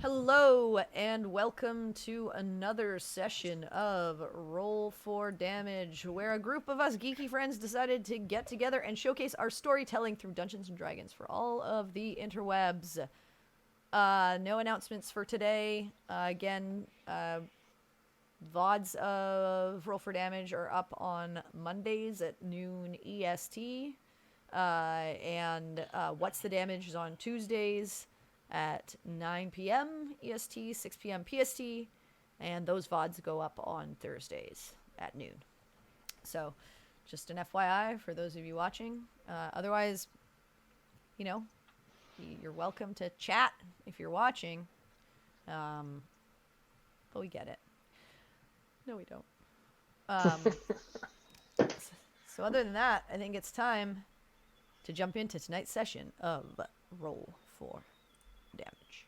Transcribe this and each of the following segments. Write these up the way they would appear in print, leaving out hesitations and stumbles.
Hello, and welcome to another session of Roll for Damage, where a group of us geeky friends decided to get together and showcase our storytelling through Dungeons and Dragons for all of the interwebs. No announcements for today. VODs of Roll for Damage are up on Mondays at noon EST. What's the Damage is on Tuesdays at 9 p.m. EST, 6 p.m. PST, and those VODs go up on Thursdays at noon. So, just an FYI for those of you watching. Otherwise, you know, you're welcome to chat if you're watching. But we get it. No, we don't. So other than that, I think it's time to jump into tonight's session of Roll for Damage.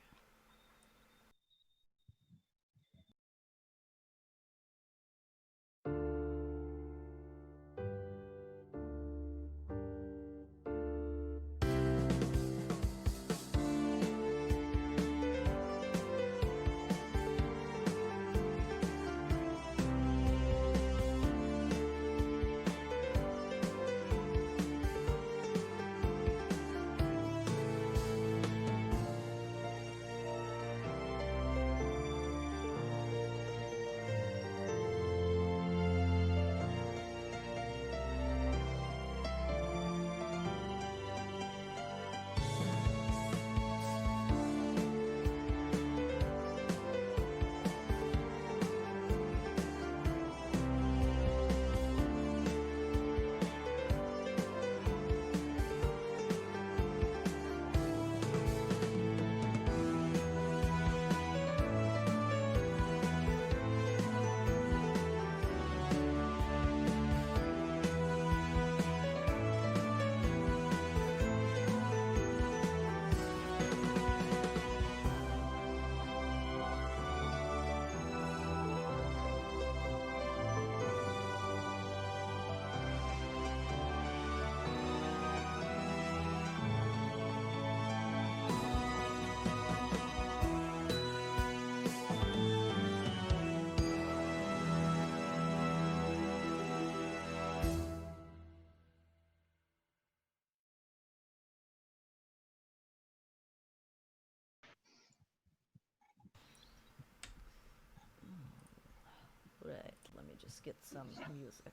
Right, let me just get some music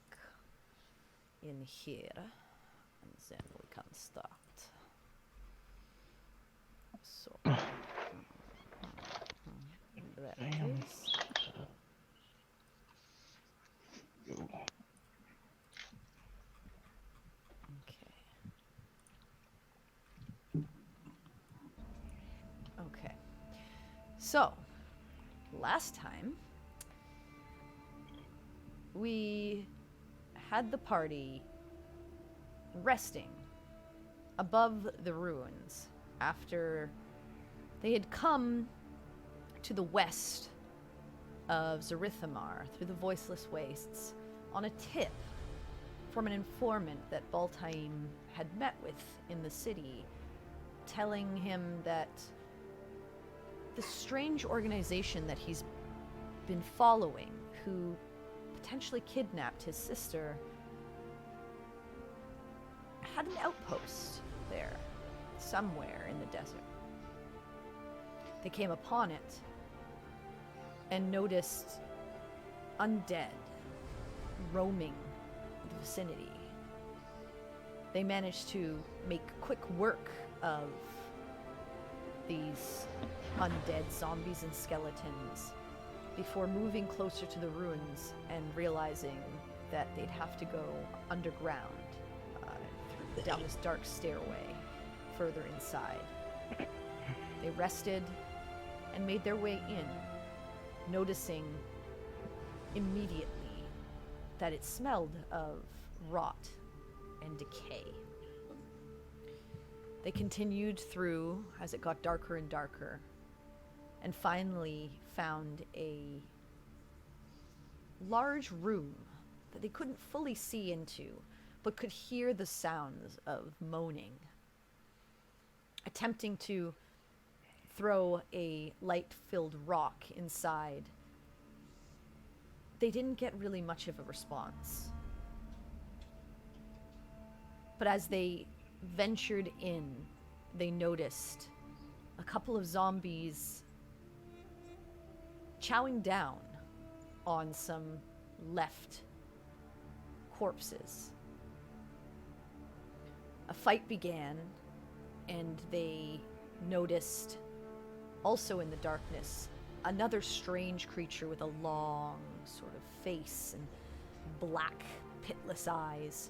in here, and then we can start. So, there it is. Okay. So, last time, we had the party resting above the ruins after they had come to the west of Zerithimar through the voiceless wastes on a tip from an informant that Baltaim had met with in the city, telling him that the strange organization that he's been following, who potentially kidnapped his sister, had an outpost there, somewhere in the desert. They came upon it and noticed undead roaming the vicinity. They managed to make quick work of these undead zombies and skeletons before moving closer to the ruins and realizing that they'd have to go underground down this dark stairway further inside. They rested and made their way in, noticing immediately that it smelled of rot and decay. They continued through as it got darker and darker, and finally found a large room that they couldn't fully see into, but could hear the sounds of moaning. Attempting to throw a light-filled rock inside, they didn't get really much of a response. But as they ventured in, they noticed a couple of zombies chowing down on some left corpses. A fight began, and they noticed, also in the darkness, another strange creature with a long sort of face and black, pitless eyes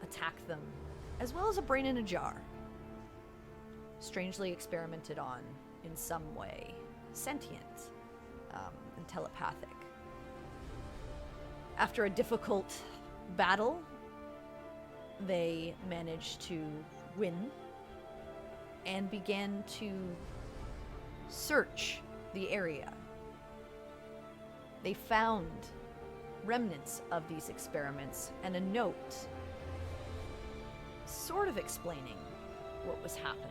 attack them, as well as a brain in a jar. Strangely experimented on in some way, sentient and telepathic. After a difficult battle, they managed to win and began to search the area. They found remnants of these experiments and a note sort of explaining what was happening.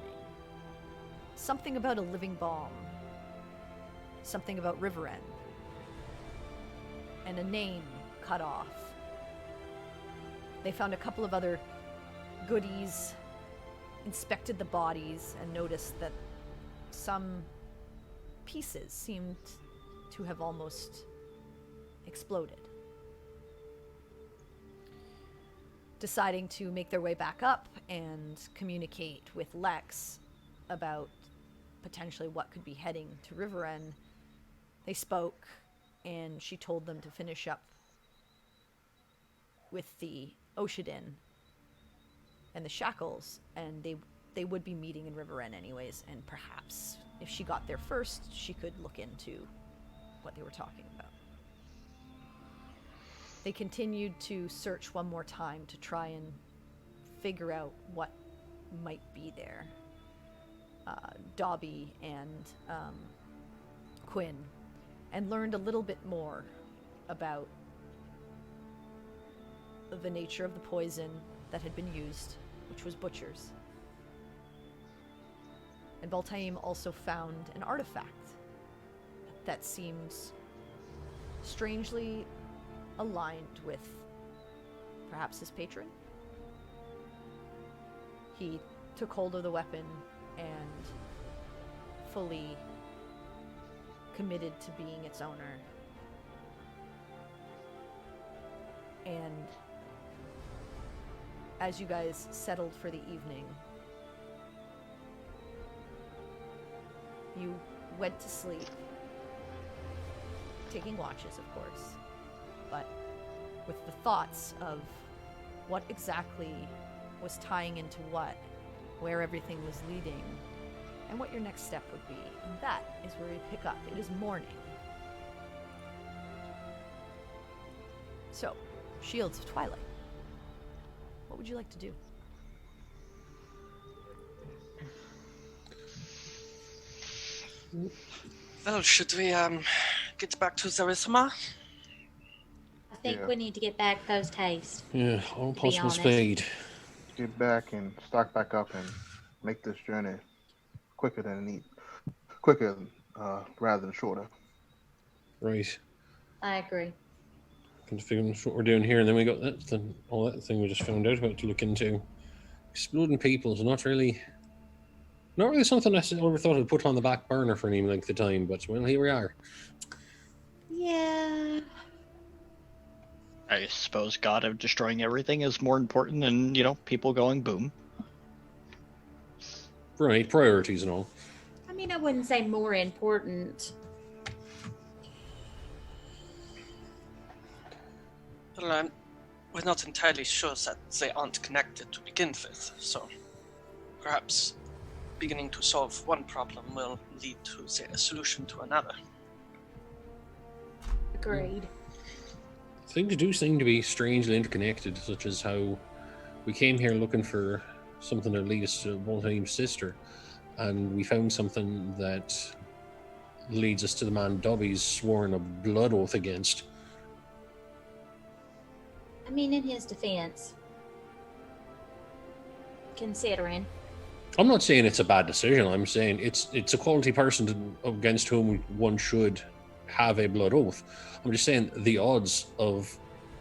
Something about a living bomb. Something about River End. And a name cut off. They found a couple of other goodies, inspected the bodies, and noticed that some pieces seemed to have almost exploded. Deciding to make their way back up and communicate with Lex about potentially what could be heading to River End, they spoke, and she told them to finish up with the Oshadin and the Shackles, and they would be meeting in River End anyways, and perhaps if she got there first, she could look into what they were talking about. They continued to search one more time to try and figure out what might be there. Dobby and Quinn, and learned a little bit more about the nature of the poison that had been used, which was Butcher's. And Baltaim also found an artifact that seems strangely aligned with perhaps his patron. He took hold of the weapon and fully committed to being its owner. And as you guys settled for the evening, you went to sleep, taking watches, of course, but with the thoughts of what exactly was tying into what, where everything was leading, and what your next step would be. And that is where we pick up. It is morning. So, Shields of Twilight. What would you like to do? Well, should we get back to Zerithimar? I think we need to get back post haste. Yeah, all possible speed. Get back and stock back up and make this journey quicker rather than shorter. Right. I agree. Can figure out what we're doing here, and then we got all that thing we just found out about to look into. Exploding people is not really something I ever thought I'd put on the back burner for any length of time, but well, here we are. Yeah. I suppose God of destroying everything is more important than, people going boom. Right, priorities and all. I mean, I wouldn't say more important. Well, we're not entirely sure that they aren't connected to begin with, so perhaps beginning to solve one problem will lead to the solution to another. Agreed. Things do seem to be strangely interconnected, such as how we came here looking for something that leads us to Baltaim's sister, and we found something that leads us to the man Dobby's sworn a blood oath against. I mean, in his defense, considering. I'm not saying it's a bad decision. I'm saying it's a quality person against whom one should have a blood oath. I'm just saying the odds of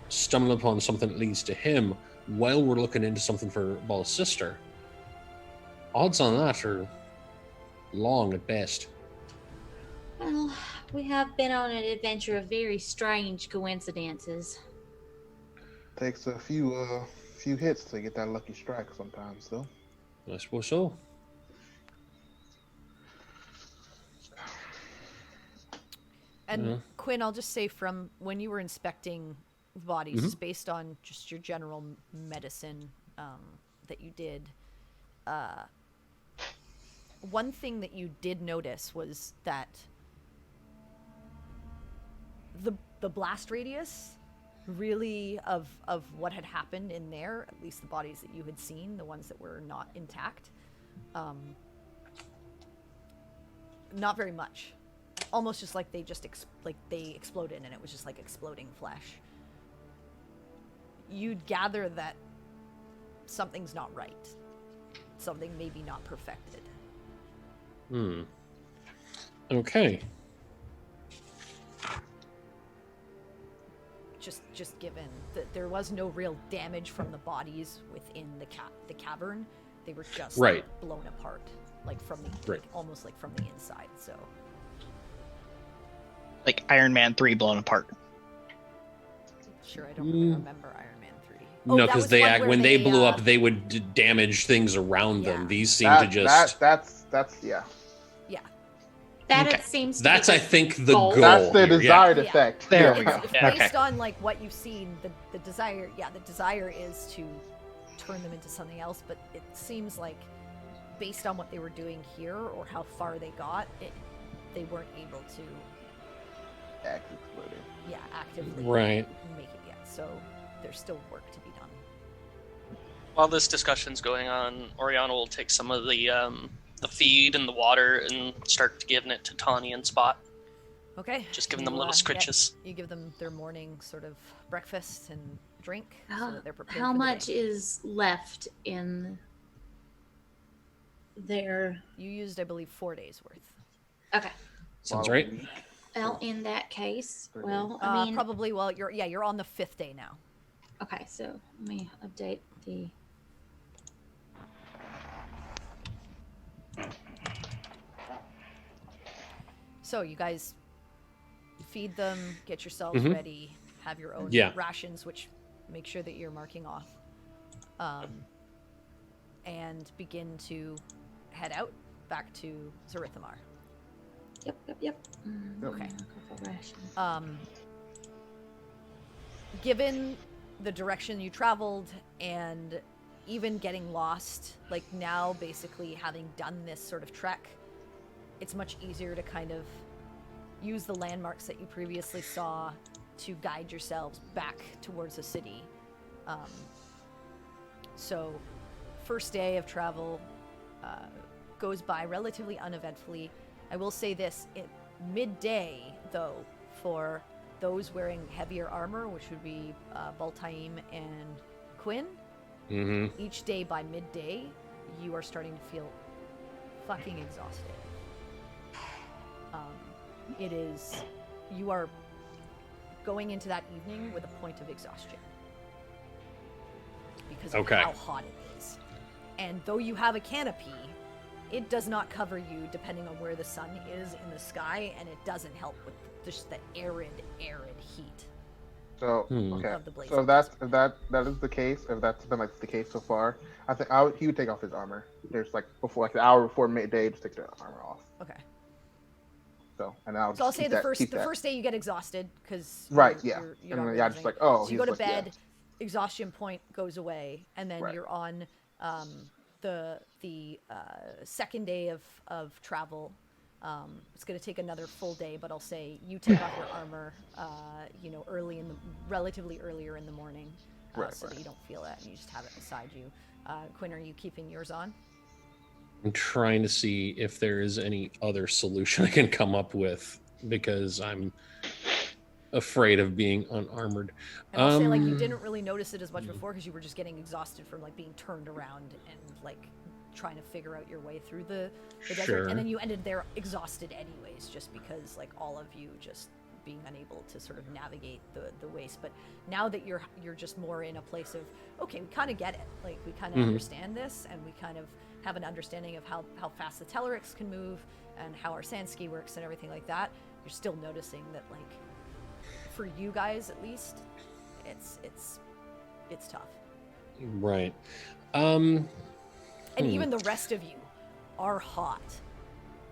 stumbling upon something that leads to him while we're looking into something for Ball's sister, odds on that are long at best. Well, we have been on an adventure of very strange coincidences. Takes a few hits to get that lucky strike sometimes, though. I suppose so. And Quinn, I'll just say from when you were inspecting bodies, just based on just your general medicine that you did, one thing that you did notice was that the blast radius really of what had happened in there, at least the bodies that you had seen, the ones that were not intact, not very much. Almost just like they exploded and it was just like exploding flesh. You'd gather that something's not right. Something maybe not perfected. Okay. Just given that there was no real damage from the bodies within the cavern, they were just blown apart, like from the like, almost like from the inside. So, like Iron Man 3 blown apart. Sure, I don't really remember Iron Man 3. No, because when they blew up, they would damage things around them. These seem to just that's yeah. That it seems. That's I think the goal. That's the desired effect. There we go. Based on like what you've seen, the desire, the desire is to turn them into something else. But it seems like, based on what they were doing here or how far they got, they weren't able to actively make it yet. So there's still work to be done. While this discussion's going on, Oriana will take some of the feed and the water and start giving it to Tawny and Spot. Okay. Just giving them little scritches. You give them their morning sort of breakfast and drink so that they're prepared. How for the much day. is left in their? You used, I believe, 4 days worth. Okay. Sounds right. Well, in that case, well, I mean, probably. Well, you're on the 5th day now. Okay, so let me update the. So you guys feed them, get yourselves ready, have your own rations, which make sure that you're marking off, and begin to head out back to Zerithimar. Yep. Okay. Given the direction you traveled and even getting lost, like now basically having done this sort of trek, it's much easier to kind of use the landmarks that you previously saw to guide yourselves back towards the city. So, first day of travel goes by relatively uneventfully. I will say this, midday, though, for those wearing heavier armor, which would be Baltaim and Quinn, each day by midday, you are starting to feel fucking exhausted. You are going into that evening with a point of exhaustion because of how hot it is. And though you have a canopy, it does not cover you depending on where the sun is in the sky, and it doesn't help with just the arid heat. So of the blaze. So if that is the case, if that's been like the case so far, I think he would take off his armor. There's like an hour before midday, just take the armor off. Okay. So I'll say the first day you get exhausted because you're just like so you go to bed, exhaustion point goes away, and then you're on the second day of travel. It's going to take another full day, but I'll say you take off your armor, relatively earlier in the morning, so that you don't feel it and you just have it beside you. Quinn, are you keeping yours on? I'm trying to see if there is any other solution I can come up with because I'm afraid of being unarmored. And I'll say you didn't really notice it as much before because you were just getting exhausted from being turned around and trying to figure out your way through the desert, Sure. and then you ended there exhausted anyways, just because like all of you just being unable to sort of navigate the waste. But now that you're just more in a place of, okay, we kind of get it, like we kind of understand this, and we kind of have an understanding of how fast the Tellurics can move and how our sand ski works and everything like that. You're still noticing that, like, for you guys at least, it's tough. Right. And even the rest of you are hot,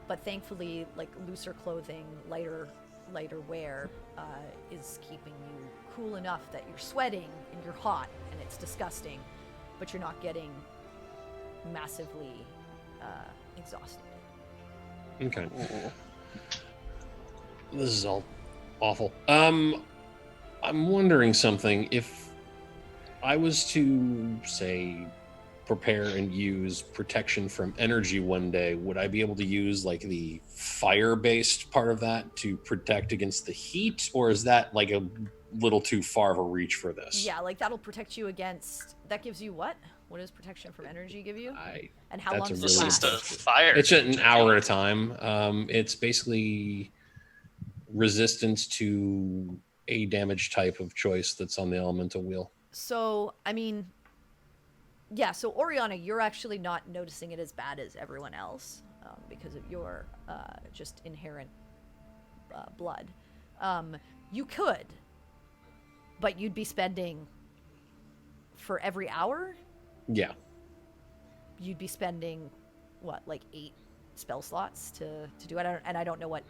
but thankfully, like, looser clothing, lighter wear is keeping you cool enough that you're sweating and you're hot and it's disgusting, but you're not getting massively exhausted. Okay. This is all awful. I'm wondering something. If I was to, say, prepare and use protection from energy one day, would I be able to use like the fire-based part of that to protect against the heat, or is that like a little too far of a reach for this? Yeah, like that'll protect you against. That gives you what? What does protection from energy give you? And how that's long a does This it is last? the fire. It's an hour at a time. It's basically resistance to a damage type of choice that's on the elemental wheel. So, I mean, yeah, so Oriana, you're actually not noticing it as bad as everyone else because of your just inherent blood. You could, but you'd be spending, for every hour, Yeah. you'd be spending, what, like 8 spell slots to do it? I don't know what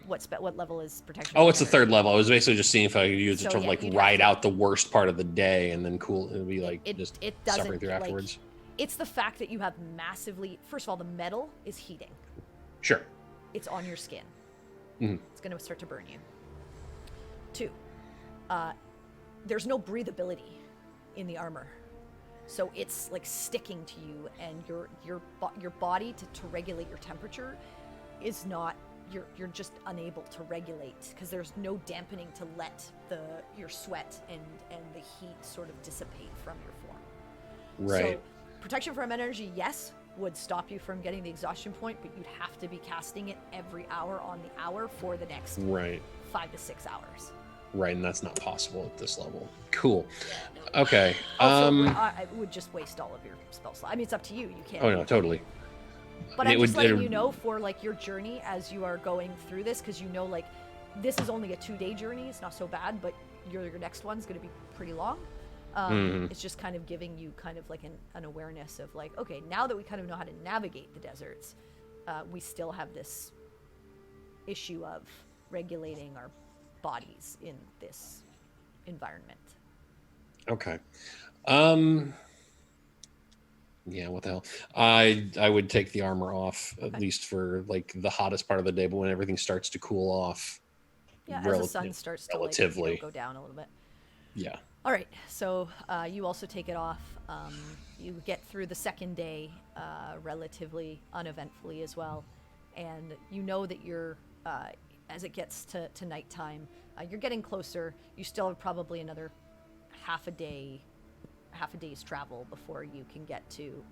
level is protection. Oh, from it's the energy. third level. I was basically just seeing if I could use it So, to yeah, like you'd ride have to- out the worst part of the day and then cool. It would be like It just doesn't, suffering through like, afterwards. it's the fact that you have massively, first of all, the metal is heating. Sure. It's on your skin. Mhm. It's going to start to burn you. 2, there's no breathability in the armor, so it's like sticking to you, and your body to regulate your temperature is not. You're just unable to regulate because there's no dampening to let your sweat and the heat sort of dissipate from your form. Right. So protection from energy, yes, would stop you from getting the exhaustion point, but you'd have to be casting it every hour on the hour for the next Right. 5 to 6 hours. Right, and that's not possible at this level. Cool. Okay. Also, I would just waste all of your spell slot. I mean, it's up to you. You can't. Oh no, totally. But It I'm just would- letting it- you know for like your journey as you are going through this, because you know, like, this is only a 2-day journey. It's not so bad, but your next one's going to be pretty long. It's just kind of giving you kind of like an awareness of like, okay, now that we kind of know how to navigate the deserts, we still have this issue of regulating our bodies in this environment. Okay. Yeah, what the hell? I would take the armor off at least for like the hottest part of the day, but when everything starts to cool off. Yeah, as the sun starts to like, relatively. go down a little bit. Yeah. All right, so you also take it off. You get through the second day relatively uneventfully as well, and you know that you're as it gets to nighttime, you're getting closer. You still have probably another half a day's travel before you get to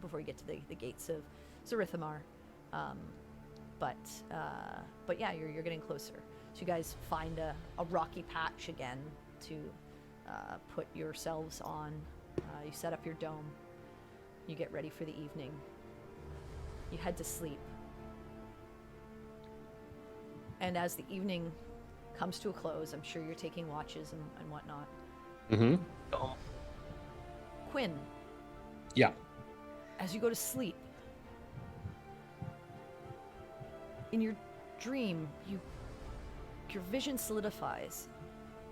the gates of Zerithimar. But yeah, you're getting closer. So you guys find a rocky patch again to put yourselves on. You set up your dome. You get ready for the evening. You head to sleep. And as the evening comes to a close, I'm sure you're taking watches and whatnot. Mm-hmm. Quinn. Yeah. As you go to sleep, in your dream, your vision solidifies,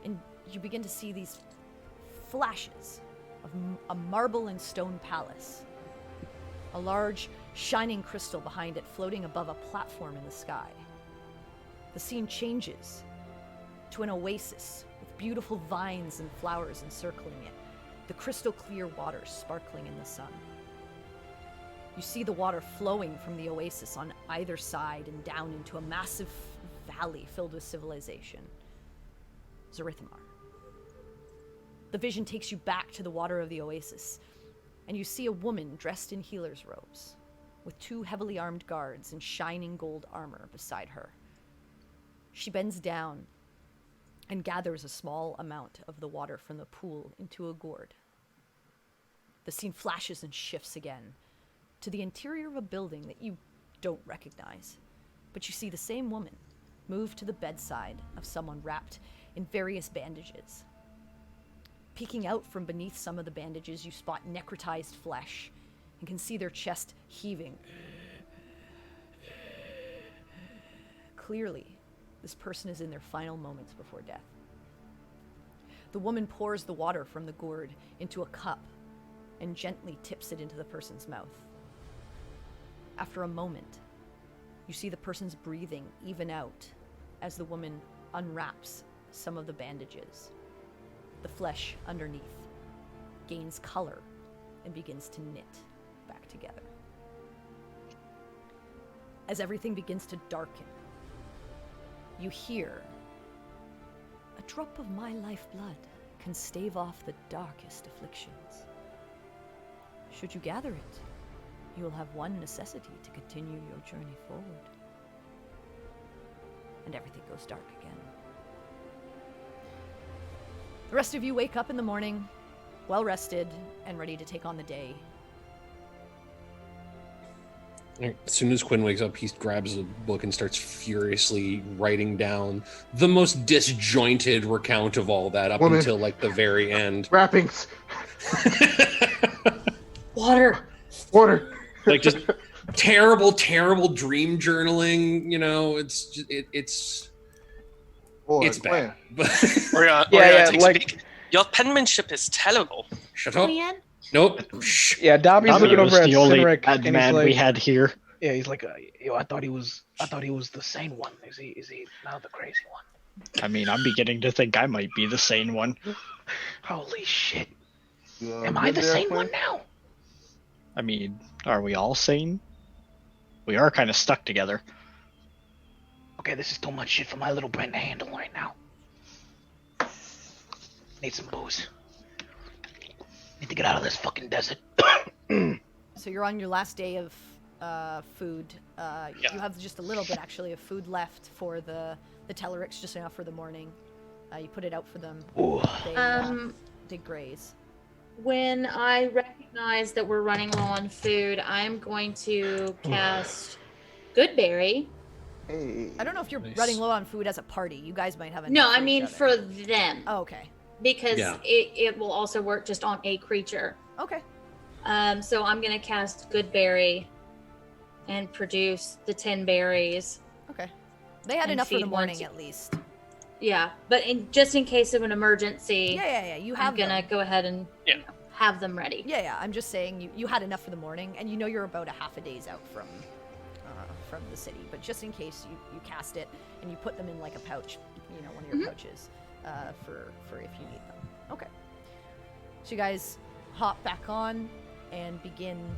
and you begin to see these flashes of a marble and stone palace. A large, shining crystal behind it floating above a platform in the sky. The scene changes to an oasis with beautiful vines and flowers encircling it, the crystal clear waters sparkling in the sun. You see the water flowing from the oasis on either side and down into a massive valley filled with civilization. Zerithimar. The vision takes you back to the water of the oasis, and you see a woman dressed in healer's robes. with 2 heavily armed guards in shining gold armor beside her. She bends down and gathers a small amount of the water from the pool into a gourd. The scene flashes and shifts again to the interior of a building that you don't recognize, but you see the same woman move to the bedside of someone wrapped in various bandages. Peeking out from beneath some of the bandages, you spot necrotized flesh and can see their chest heaving. Clearly, this person is in their final moments before death. The woman pours the water from the gourd into a cup and gently tips it into the person's mouth. After a moment, you see the person's breathing even out as the woman unwraps some of the bandages. The flesh underneath gains color and begins to knit back together. As everything begins to darken, you hear, "A drop of my lifeblood can stave off the darkest afflictions. Should you gather it, you will have one necessity to continue your journey forward." And everything goes dark again. The rest of you wake up in the morning, well rested and ready to take on the day. As soon as Quinn wakes up, he grabs a book and starts furiously writing down the most disjointed recount of all that up until like the very end. Wrappings. Water. Like just terrible dream journaling. You know, it's bad. Your penmanship is terrible. Shut up. Julian? Nope. Shh. Yeah, Dobby's looking was over at the only Cynric, bad and man he's like, we had here. yeah, he's like, yo, I thought he was the sane one. Is he now the crazy one? I mean, I'm beginning to think I might be the sane one. Holy shit! Am I the sane one now? I mean, are we all sane? We are kind of stuck together. Okay, this is too much shit for my little brain to handle right now. Need some booze. Need to get out of this fucking desert. So you're on your last day of food. You have just a little bit, actually, of food left for the Tellerics, just enough for the morning. You put it out for them. They graze. When I recognize that we're running low on food, I'm going to cast Goodberry. Hey. I don't know if you're Nice. running low on food as a party. You guys might have enough. No, I for each mean other. for them. Oh, okay. Because Yeah. it will also work just on a creature. Okay. So I'm going to cast Goodberry and produce the 10 berries. Okay. They had And enough for the feed one morning, to- at least. Yeah, but just in case of an emergency, Yeah. You have I'm going to them. go ahead and Yeah. have them ready. Yeah. I'm just saying you had enough for the morning, and you know you're about a half a day's out from the city. But just in case, you cast it and you put them in like a pouch, one of your pouches, for if you need them. Okay. So you guys hop back on and begin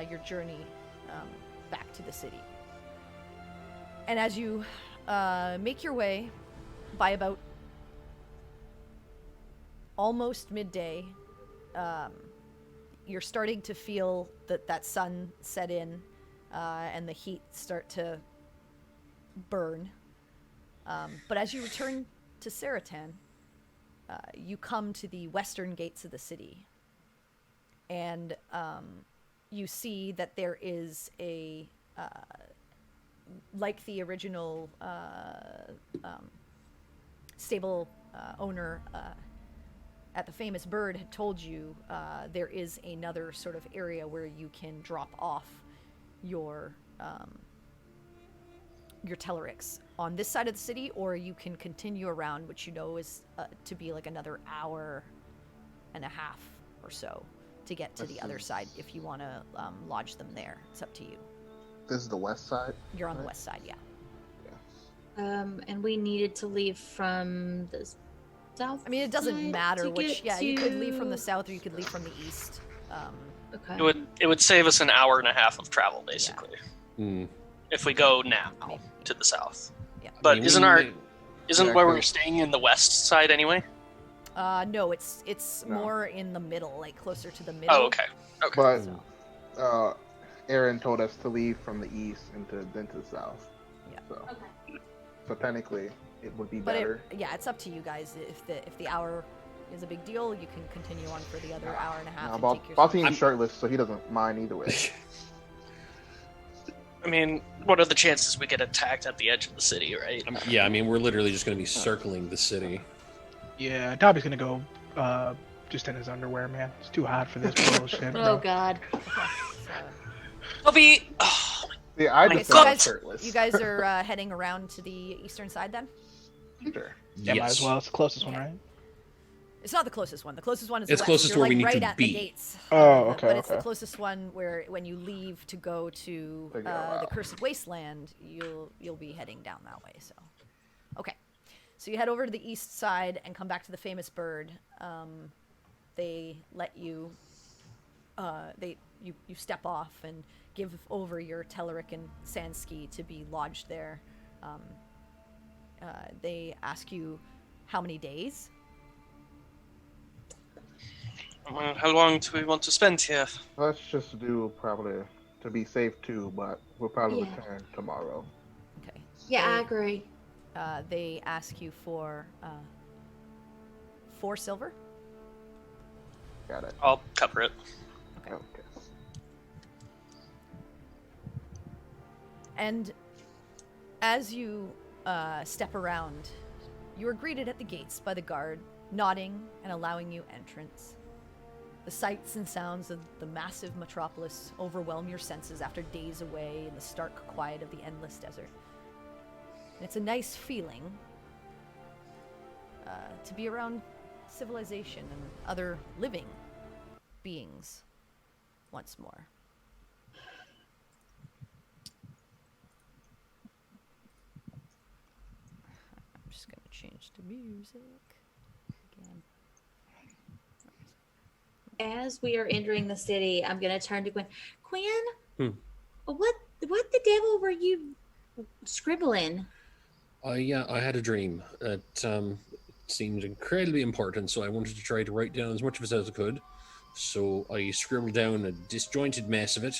your journey back to the city. And as you make your way by about almost midday, you're starting to feel that sun set in and the heat start to burn. But as you return to Zerithimar, you come to the western gates of the city, and you see that there is a like the original stable owner at the Famous Bird had told you, there is another sort of area where you can drop off your Tellerics on this side of the city, or you can continue around, which you know is to be like another hour and a half or so to get to the other side if you want to lodge them there. It's up to you. This is the west side. You're on the west side, yeah. And we needed to leave from the south. I mean, it doesn't side matter to which. get Yeah, you could leave from the to- south or you could leave from the east. Okay. It would save us an hour and a half of travel, basically, Hmm. if we go now to the south. Yeah. But I mean, isn't Yeah, where we're 'cause- staying in the west side anyway? No, it's No. more in the middle, like closer to the middle. Oh, okay. But So, Aaron told us to leave from the east into the south. Yeah. So technically, it would be But better. it's up to you guys. If the hour is a big deal, you can continue on for the other hour and a half. No, and take your Baltine's shirtless, so he doesn't mind either way. I mean, what are the chances we get attacked at the edge of the city, right? Yeah, I mean, we're literally just going to be circling the city. Yeah, Dobby's gonna go just in his underwear, man. It's too hot for this bullshit. Oh bro. God. Bobby, Yeah, I My just So God. said shirtless. you guys are heading around to the eastern side then? Sure. Yeah, might as well. It's the closest one, Okay. right? It's not the closest one. The closest one is It's west. closest You're where like we need right to at be. the gates. Oh, okay, But it's the okay. closest one where when you leave to go to Figure it the out. Cursed Wasteland, you'll be heading down that way. So, okay. So you head over to the east side and come back to the famous bird. They let you. You step off and give over your Teleric and Sandski to be lodged there. They ask you how many days. well, how long do we want to spend here? Let's just do probably to be safe too, but we'll probably Yeah. return tomorrow. Okay. Yeah, I agree. They ask you for 4 silver. Got it. I'll cover it. Okay. Okay. And as you step around, you are greeted at the gates by the guard, nodding and allowing you entrance. The sights and sounds of the massive metropolis overwhelm your senses after days away in the stark quiet of the endless desert. And it's a nice feeling to be around civilization and other living beings once more. I'm just gonna change to music again. As we are entering the city, I'm gonna turn to Gwen. Gwen, Hmm. what the devil were you scribbling? Yeah, I had a dream that seemed incredibly important, so I wanted to try to write down as much of it as I could. So I scribbled down a disjointed mess of it,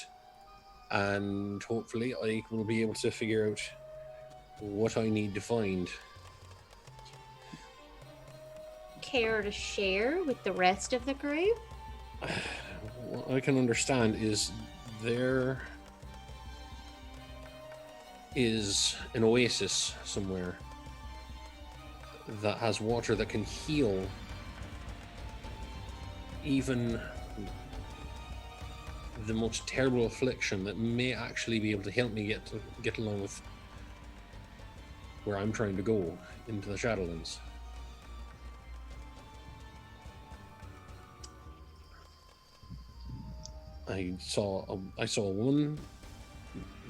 and hopefully I will be able to figure out what I need to find. Care to share with the rest of the group? What I can understand is there is an oasis somewhere that has water that can heal even the most terrible affliction that may actually be able to help me get along with where I'm trying to go into the Shadowlands. I saw a woman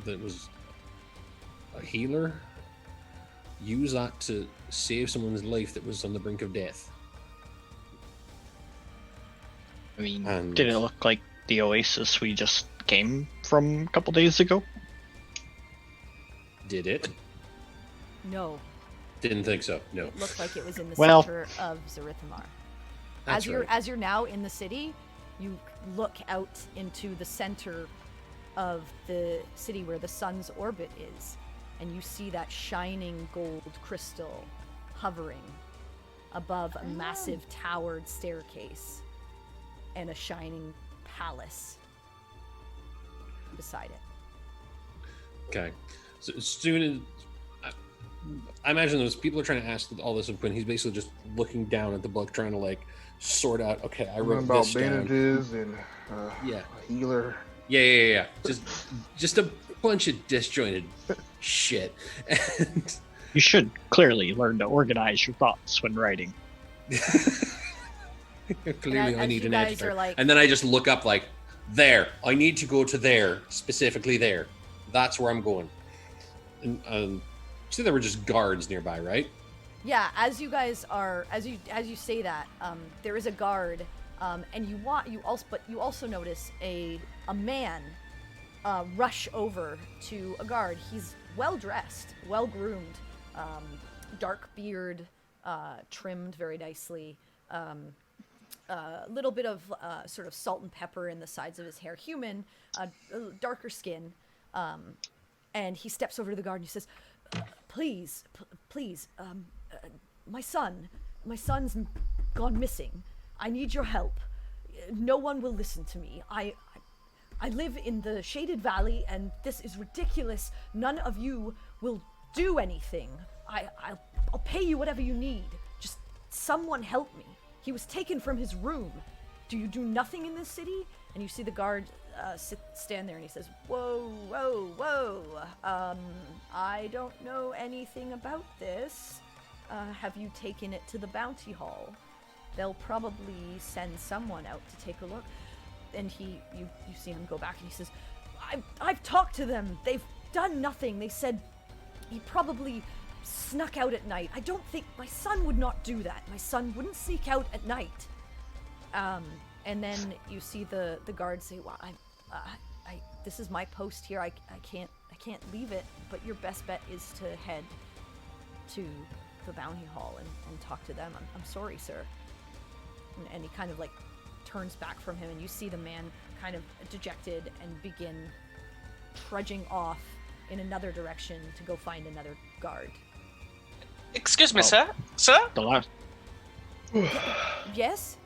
that was a healer use that to save someone's life that was on the brink of death. I mean, And- did it look like the oasis we just came from a couple days ago? Did it? No, Didn't think so. No. it looked like it was in the Well- center of Zerithimar. That's right. As you're now in the city, you look out into the center of the city where the sun's orbit is, and you see that shining gold crystal hovering above a massive towered staircase and a shining palace beside it. Okay. So as soon as I imagine those people are trying to ask all this of Quinn, he's basically just looking down at the book, trying to like sort out. Okay, I wrote about this down. bandages and Yeah. a healer. Yeah. Just a bunch of disjointed shit. And You should clearly learn to organize your thoughts when writing. clearly, I as need you an guys editor. are like- And then I just look up like, there. I need to go to there, specifically there. That's where I'm going. And see, there were just guards nearby, right? Yeah, as you say that, there is a guard, and you also notice a man rush over to a guard. He's well dressed, well groomed, dark beard, trimmed very nicely, a little bit of sort of salt and pepper in the sides of his hair. Human, darker skin. And he steps over to the guard and he says, please, my son's gone missing. I need your help. No one will listen to me. I live in the Shaded Valley, and this is ridiculous. None of you will do anything. I'll pay you whatever you need. Just someone help me. He was taken from his room. Do you do nothing in this city? And you see the guard stand there, and he says, whoa, I don't know anything about this. Have you taken it to the bounty hall? They'll probably send someone out to take a look. And you see him go back, and he says, I've talked to them. They've done nothing. They said he probably snuck out at night. I don't think my son would not do that. My son wouldn't sneak out at night. And then you see the guard say, well, this is my post here. I can't leave it, but your best bet is to head to the bounty hall and talk to them. I'm sorry, sir. And he kind of like turns back from him, and you see the man kind of dejected and begin trudging off in another direction to go find another guard. Excuse me, sir? Sir? The last. Yes?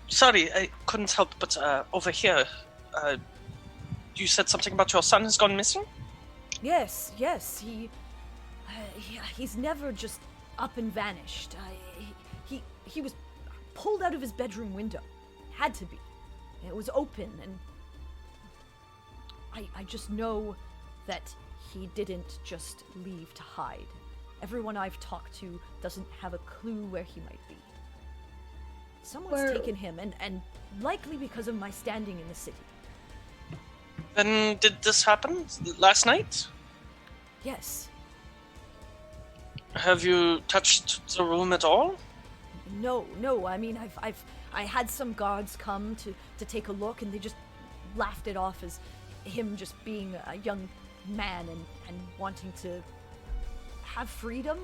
Sorry, I couldn't help but over here, you said something about your son has gone missing? Yes. He's never just up and vanished. He was pulled out of his bedroom window. Had to be. It was open, and I just know that he didn't just leave to hide. Everyone I've talked to doesn't have a clue where he might be. Someone's taken him, and likely because of my standing in the city. Then did this happen last night? Yes. Have you touched the room at all? No. I mean, I had some guards come to take a look, and they just laughed it off as him just being a young man and wanting to have freedom.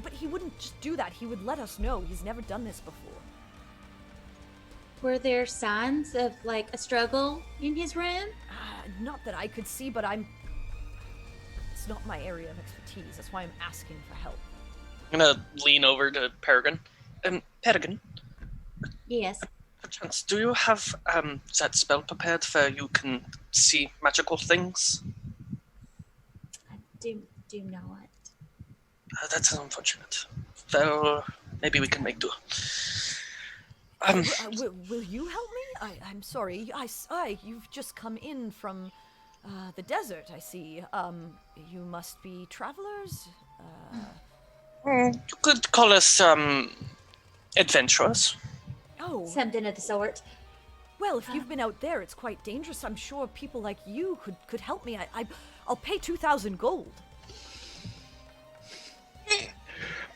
But he wouldn't just do that. He would let us know. He's never done this before. Were there signs of like a struggle in his room? Not that I could see, but it's not my area of expertise. That's why I'm asking for help. I'm gonna lean over to Peregrine. Peregrine, Yes. perchance, do you have that spell prepared where you can see magical things? I do not. That's unfortunate. Well, maybe we can make do. Will you help me? I'm sorry. You've just come in from the desert, I see. You must be travelers? You could call us adventurers. Oh. Something of the sort. Well, if you've been out there, it's quite dangerous. I'm sure people like you could help me. I'll pay 2,000 gold.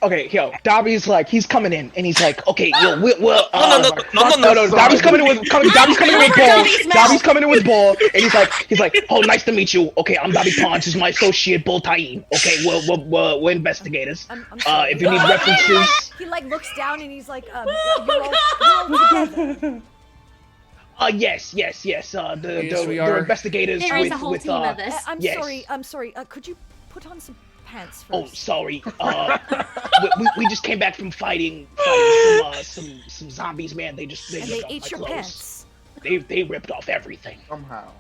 Okay, yo, Dobby's like, he's coming in, and he's like, okay, yo, we'll No. Dobby's coming in with Bull. Dobby's coming in with Bull, and he's like, oh, nice to meet you. Okay, I'm Dobby Ponch. This is my associate Bull Taim. Okay, we're investigators. I'm sorry. If you need references, He like looks down and he's like, you're all together. yes. The we are. investigators There is a whole with team of us. I'm sorry. Could you put on some pants first? Oh, sorry. We just came back from fighting some zombies, man. They ripped off ate my your clothes. pants. They ripped off everything. Somehow.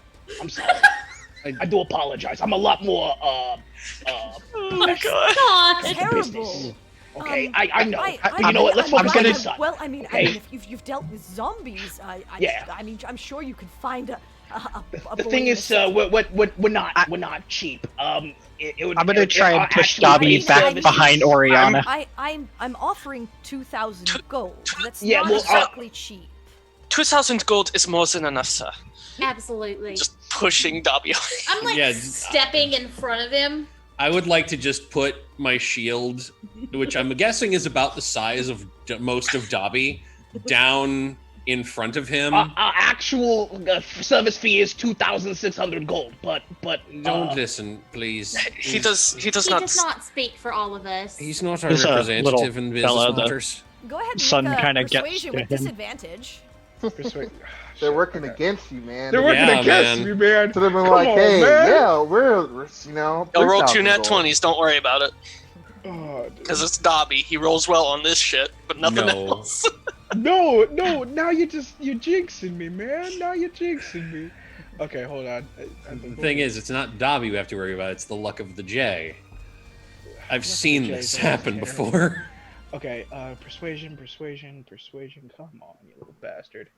I'm sorry. I do apologize. I'm a lot more Oh my god. God. Terrible. Okay, I know. I You know what? Let's focus on this side. Well, I mean, Okay. if you've dealt with zombies, Yeah. I mean, I'm sure you could find a The boy thing in is, a- we're not cheap. I'm gonna try and push actually, Dobby my back services- behind Oriana. I'm offering 2,000 gold. That's Yeah, not well, exactly cheap. 2,000 gold is more than enough, sir. Absolutely. Just pushing Dobby. I'm like Yeah, stepping in front of him. I would like to just put my shield, which I'm guessing is about the size of most of Dobby, down in front of him. Our actual service fee is 2,600 gold, but Don't listen, please. He does He not. does not speak for all of us. He's not our He's a representative little in business fellow, though. matters. Go ahead and Sun make a kinda gets persuasion to with him. disadvantage. Persuade. They're working against you, man. They're working Yeah, against man. me, man. So they've been Come like, on, hey, man. yeah, we're you know. He'll roll 2 3,000 nat gold. 20s, don't worry about it. Oh, dude. Because it's Dobby. He rolls well on this shit, but nothing No. else. No, now you're jinxing me, man. Now you're jinxing me. Okay, hold on. The thing is, it's not Dobby we have to worry about, it's the luck of the J. I've seen J this is happen always before. Okay, persuasion. Come on, you little bastard.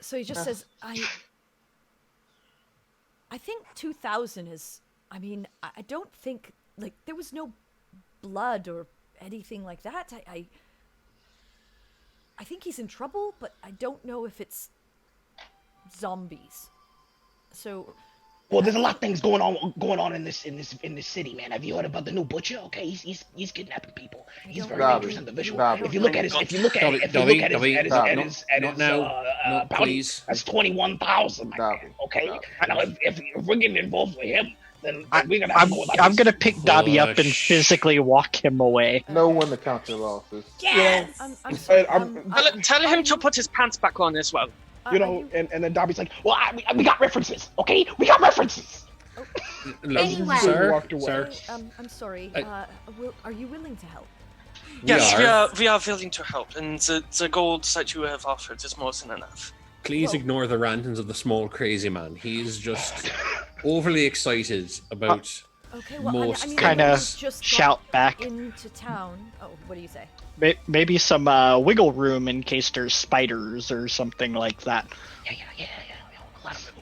So he just says, I think 2,000 is, I mean, I don't think, like, there was no blood or anything like that. I think he's in trouble, but I don't know if it's zombies. So... Well, there's a lot of things going on in this city, man. Have you heard about the new butcher? Okay, he's kidnapping people. He's very Dobby. dangerous individual. Dobby. If you look at his Not now. No, bounty, please. that's 21,000. Dobby. Okay, Dobby. I know if we're getting involved with him, then we're gonna. I'm gonna pick Dobby up and Push. physically walk him away. No one to count your losses. Yes. I'm sorry. Tell him to put his pants back on as well. You know, and then Dobby's like, well, we got references, okay? We got references. Anyway. Sir, Walked away. sir, I'm sorry. Are you willing to help? Yes, we are willing to help, and the gold that you have offered is more than enough. please Well- ignore the rantings of the small crazy man. He's just overly excited about Okay, well, most I mean, Kinda we just got shout back. into town. Oh, what do you say? Maybe some wiggle room in case there's spiders or something like that. Yeah.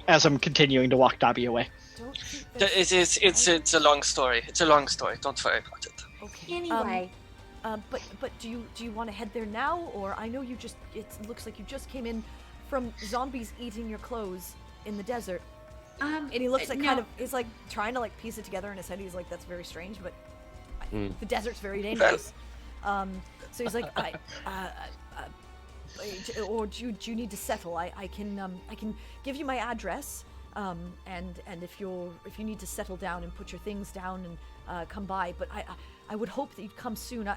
As I'm continuing to walk Dobby away. Don't think It's a long story. It's a long story. Don't worry about it. Okay. Anyway, But do you want to head there now, or I know you just it looks like you just came in from zombies eating your clothes in the desert, and he looks like no. kind of he's like trying to like piece it together in his head. He's like, that's very strange, but the desert's very dangerous. So he's like, or do you need to settle? I can give you my address, and if you need to settle down and put your things down and come by, but I would hope that you'd come soon.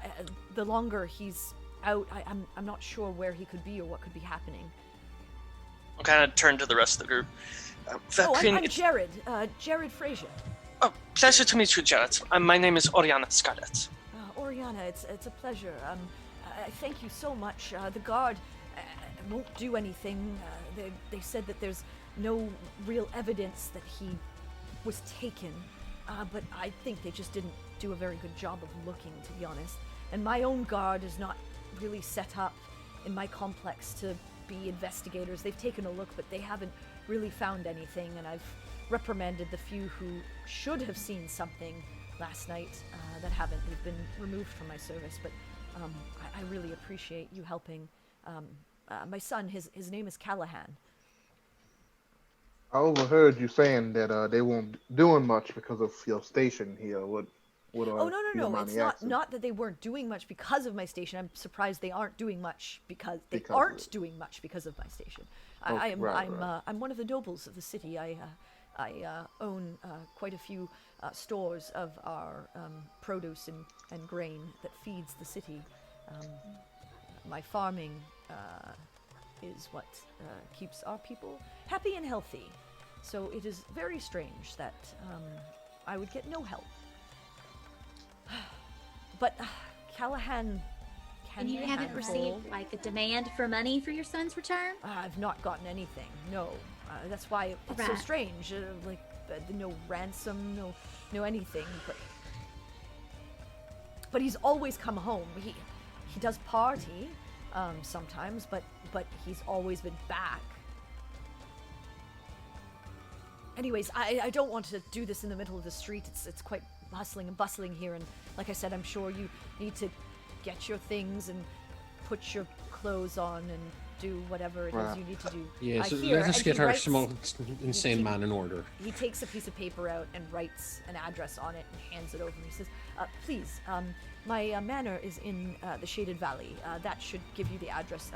The longer he's out, I'm not sure where he could be or what could be happening. I'll kind of turn to the rest of the group. I'm Jared, Jared Frazier. Oh, pleasure to meet you, Jared. My name is Oriana Scarlet. Oriana, it's a pleasure. Thank you so much. The guard won't do anything. They said that there's no real evidence that he was taken, but I think they just didn't do a very good job of looking, to be honest. And my own guard is not really set up in my complex to be investigators. They've taken a look, but they haven't really found anything, and I've reprimanded the few who should have seen something last night that haven't. They've been removed from my service, but I really appreciate you helping. My son, his name is Callahan. I overheard you saying that they weren't doing much because of your station here. Oh no! It's not that they weren't doing much because of my station. I'm surprised they aren't doing much because they aren't doing much because of my station. I'm one of the nobles of the city. I own quite a few stores of our produce and grain that feeds the city. My farming is what keeps our people happy and healthy. So it is very strange that I would get no help. But Callahan and you haven't received like a demand for money for your son's return? I've not gotten anything. No, that's why it's so strange. No ransom, no anything. But he's always come home. He does party sometimes, but he's always been back. Anyways, I don't want to do this in the middle of the street. It's quite hustling and bustling here, and like I said, I'm sure you need to get your things and put your clothes on and do whatever it is you need to do. Yeah, so let us get our small insane man in order. He takes a piece of paper out and writes an address on it and hands it over. He says, please, my manor is in the Shaded Valley. That should give you the address.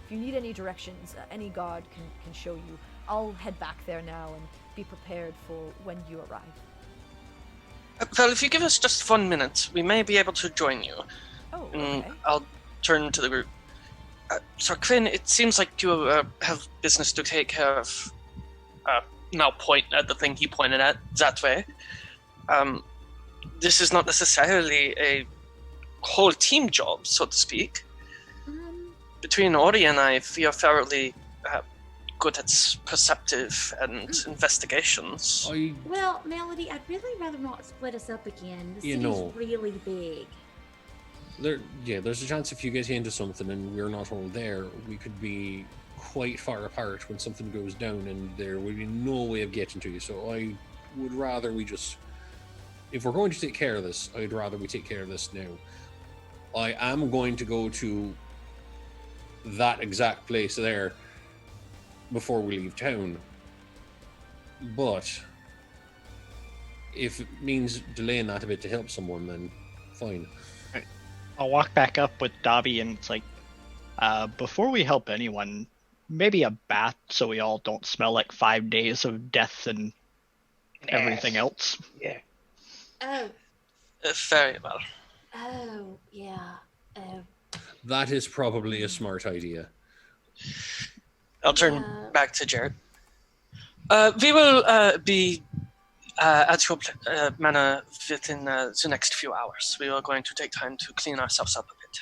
If you need any directions, any guard can show you. I'll head back there now and be prepared for when you arrive. Well, if you give us just 1 minute, we may be able to join you. Oh, And okay. I'll turn to the group. So, Quinn, it seems like you have business to take care of. Now point at the thing he pointed at, that way. This is not necessarily a whole team job, so to speak. Between Ori and I, we are fairly good at perceptive and investigations. Well, Melody, I'd really rather not split us up again. The You city's know. really big. There's a chance if you get into something and we're not all there, we could be quite far apart when something goes down, and there would be no way of getting to you. So I would rather we just, if we're going to take care of this, I'd rather we take care of this now. I am going to go to that exact place there before we leave town, but if it means delaying that a bit to help someone, then fine. I'll walk back up with Dobby, and it's like, before we help anyone, maybe a bath so we all don't smell like 5 days of death and everything else. Yeah. Oh, Very well. yeah. Oh. That is probably a smart idea. I'll turn Yeah. back to Jared. We will be at your manor within the next few hours. We are going to take time to clean ourselves up a bit.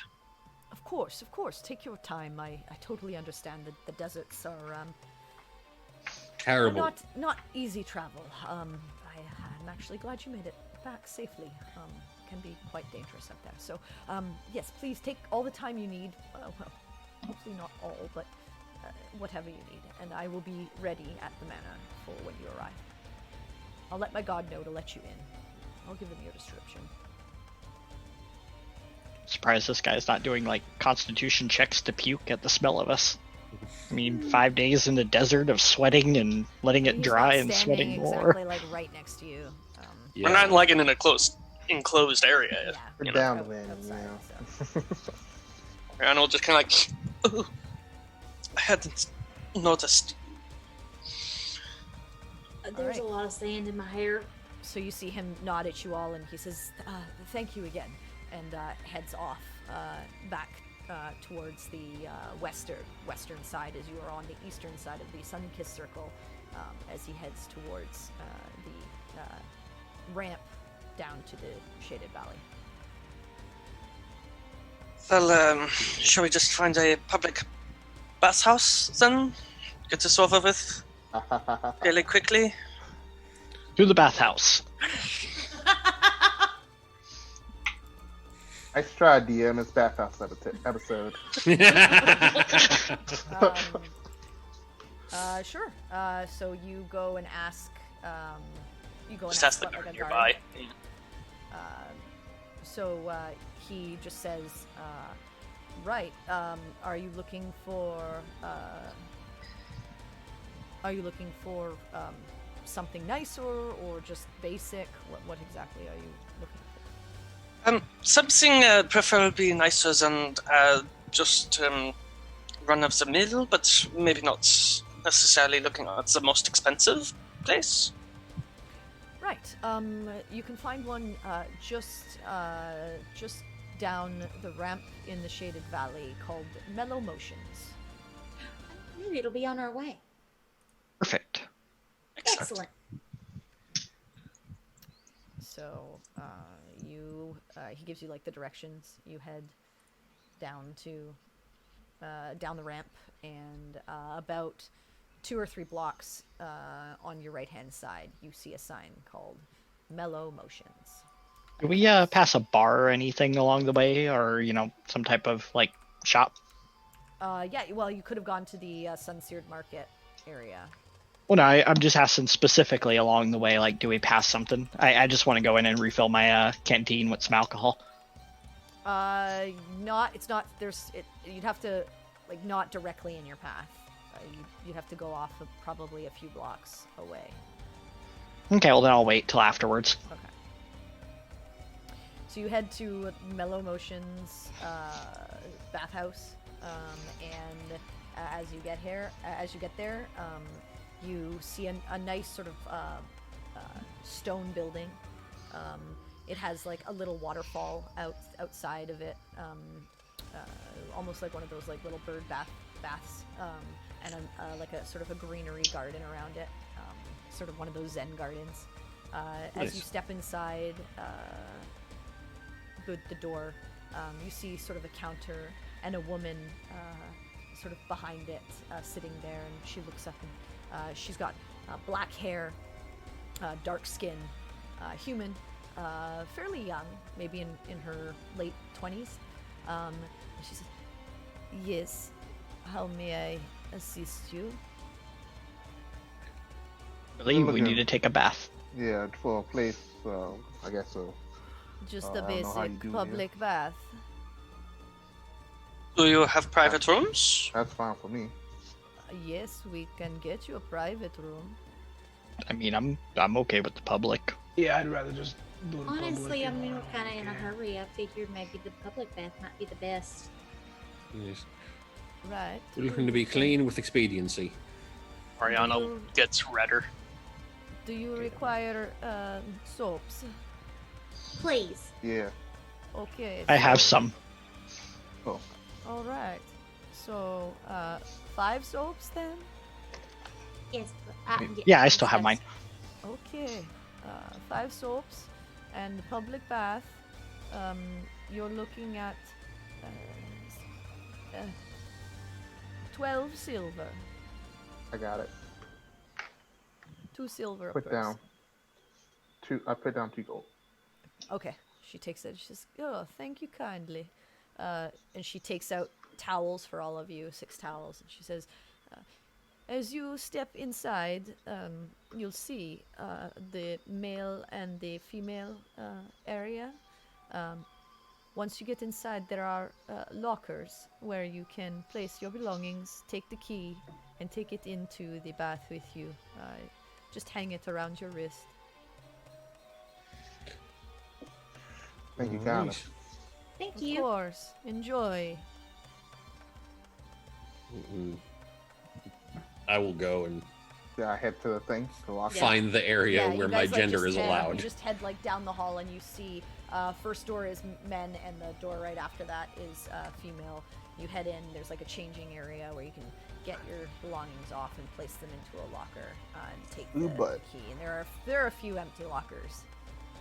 Of course. Take your time. I totally understand that the deserts are Terrible. not easy travel. I'm actually glad you made it back safely. Can be quite dangerous up there. So, yes, please take all the time you need. Well, hopefully not all, but whatever you need. And I will be ready at the manor for when you arrive. I'll let my god know to let you in. I'll give him your description. Surprised this guy's not doing like constitution checks to puke at the smell of us. I mean, 5 days in the desert of sweating and letting it He's dry not and standing sweating more. exactly like right next to you. We're not like in an enclosed area. Yeah. We're You know. downwind, Outside, you know. And we'll just kind of like, oh, I hadn't noticed. There's Alright. a lot of sand in my hair. So you see him nod at you all, and he says, "Thank you again," and heads off back towards the western side, as you are on the eastern side of the sun-kissed circle, as he heads towards the ramp down to the shaded valley. Well, shall we just find a public bathhouse then? Get this over with fairly quickly. To the bathhouse. Nice try, DM. It's bathhouse episode. Sure. So you go and ask. Just ask the what, guard like a nearby. So he just says, "Right. Are you looking for? Something nice or just basic? What exactly are you looking for?" Something preferably nicer than just run of the mill, but maybe not necessarily looking at the most expensive place. Right. You can find one just down the ramp in the shaded valley called Mellow Motions. Maybe it'll be on our way. Perfect. Excellent. So he gives you like the directions. You head down to down the ramp, and about 2 or 3 blocks on your right hand side, you see a sign called Mellow Motions. Do we pass a bar or anything along the way, or some type of like shop? Yeah. Well, you could have gone to the Sun-Seared Market area. Well, no, I'm just asking specifically along the way. Like, do we pass something? I just want to go in and refill my canteen with some alcohol. It's not. You'd have to, like, not directly in your path. You'd have to go off of probably a few blocks away. Okay, well then I'll wait till afterwards. Okay. So you head to Mellow Motions bathhouse, and as you get there, you see a nice sort of stone building It has like a little waterfall outside of it, almost like one of those like little bird baths, and like a sort of a greenery garden around it, sort of one of those Zen gardens. Nice. As you step inside the door, you see sort of a counter and a woman sort of behind it, sitting there, and she looks up and she's got black hair, dark skin, human, fairly young, maybe in her late 20s. She says, "Yes, how may I assist you?" I believe we need to take a bath. Yeah, for a place, I guess so. Just I a don't know how you basic do public bath. Do you have private rooms? That's fine for me. Yes, we can get you a private room. I mean, I'm okay with the public. Yeah, I'd rather just do it Honestly, I mean, we're kind of in a hurry. I figured maybe the public bath might be the best. Yes. Right. We're looking to be clean with expediency. Ariana gets redder. Do you require soaps? Please. Yeah. Okay. I have some. Oh. All right. So, 5 soaps then? Yes. Yeah, I still have mine. Okay. 5 soaps and the public bath. You're looking at 12 silver. I got it. 2 silver. Put down. I put down 2 gold. Okay. She takes it. She says, "Oh, thank you kindly." And she takes out towels for all of you, 6 towels. And she says, "As you step inside, you'll see the male and the female area. Once you get inside, there are lockers where you can place your belongings, take the key, and take it into the bath with you. Just hang it around your wrist." Thank you, All kindly. right. Thank Of you. course. Enjoy. Mm-mm. I will go and Yeah, I head to the thing to lock Yeah. find the area you where my guys, like, gender just is head- allowed. You just head like down the hall and you see first door is men and the door right after that is female. You head in, there's like a changing area where you can get your belongings off and place them into a locker and take the key. And there are a few empty lockers.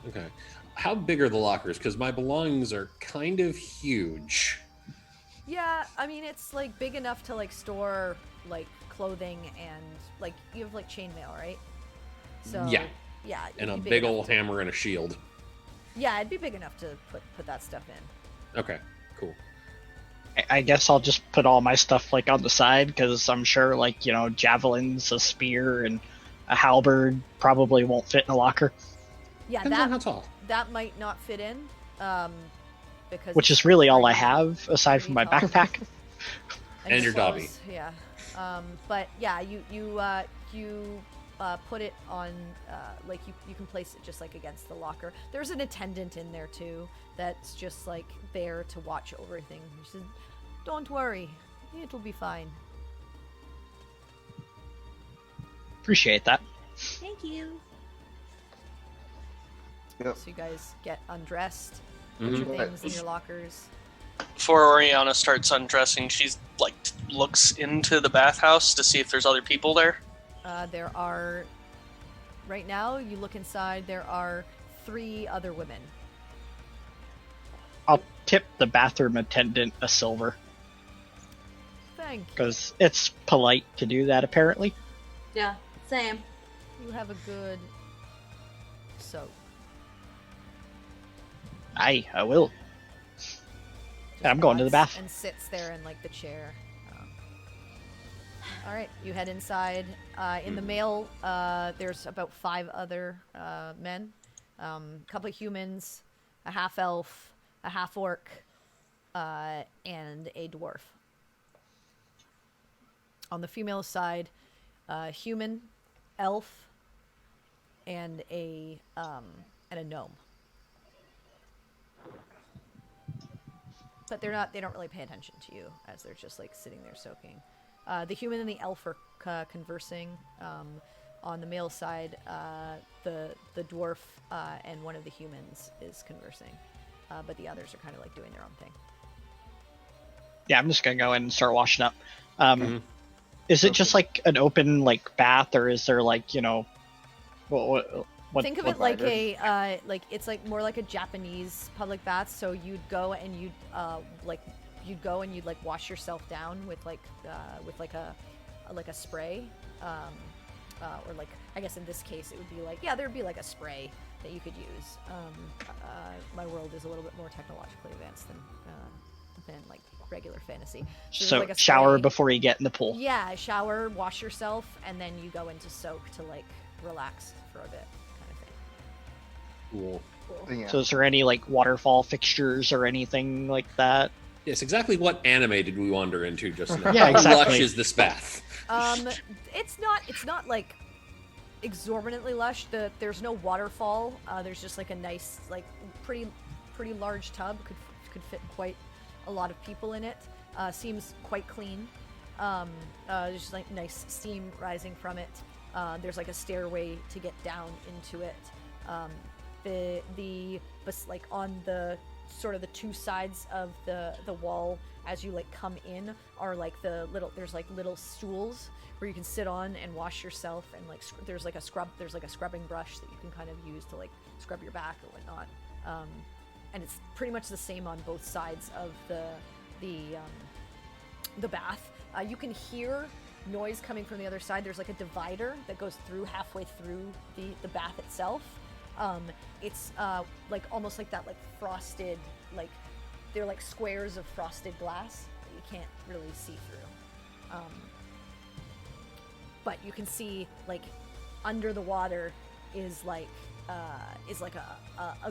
Okay. How big are the lockers? Because my belongings are kind of huge. Yeah, I mean it's like big enough to like store like clothing and like you have like chainmail, right? So Yeah. yeah, And a it'd be big enough old to- hammer and a shield. Yeah, it'd be big enough to put that stuff in. Okay, cool. I guess I'll just put all my stuff like on the side because I'm sure like javelins, a spear, and a halberd probably won't fit in a locker. Yeah, Depends on how tall. that might not fit in, because Which it's is really all I pretty- have aside from my pretty tall. backpack. And your dobby. clothes, yeah. But yeah, you put it on like you can place it just like against the locker. There's an attendant in there too that's just like there to watch over things. She said, "Don't worry, it'll be fine." Appreciate that. Thank you. Yep. So you guys get undressed, put Mhm. your things in your lockers. Before Oriana starts undressing, she's like looks into the bathhouse to see if there's other people there. There are, right now, you look inside, there are 3 other women. I'll tip the bathroom attendant a silver Thank you. because it's polite to do that apparently. Yeah, same. You have a good soap. I will. Just I'm going to the nods bath. and sits there in like the chair. All right, you head inside. In the male, there's about 5 other men, a couple of humans, a half elf, a half orc, and a dwarf. On the female side, human, elf, and a gnome. But they don't really pay attention to you as they're just like sitting there soaking. The human and the elf are conversing. on the male side, the dwarf and one of the humans is conversing, but the others are kind of like doing their own thing. Yeah, I'm just gonna go in and start washing up. Is it just like an open like bath, or is there like what Think of it like a it's like more like a Japanese public bath. So you'd go and you'd wash yourself down with like a spray, or like I guess in this case it would be like there'd be like a spray that you could use. My world is a little bit more technologically advanced than like regular fantasy. So like a shower spray. before you get in the pool. Yeah, shower, wash yourself, and then you go into soak to like relax for a bit, kind of thing. Cool. Yeah. So is there any like waterfall fixtures or anything like that? Yes, exactly what anime did we wander into just now? Yeah, exactly. How lush is this bath? It's not like exorbitantly lush. There's no waterfall. There's just like a nice, like pretty large tub. Could fit quite a lot of people in it. Seems quite clean. There's just like nice steam rising from it. There's like a stairway to get down into it. Like on the sort of the two sides of the wall as you like come in are like there's like little stools where you can sit on and wash yourself, and like there's like a scrubbing brush that you can kind of use to like scrub your back or whatnot. And it's pretty much the same on both sides of the bath. You can hear noise coming from the other side. There's like a divider that goes through halfway through the bath itself. It's like almost like that, like frosted, like they're like squares of frosted glass that you can't really see through. But you can see like under the water is like a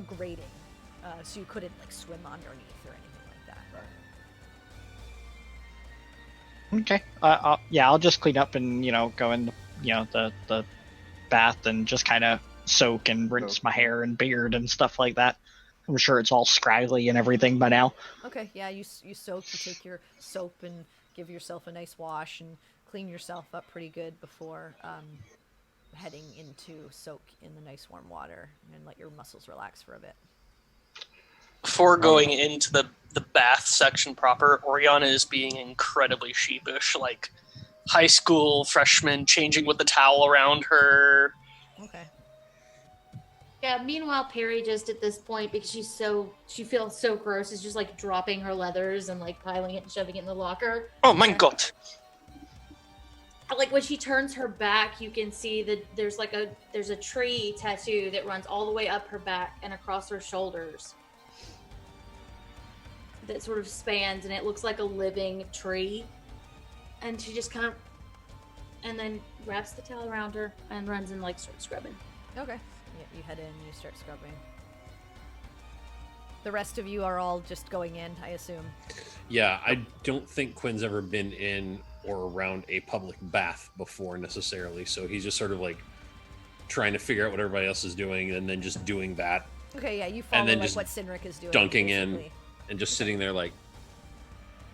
grating, so you couldn't like swim underneath or anything like that. Okay. I'll just clean up and go in the bath and just kind of soak and rinse my hair and beard and stuff like that. I'm sure it's all scraggly and everything by now. Okay, yeah, you soak, you take your soap and give yourself a nice wash and clean yourself up pretty good before heading into soak in the nice warm water and let your muscles relax for a bit. Before going into the bath section proper, Oriana is being incredibly sheepish, like high school freshman changing with the towel around her. Okay. Yeah, meanwhile, Perry just at this point, because she feels so gross, is just like dropping her leathers and like piling it and shoving it in the locker. Oh my god. Like when she turns her back, you can see that there's a tree tattoo that runs all the way up her back and across her shoulders. That sort of spans, and it looks like a living tree. And she just kind of, and then wraps the towel around her and runs and like starts scrubbing. Okay. Yeah, you head in and you start scrubbing. The rest of you are all just going in, I assume. Yeah, I don't think Quinn's ever been in or around a public bath before necessarily, so he's just sort of like trying to figure out what everybody else is doing and then just doing that. Okay, yeah, you follow And then like just what Sinric is doing. dunking basically. in and just sitting there like,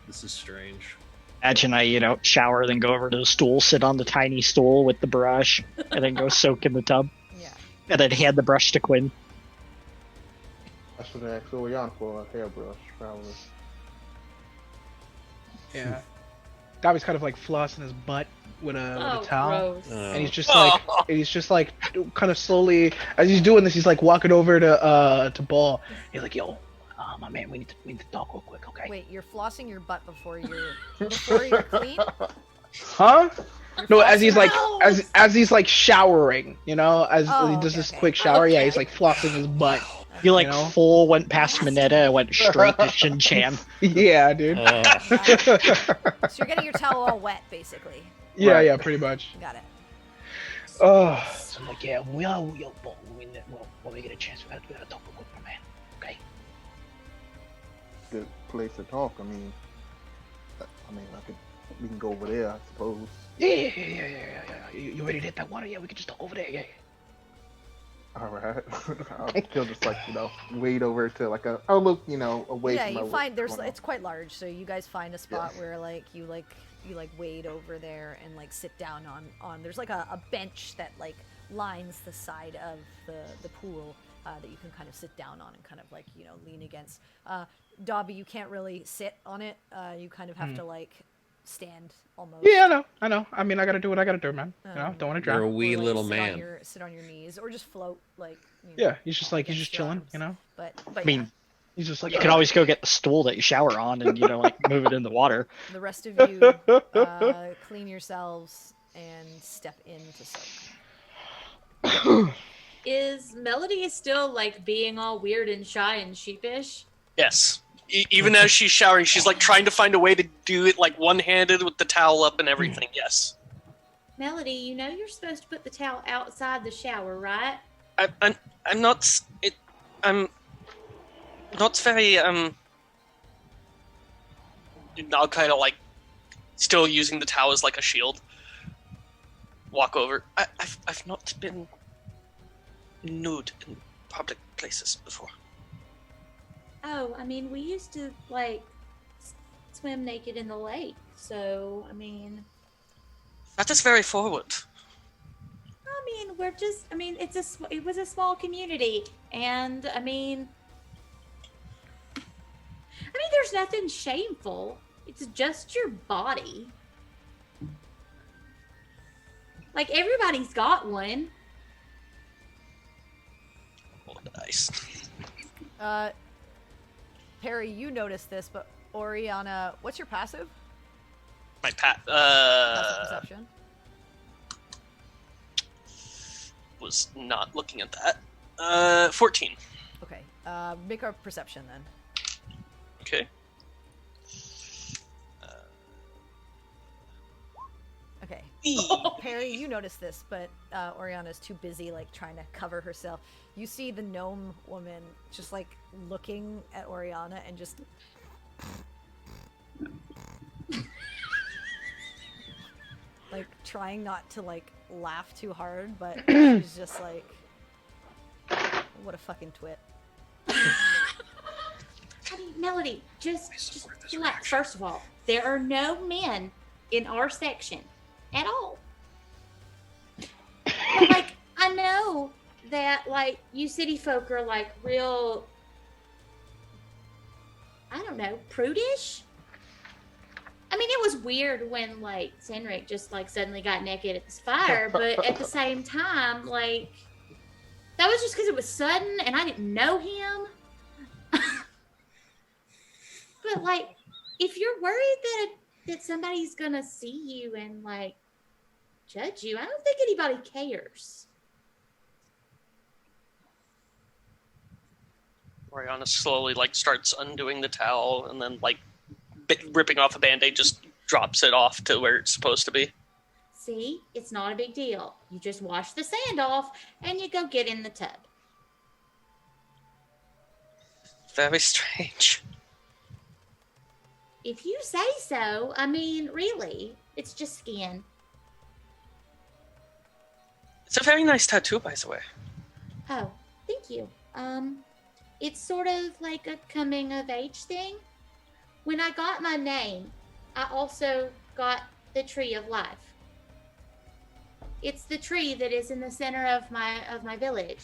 this is strange. Imagine I, shower, then go over to the stool, sit on the tiny stool with the brush, and then go soak in the tub. Yeah. And then hand the brush to Quinn. I should have asked Orion for a hairbrush, probably. Yeah. Dobby's kind of like flossing his butt with a towel. Gross. And he's just like kind of slowly, as he's doing this, he's like walking over to Ball. He's like, yo, my man, we need to talk real quick, okay? Wait, you're flossing your butt before you're clean? Huh? You're No, as he's like flossing- as he's like showering, as Oh, he does okay, this okay. quick shower. Yeah, Okay. he's like flossing his butt. You like know? full went past Minetta and went straight to Shin-Chan. Yeah, dude. So you're getting your towel all wet, basically. Yeah, pretty much. Got it. Oh, So I'm like, yeah, when we get a chance, we gotta talk real quick, my man. Okay. Good place to talk. I mean, we can go over there, I suppose. Yeah. You ready to hit that water? Yeah, we can just talk over there. Yeah. All right. I'll just wade over to I'll look, away Yeah, from you my find what's going on. it's quite large, so you guys find a spot where you you like wade over there and like sit down on there's like a bench that like lines the side of the pool that you can kind of sit down on and kind of like, you know, lean against. Dobby, you can't really sit on it. You kind of have to like stand almost. Yeah, I know. I mean, I gotta do what I gotta do, man. You know, don't want to You're a drown. wee Or, like, little sit man. sit on your knees or just float like. You know, Yeah, he's just against your chilling, arms. you know. But I mean, He's just like, you can always go get the stool that you shower on and, like, move it in the water. the rest of you clean yourselves and step in to soak. Is Melody still like being all weird and shy and sheepish? Yes. Even as she's showering, she's like trying to find a way to do it like one-handed with the towel up and everything. Yes. Melody, you know you're supposed to put the towel outside the shower, right? I'm not. I'm not very. I'll kind of like still using the towel as like a shield. Walk over. I've not been nude in public places before. Oh, I mean, we used to like swim naked in the lake, so I mean. That is very forward. I mean, it was a small community, and I mean, there's nothing shameful. It's just your body. Like, everybody's got one. Oh, nice. Perry, you noticed this, but Oriana, what's your passive? My Passive perception. Was not looking at that. 14. Okay. Make our perception then. Okay. Okay. Perry, you noticed this, but Oriana's too busy like trying to cover herself. You see the gnome woman just like looking at Oriana and just like trying not to like laugh too hard, but she's just like, what a fucking twit. I mean, Melody, just relax. First of all, there are no men in our section at all. But, like, I know that, like, you city folk are, like, real, I don't know, prudish? I mean, it was weird when, like, Senric just, like, suddenly got naked at this fire, but at the same time, like, that was just because it was sudden and I didn't know him. But, like, if you're worried that somebody's gonna see you and, like, judge you, I don't think anybody cares. Oriana slowly like starts undoing the towel and then like ripping off a band-aid, just drops it off to where it's supposed to be. See, it's not a big deal. You just wash the sand off and you go get in the tub. Very strange. If you say so, I mean, really, it's just skin. It's a very nice tattoo, by the way. Oh, thank you. It's sort of like a coming of age thing. When I got my name, I also got the tree of life. It's the tree that is in the center of my village.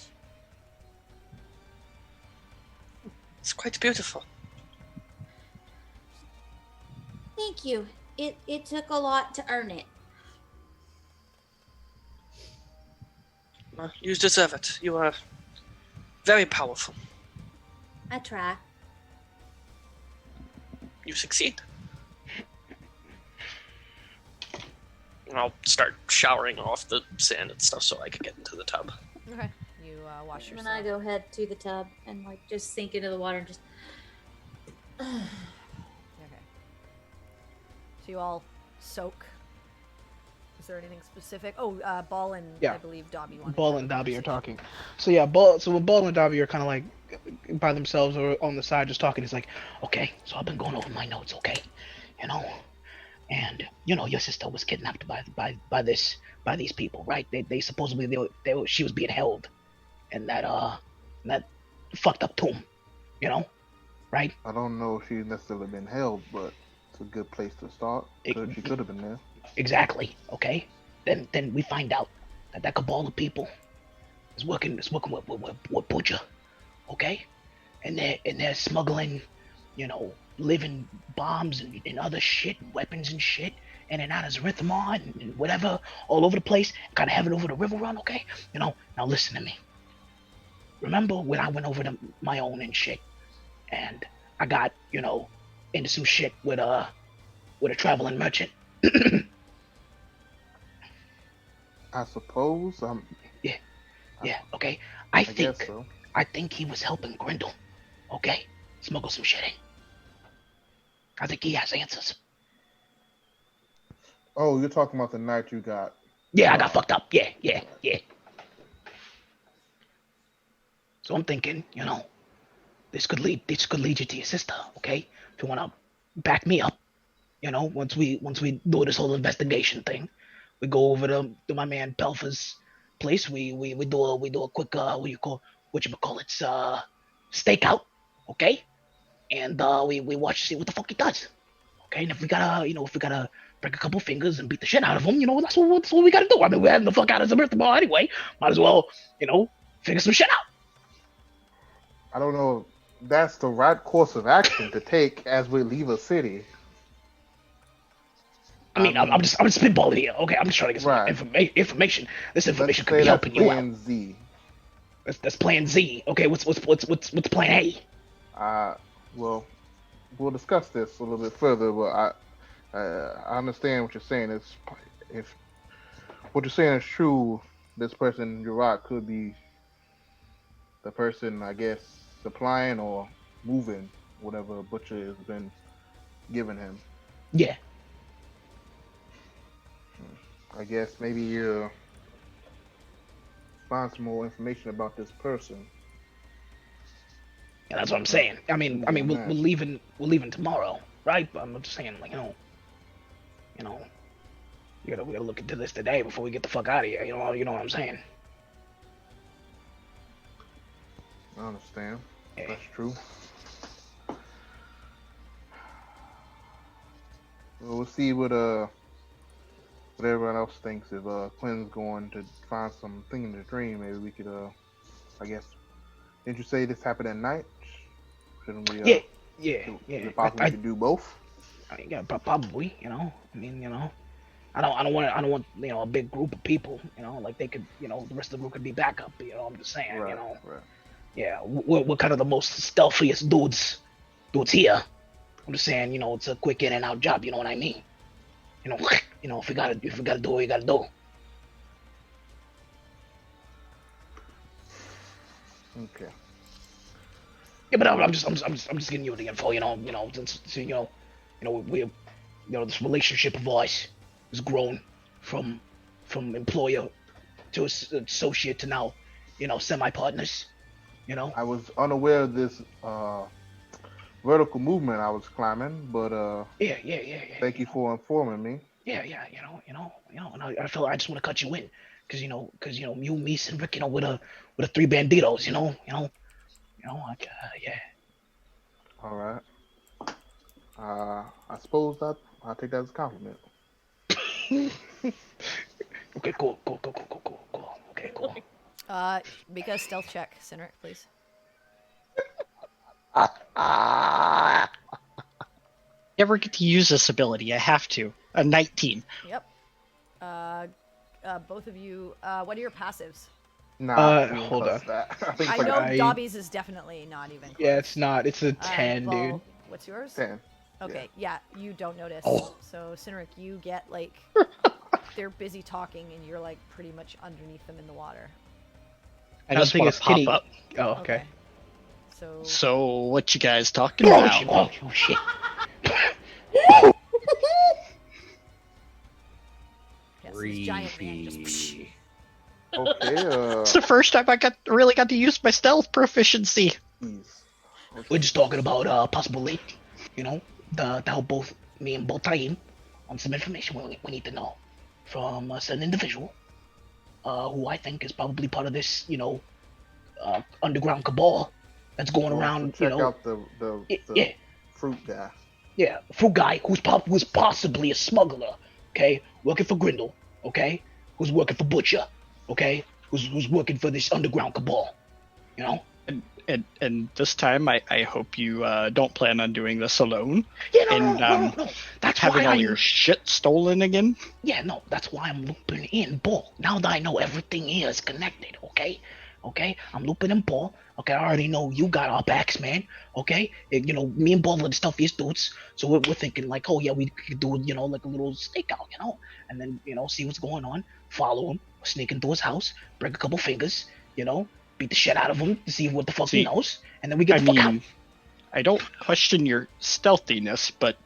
It's quite beautiful. Thank you. It took a lot to earn it. Well, you deserve it. You are very powerful. I try. You succeed. And I'll start showering off the sand and stuff so I can get into the tub. Okay. You wash And yourself. then I go head to the tub and like just sink into the water and just. Okay. So you all soak. Is there anything specific? Oh, Ball and Yeah. I believe Dobby wanted. Ball to and have a Dobby are conversation. talking. So yeah, Ball and Dobby are kind of like by themselves or on the side just talking. It's like, Okay, so I've been going over my notes, okay? You know, and you know your sister was kidnapped by these people, right? They supposedly she was being held, and that fucked up tomb, you know, right? I don't know if she's necessarily been held, but It's a good place to start. She could have been there. Exactly. Okay. Then we find out that cabal of people is working with Butcher. Okay. And they're smuggling, living bombs and other shit, weapons and shit, in and out of Zerithimar and whatever, all over the place, kind of having over the river run, okay? Now listen to me. Remember when I went over to my own and shit, and I got, into some shit with a traveling merchant? I suppose. Yeah, okay. I think guess so. I think he was helping Grindel, okay? Smuggle some shit in. I think he has answers. Oh, you're talking about the night you got. Yeah, I got fucked up. Yeah. So I'm thinking, this could lead you to your sister, okay? If you wanna back me up, once we do this whole investigation thing, we go over to my man Pelfa's place. We do a quick stakeout, okay? And we watch to see what the fuck he does. Okay, and if we gotta break a couple fingers and beat the shit out of him, that's what we gotta do. I mean, we're heading the fuck out of Zerithimar anyway. Might as well, figure some shit out. I don't know. That's the right course of action to take as we leave a city. I mean, I'm just spitballing here. Okay, I'm just trying to get some information. This information could be helping you out. Plan Z. That's Plan Z. Okay, what's Plan A? Well, we'll discuss this a little bit further, but I understand what you're saying. If what you're saying is true, this person, Uriah, could be the person, I guess, supplying or moving whatever Butcher has been giving him. Yeah. I guess maybe you find some more information about this person. Yeah, that's what I'm saying. I mean, we're leaving tomorrow, right? But I'm just saying, we gotta look into this today before we get the fuck out of here. You know what I'm saying? I understand. Yeah. That's true. Well, we'll see what everyone else thinks. If Quinn's going to find something in the dream, maybe we could I guess. Didn't you say this happened at night? Shouldn't we? Yeah. Is it possible we could do both? I mean, yeah, probably. I don't want a big group of people. Like they could, the rest of the group could be backup. I'm just saying. Right. Yeah, we're kind of the most stealthiest dudes here. I'm just saying, it's a quick in and out job. You know what I mean? If we gotta do what we gotta do. Okay. Yeah, but I'm just giving you the info. This relationship of ours has grown from employer to associate to now, semi-partners. I was unaware of this vertical movement I was climbing, but Yeah. thank you for informing me. Yeah, and I feel I just want to cut you in, because you, me, and Rick, with the three banditos, yeah. All right. I suppose I'll take that as a compliment. Okay, cool. Okay, cool. Make a stealth check, Cynric, please. Never get to use this ability. I have to. A 19. Yep. Both of you. What are your passives? Nah, hold on. I think I it's know like Dobby's is definitely not even close. Yeah, it's not. It's a 10, Ball, dude. What's yours? 10. Okay, yeah, you don't notice. So, Cynric, you get, they're busy talking, and you're, pretty much underneath them in the water. I just want to pop Kitty. up. Oh, okay. So, what you guys talking about? Oh shit. yes, this giant man just... Okay. It's the first time I really got to use my stealth proficiency. Geez. We're just talking about possibly, to help both me and Boltaim on some information we need to know from a certain individual, who I think is probably part of this, underground cabal that's going around. Check out the Yeah. fruit guy. Yeah, fruit guy who's possibly a smuggler. Okay, working for Grindel. Okay, who's working for Butcher. Okay, who's working for this underground cabal. You know. And this time, I hope you don't plan on doing this alone. Yeah, no. That's having why all your shit stolen again. Yeah, no, that's why I'm looping in Bull. Now that I know everything here is connected, okay? Okay, I'm looping in Bull. Okay, I already know you got our backs, man. Okay, you know, me and Bull are the stuffiest dudes, so we're thinking like, oh yeah, we could do, you know, like a little stakeout, you know, and then, you know, see what's going on, follow him, sneak into his house, break a couple fingers, you know, beat the shit out of him to see what the fuck he knows, and then we get the fuck out. I don't question your stealthiness, but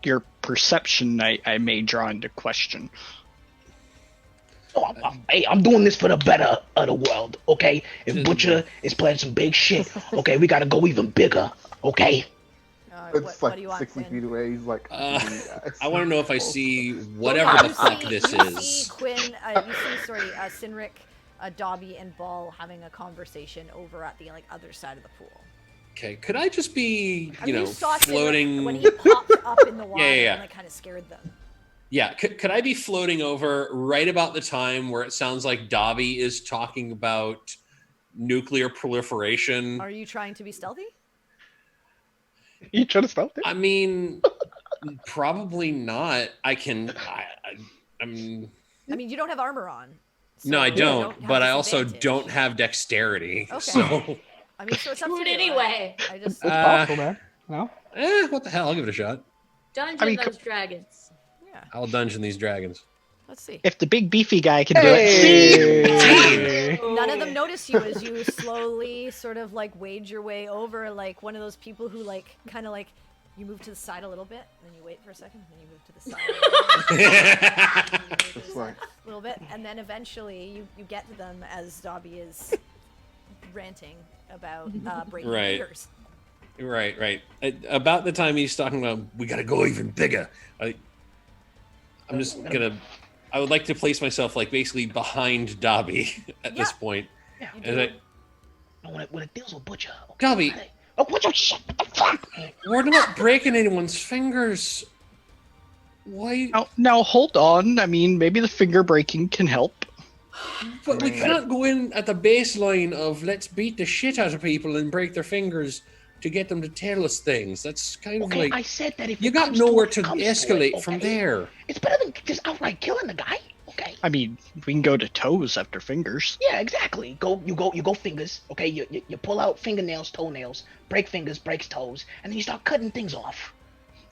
your perception I may draw into question. Oh, I'm doing this for the better of the world, okay? If Butcher is planning some big shit, okay, we gotta go even bigger, okay? It's what like do you want, 60 Quinn? feet away. He's like, I want to know if I see whatever the fuck this you is. See Quinn, you see, Sinric, Dobby, and Ball having a conversation over at the other side of the pool. Okay, could I just be, you saw floating Sinric when he popped up in the water and kind of scared them. Yeah, could I be floating over right about the time where it sounds like Dobby is talking about nuclear proliferation? Are you trying to be stealthy? You trying to stealth it? I mean, probably not. I mean, you don't have armor on. So no, I don't. But I also disadvantage. don't have dexterity. Okay. So So it's up to you. Anyway. I just. It's possible, man. No? What the hell? I'll give it a shot. Dungeon those dragons. Yeah. I'll dungeon these dragons. Let's see. If the big beefy guy can do it. None of them notice you as you slowly sort of wade your way over, like one of those people who kind of you move to the side a little bit, and then you wait for a second, and then you move to the side a little bit, and then eventually you get to them as Dobby is ranting about breaking fingers. Right. About the time he's talking about, we gotta go even bigger. I'm just gonna. I would like to place myself basically behind Dobby at this point. Yeah. When it deals with Butcher. Okay, Dobby. Oh, Butcher! Shit! What the fuck? We're not breaking anyone's fingers. Why? Now hold on. Maybe the finger breaking can help. But we can't go in at the baseline of let's beat the shit out of people and break their fingers to get them to tell us things. That's kind of I said that if you got nowhere to escalate from there. It's better than just outright killing the guy. Okay. We can go to toes after fingers. Yeah, exactly. You go fingers. Okay, you pull out fingernails, toenails, break fingers, breaks toes, and then you start cutting things off.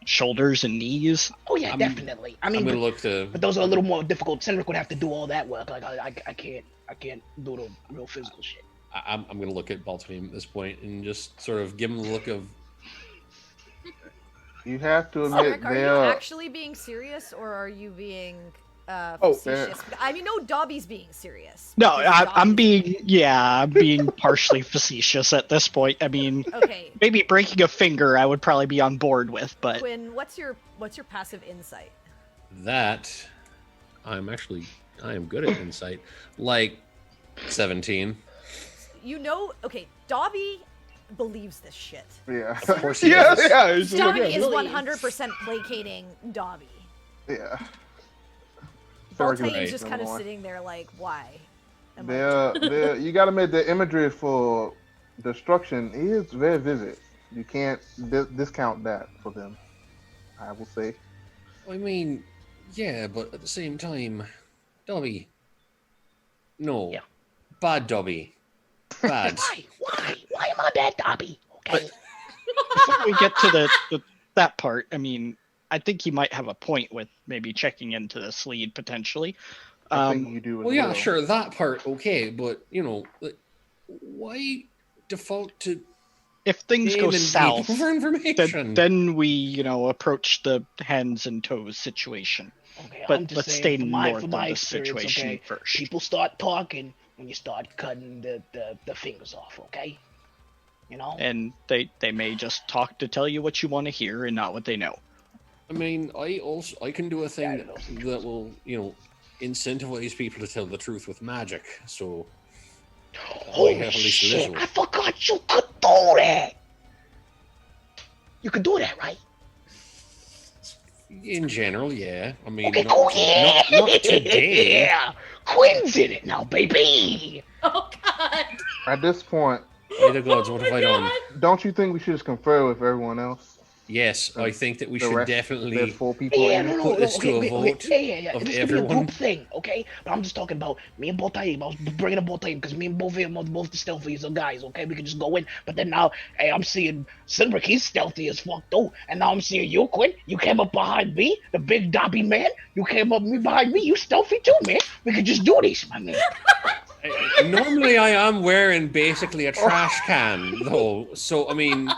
Shoulders and knees. Oh yeah, definitely. I'm gonna look to. But those are a little more difficult. Cendric would have to do all that work. I can't do the real physical shit. I'm gonna look at Baltanium at this point and just sort of give him the look of. You have to admit, are you actually being serious, or are you being facetious? No, Dobby's being serious. No, I'm being partially facetious at this point. Okay. Maybe breaking a finger I would probably be on board with, but Quinn, what's your passive insight? That I am good at insight. 17. Okay, Dobby believes this shit. Yeah. Of course he does. Yeah. Dobby is 100% placating Dobby. Yeah. Baltane's just kind of sitting there why? You gotta admit the imagery for destruction is very vivid. You can't discount that for them, I will say. Yeah, but at the same time, Dobby. No. Yeah. Bad Dobby. Bad. Why am I bad, Dobby? Okay. Before we get to that part, I think he might have a point with maybe checking into this lead potentially. I think you do. Well, sure, that part okay, but why default to if things go south for information? Then we approach the hands and toes situation. Okay, but let's stay north of the situation okay? first. People start talking when you start cutting the fingers off, okay? And they may just talk to tell you what you want to hear and not what they know. I can do a thing that will, incentivize people to tell the truth with magic. So holy shit! I forgot you could do that. You could do that, right? In general, yeah. I mean, Okay, cool. Yeah. not today. Yeah. Quinn's in it now, baby. Oh God. At this point, By the gods, Oh what my have I done? God. don't you think we should just confer with everyone else? Yes, I think that we The should rest, definitely there's 4 people Yeah, in no, it. no, put no. this to a vote Yeah. of This could be a everyone. group thing, okay? But I'm just talking about me and Boltaim. I was bringing up Boltaim because me and both of them are both the stealthiest guys, okay? We can just go in. But then now, hey, I'm seeing Cindric, he's stealthy as fuck, though. And now I'm seeing you, Quinn. You came up behind me, the big Dobby man. You came up behind me. You stealthy too, man. We could just do this, my man. Normally, I am wearing basically a trash can, though. So, I mean,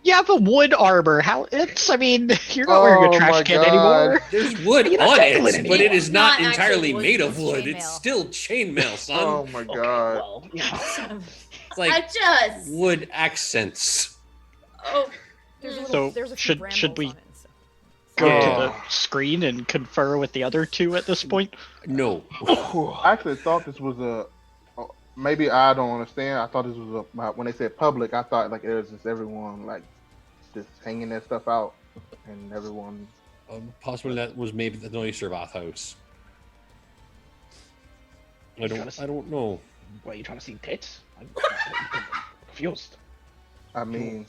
You have a wood armor. I mean, you're not wearing a Oh trash my can God. anymore. there's wood You're not on dangling it, it but it anymore. is not Not entirely actually wood, made of it's wood. chainmail. It's still chainmail, son. Oh my Okay, God. well, yeah. It's like just. wood accents. Oh. There's a, So, there's a few should brambles we on it and stuff. Go Yeah. to the screen and confer with the other two at this point. No. I actually thought this was maybe I don't understand. I thought this was when they said public, I thought like it was just everyone like just hanging their stuff out and everyone. Possibly that was maybe the nicer bathhouse. I don't know. What, you trying to see tits? I'm confused. I mean,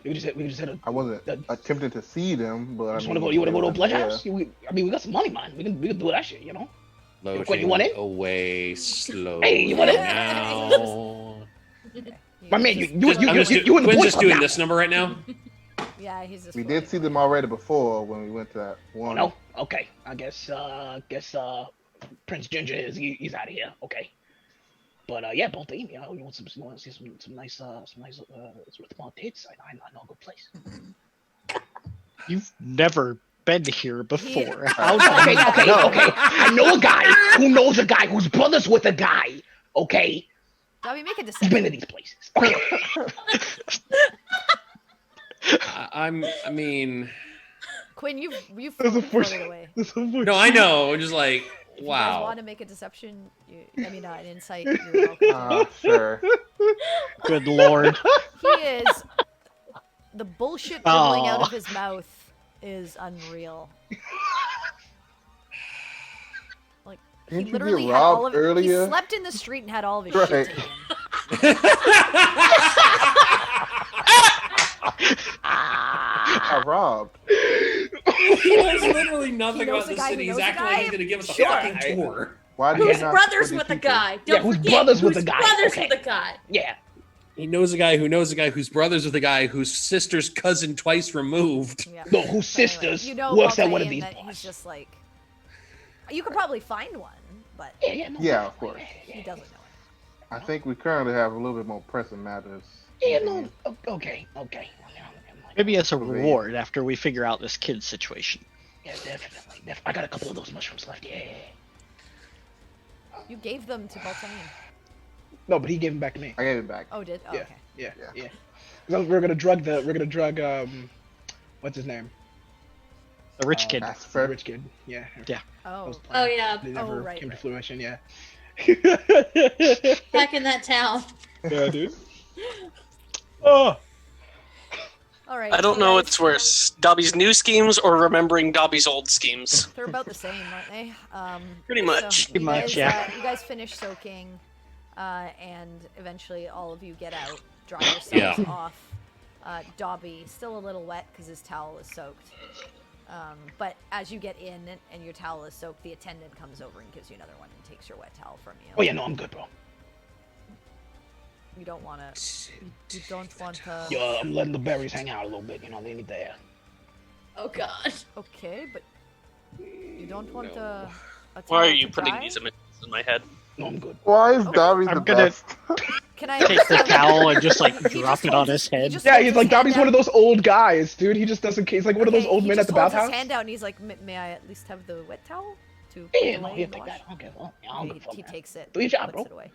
We just had a. I wasn't attempting to see them, but You want to go to a blood house? We got some money, man. We can do that shit, you know. Floating you want in? away slowly. Hey, you want in? now. My man, Quinn's in the boys just club doing now. this number right now. Yeah, he's just. We did see them already before when we went to that one. No, okay. I guess Prince Ginger he's out of here. Okay. But yeah, both of you know, you want to see some nice Zerithimar tits? I know a good place. You've never been here before. How Okay. I know a guy who knows a guy who's brothers with a guy. Okay. Dobby, make a He's been to decision. these places. Okay. I mean, Quinn, you've There's a floated away. no, I know. I'm just like, If you guys wow. want to make a deception, an insight, you're welcome. Sure. Good lord. He is. The bullshit dribbling out of his mouth is unreal. Like, he Didn't you literally get had all robbed of earlier? He slept in the street and had all of his Right. shit taken. I robbed. He knows literally nothing He knows about a the guy who city. He's knows a acting like guy? he's going to give us a Sure. fucking tour. Why did Who's you not brothers put with these a people- guy? Yeah, Don't who's forget, brothers with who's a guy, Brothers okay. with a guy. Yeah. He knows a guy who knows a guy whose brother's with a guy whose sister's cousin twice removed. Yeah. No, whose Anyway, sisters you know works about at one of Diane these that bars. He's just like. You could probably find one, but Yeah, no, Yeah, of course. he doesn't know it. I think we currently have a little bit more pressing matters. Yeah, no. Okay. Maybe as a reward after we figure out this kid situation. Yeah, definitely. I got a couple of those mushrooms left. Yeah. You gave them to Baltane. No, but he gave them back to me. I gave it back. Oh, did? Oh, Yeah. okay. Yeah. We're gonna drug what's his name? The rich kid. That's The fair. rich kid. Yeah. That Oh. was the Oh plan. yeah, They never right, came right. to fruition. Yeah. back in that town. Yeah, dude. Oh. All right. I don't you know guys- what's worse, Dobby's new schemes or remembering Dobby's old schemes. They're about the same, aren't they? Pretty much. So Pretty much, yeah. You guys finish soaking, and eventually all of you get out, dry yourselves Yeah. off. Dobby still a little wet because his towel is soaked. But as you get in and your towel is soaked, the attendant comes over and gives you another one and takes your wet towel from you. Oh yeah, no, I'm good, bro. You don't want to. You don't want to. Yeah, I'm letting the berries hang out a little bit. You know, they need the air. Oh god. Okay, but you don't want a Why towel are you to putting dry? these images in my head? No, I'm good. Why is Dobby the I'm gonna- best? Can I Take the towel and just like He drop just it on holds- his he head. just Yeah, holds he's his like hand Dobby's one of out. those old guys, dude. He just doesn't. He's like one of those Okay, old he men at just the holds bathhouse. his hand out and he's like, "May I at least have the wet towel to Yeah, no, lay here, and take wash?" that. Okay, well, yeah, I'm He, good. Fuck he that. takes it, Do your job, puts bro. it away,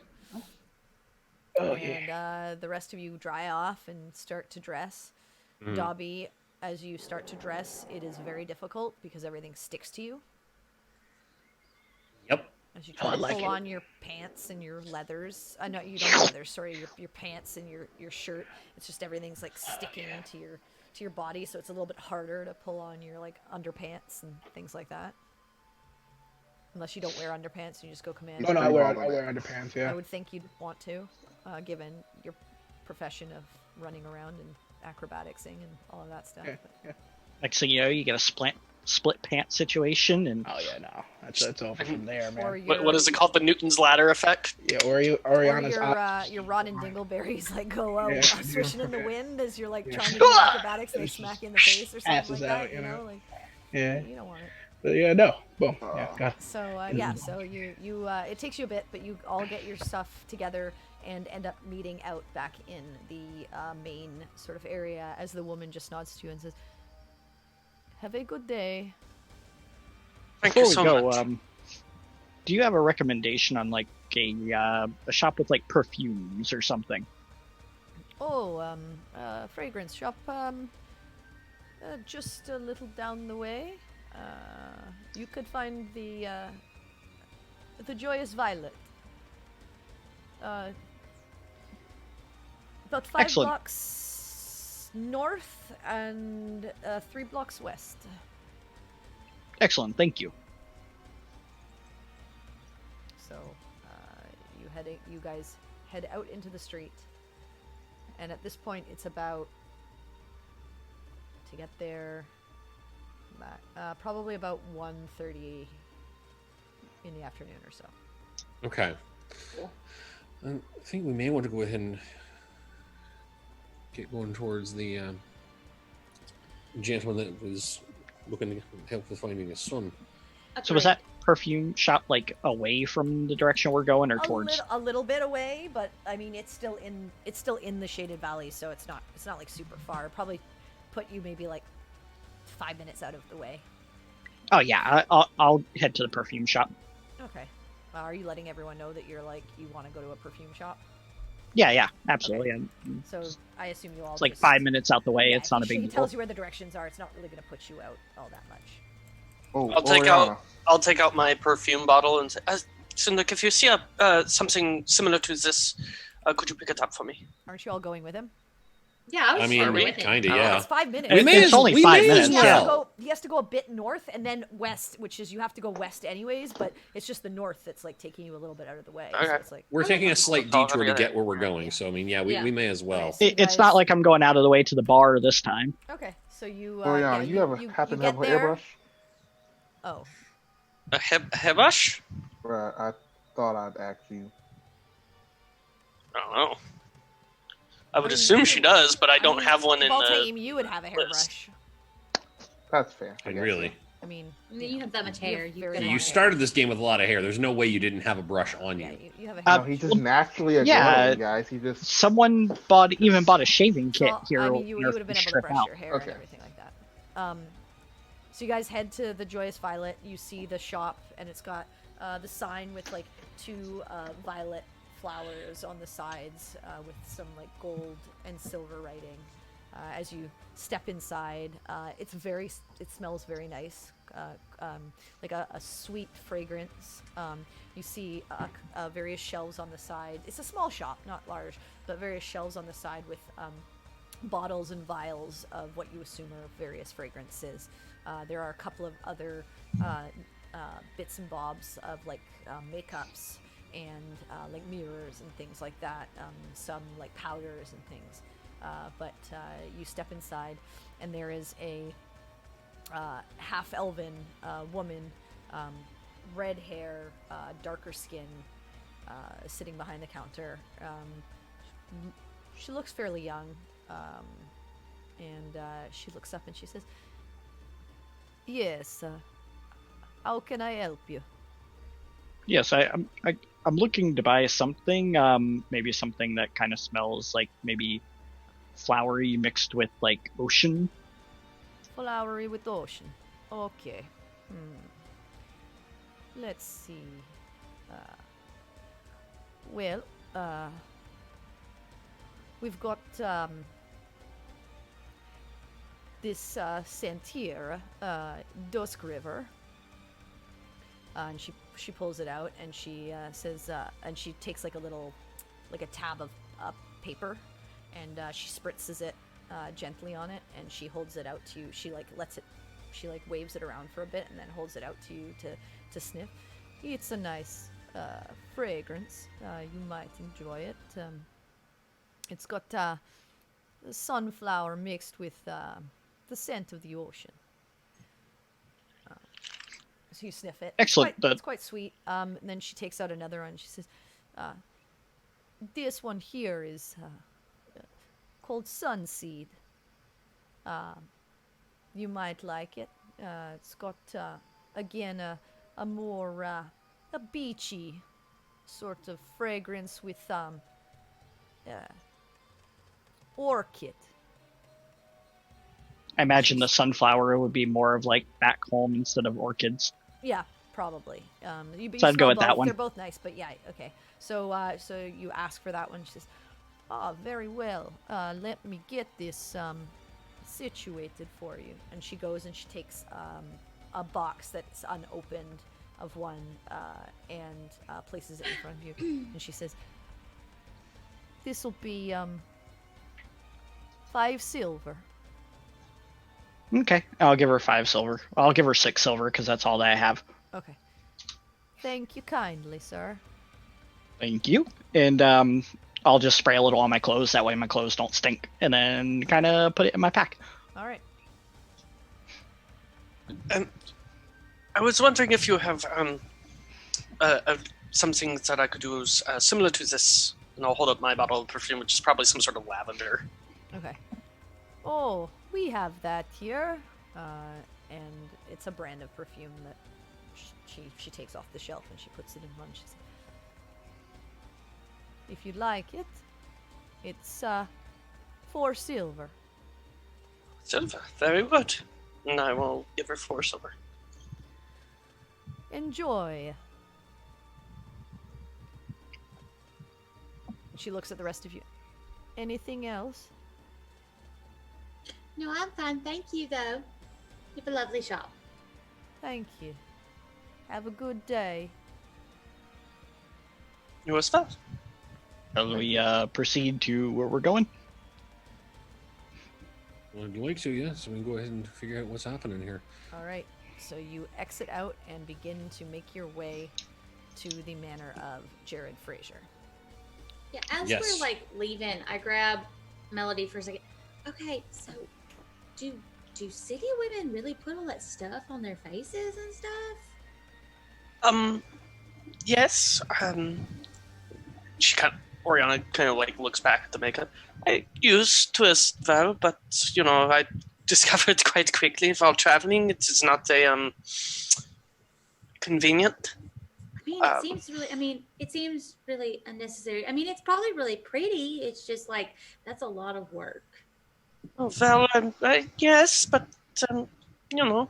Oh and yeah. the rest of you dry off and start to dress. Dobby, as you start to dress, it is very difficult because everything sticks to you. Yep. As you Oh, try I to like pull it. on your pants and your leathers. You don't have leathers. Sorry, your pants and your shirt. It's just everything's like sticking to to your body, so it's a little bit harder to pull on your like underpants and things like that. Unless you don't wear underpants, you just go commando. Oh no, I Pretty wear hard. underpants. Yeah. I would think you'd want to, given your profession of running around and acrobaticsing and all of that stuff. Yeah, But- yeah. Next thing you know, you get a split pant situation, and Oh yeah, no, that's over from there, man. Or What is it called? The Newton's ladder effect? Yeah, Or Oriana's your Ron and Dingleberries like go Yeah. swishing in the Yeah. wind as you're like Yeah. trying to do acrobatics and they smack you in the face or something Asses like out, that. you You know? know, like Yeah, you don't want it. but yeah, no, boom. Yeah, God. So yeah, so you it takes you a bit, but you all get your stuff together and end up meeting out back in the main sort of area as the woman just nods to you and says, "Have a good day." Thank before you we so go, much. do you have a recommendation on like a shop with like perfumes or something? Oh, fragrance shop, just a little down the way. You could find the Joyous Violet. About 5 Excellent. blocks north and 3 blocks west. Excellent, thank you. So you guys head out into the street, and at this point it's about to get there. Probably about 1:30 in the afternoon or so. Okay. I think we may want to go ahead and get going towards the gentleman that was looking to help with finding his son. So was that perfume shop like away from the direction we're going, or A towards? a little bit away, but I mean it's still in the shaded valley, so it's not like super far. Probably put you maybe like 5 minutes out of the way. Oh yeah, I'll head to the perfume shop. Okay. Are you letting everyone know that you want to go to a perfume shop? Yeah, absolutely. Okay. And So I assume you all. it's like just, 5 minutes out the way. Yeah, It's not a if big he deal. tells you where the directions are. It's not really going to put you out all that much. Oh, I'll take out my perfume bottle and say, so look, if you see something similar to this, could you pick it up for me? Aren't you all going with him? Yeah, I was I mean, fine with it. kind of, Oh. yeah. It's 5 minutes. We may It's as- only we 5 may as minutes. well. He has to go a bit north and then west, which is you have to go west anyways, but it's just the north that's like taking you a little bit out of the way. So Okay. it's like, We're taking a slight I'll detour to have get it. where we're going, so I mean, yeah, Yeah. we may as well. Nice. It's not like I'm going out of the way to the bar this time. okay, so you. Oriana, you ever happen to have an airbrush? Oh, A hairbrush? Right, I thought I'd ask you. I don't know. I would assume she does, but I don't have one in Baltaim, you would have a list. hairbrush. That's fair. I And guess. really, I mean, And then you have that much you have hair. You very could long you hair. started this game with a lot of hair. There's no way you didn't have a brush on Yeah, you. you have a No, hairbrush. he's just naturally a yeah. girl, guys. He just Someone even bought a shaving kit Well, here. I mean, you in our would have been first able to trip brush out. your hair Okay. and everything like that. So you guys head to the Joyous Violet. You see the shop, and it's got the sign with like 2 violet flowers on the sides with some like gold and silver writing. As you step inside, it smells very nice, like a sweet fragrance. You see various shelves on the side. It's a small shop, not large, but various shelves on the side with bottles and vials of what you assume are various fragrances. There are a couple of other bits and bobs of like makeups and like mirrors and things like that. Some like powders and things. But you step inside, and there is a half-elven woman, red hair, darker skin, sitting behind the counter. She looks fairly young, and she looks up and she says, "Yes, how can I help you?" Yes, I'm looking to buy something. Maybe something that kind of smells like maybe flowery mixed with like ocean. Flowery with ocean. Okay. Let's see. Well, we've got this scent here, Dusk River. And she pulls it out and she says, and she takes like a tab of paper, and she spritzes it gently on it, and she holds it out to you. She waves it around for a bit and then holds it out to you to sniff. It's a nice fragrance. You might enjoy it. It's got sunflower mixed with the scent of the ocean. So you sniff it. Excellent. It's quite sweet. And then she takes out another one. She says, this one here is called Sunseed. You might like it. It's got, again, a more a beachy sort of fragrance with orchid. I imagine the sunflower would be more of like back home instead of orchids. Yeah, probably. You So I'd go smell with that both. one. They're both nice, but yeah, okay. So so you ask for that one. She says, "Ah, very well. Let me get this situated for you." And she goes and she takes a box that's unopened of one and places it in front of you. And she says, "This will be 5 silver." Okay, I'll give her 5 silver. I'll give her 6 silver because that's all that I have. Okay. Thank you kindly, sir. Thank you. And I'll just spray a little on my clothes. That way my clothes don't stink. And then kind of put it in my pack. All right. I was wondering if you have something that I could use similar to this. And I'll hold up my bottle of perfume, which is probably some sort of lavender. Okay. Oh, we have that here. And it's a brand of perfume that she takes off the shelf and she puts it in one. She says, if you'd like it, it's 4 silver. Silver, very good. And I will give her 4 silver. Enjoy. She looks at the rest of you. Anything else? No, I'm fine. Thank you, though. You have a lovely shop. Thank you. Have a good day. You as well. As we proceed to where we're going. Well, I'd like to, yeah. So we can go ahead and figure out what's happening here. All right. So you exit out and begin to make your way to the manor of Jared Fraser. Yeah, as Yes. we're like leaving, I grab Melody for a second. Okay, so do city women really put all that stuff on their faces and stuff? Yes. Oriana kind of like looks back at the makeup. I used to as well, but you know, I discovered quite quickly while traveling it is not a convenient. I mean, it seems really unnecessary. I mean, it's probably really pretty. It's just like that's a lot of work. Oh, well, yes, but you know,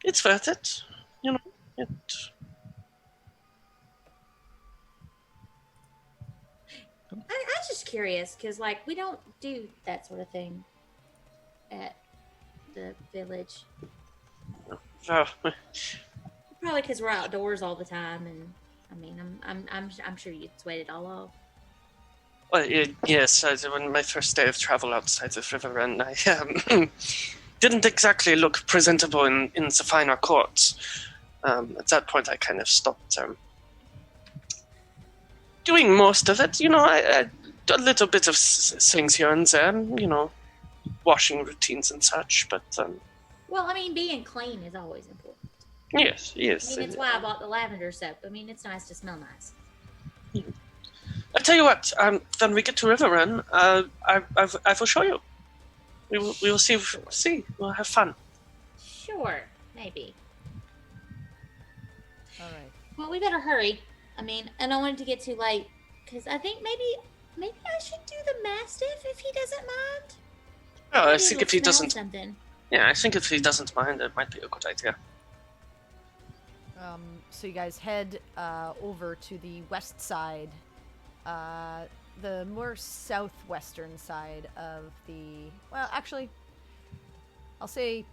it's worth it. You know, it. I was just curious because, like, we don't do that sort of thing at the village. Well, Probably because we're outdoors all the time, and I mean, I'm sure you'd sweat it all off. well, yes. On my first day of travel outside of River Run, I didn't exactly look presentable in the finer courts. At that point, I kind of stopped doing most of it. You know, I a little bit of things here and there, you know, washing routines and such, but Well, I mean, being clean is always important. yes. I mean, it's why I bought the lavender soap. I mean, it's nice to smell nice. I'll tell you what. When we get to River Run, I will show you. We will see. We'll have fun. Sure, maybe. All right. Well, we better hurry. I mean, I don't want it to get too late because I think maybe I should do the mastiff if he doesn't mind. Oh, I Maybe think it'll if he smell doesn't, something. yeah, I think if he doesn't mind, it might be a good idea. So you guys head over to the west side, the more southwestern side of the. Well, actually, I'll say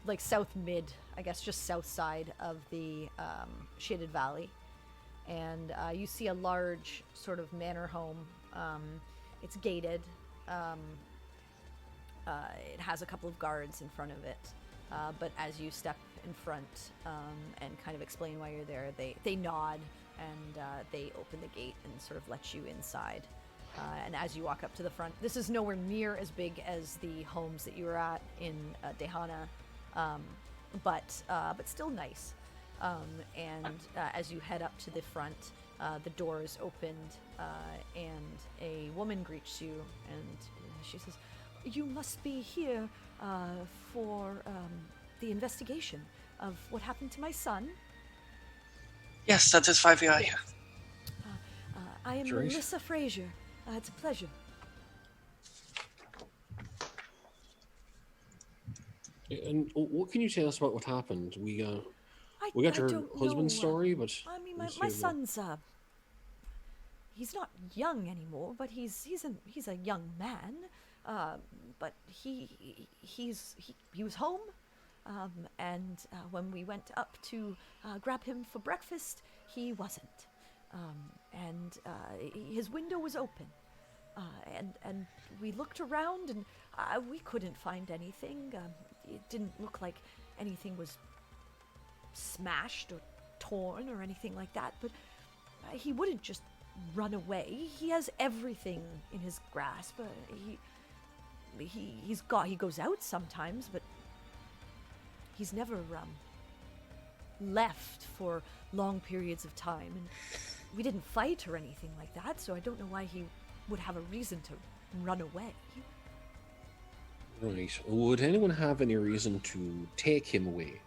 like south mid. I guess just south side of the Shaded Valley, and you see a large sort of manor home. It's gated. It has a couple of guards in front of it, but as you step in front and kind of explain why you're there, they nod and they open the gate and sort of let you inside. And as you walk up to the front, this is nowhere near as big as the homes that you were at in Dehana, but still nice. And as you head up to the front, the door is opened, and a woman greets you, and she says, "You must be here for the investigation of what happened to my son." Yes, that is why we are here. I am Joyce? Melissa Frazier. It's a pleasure. And what can you tell us about what happened? We got I your don't husband's know, story, but I mean, let's my hear son's he's not young anymore, but he's a young man. But he was home, and when we went up to grab him for breakfast, he wasn't. And his window was open, and we looked around, and we couldn't find anything. It didn't look like anything was smashed or torn or anything like that, but he wouldn't just run away. He has everything in his grasp. He goes out sometimes, but he's never left for long periods of time, and we didn't fight or anything like that, so I don't know why he would have a reason to run away. Right. Would anyone have any reason to take him away?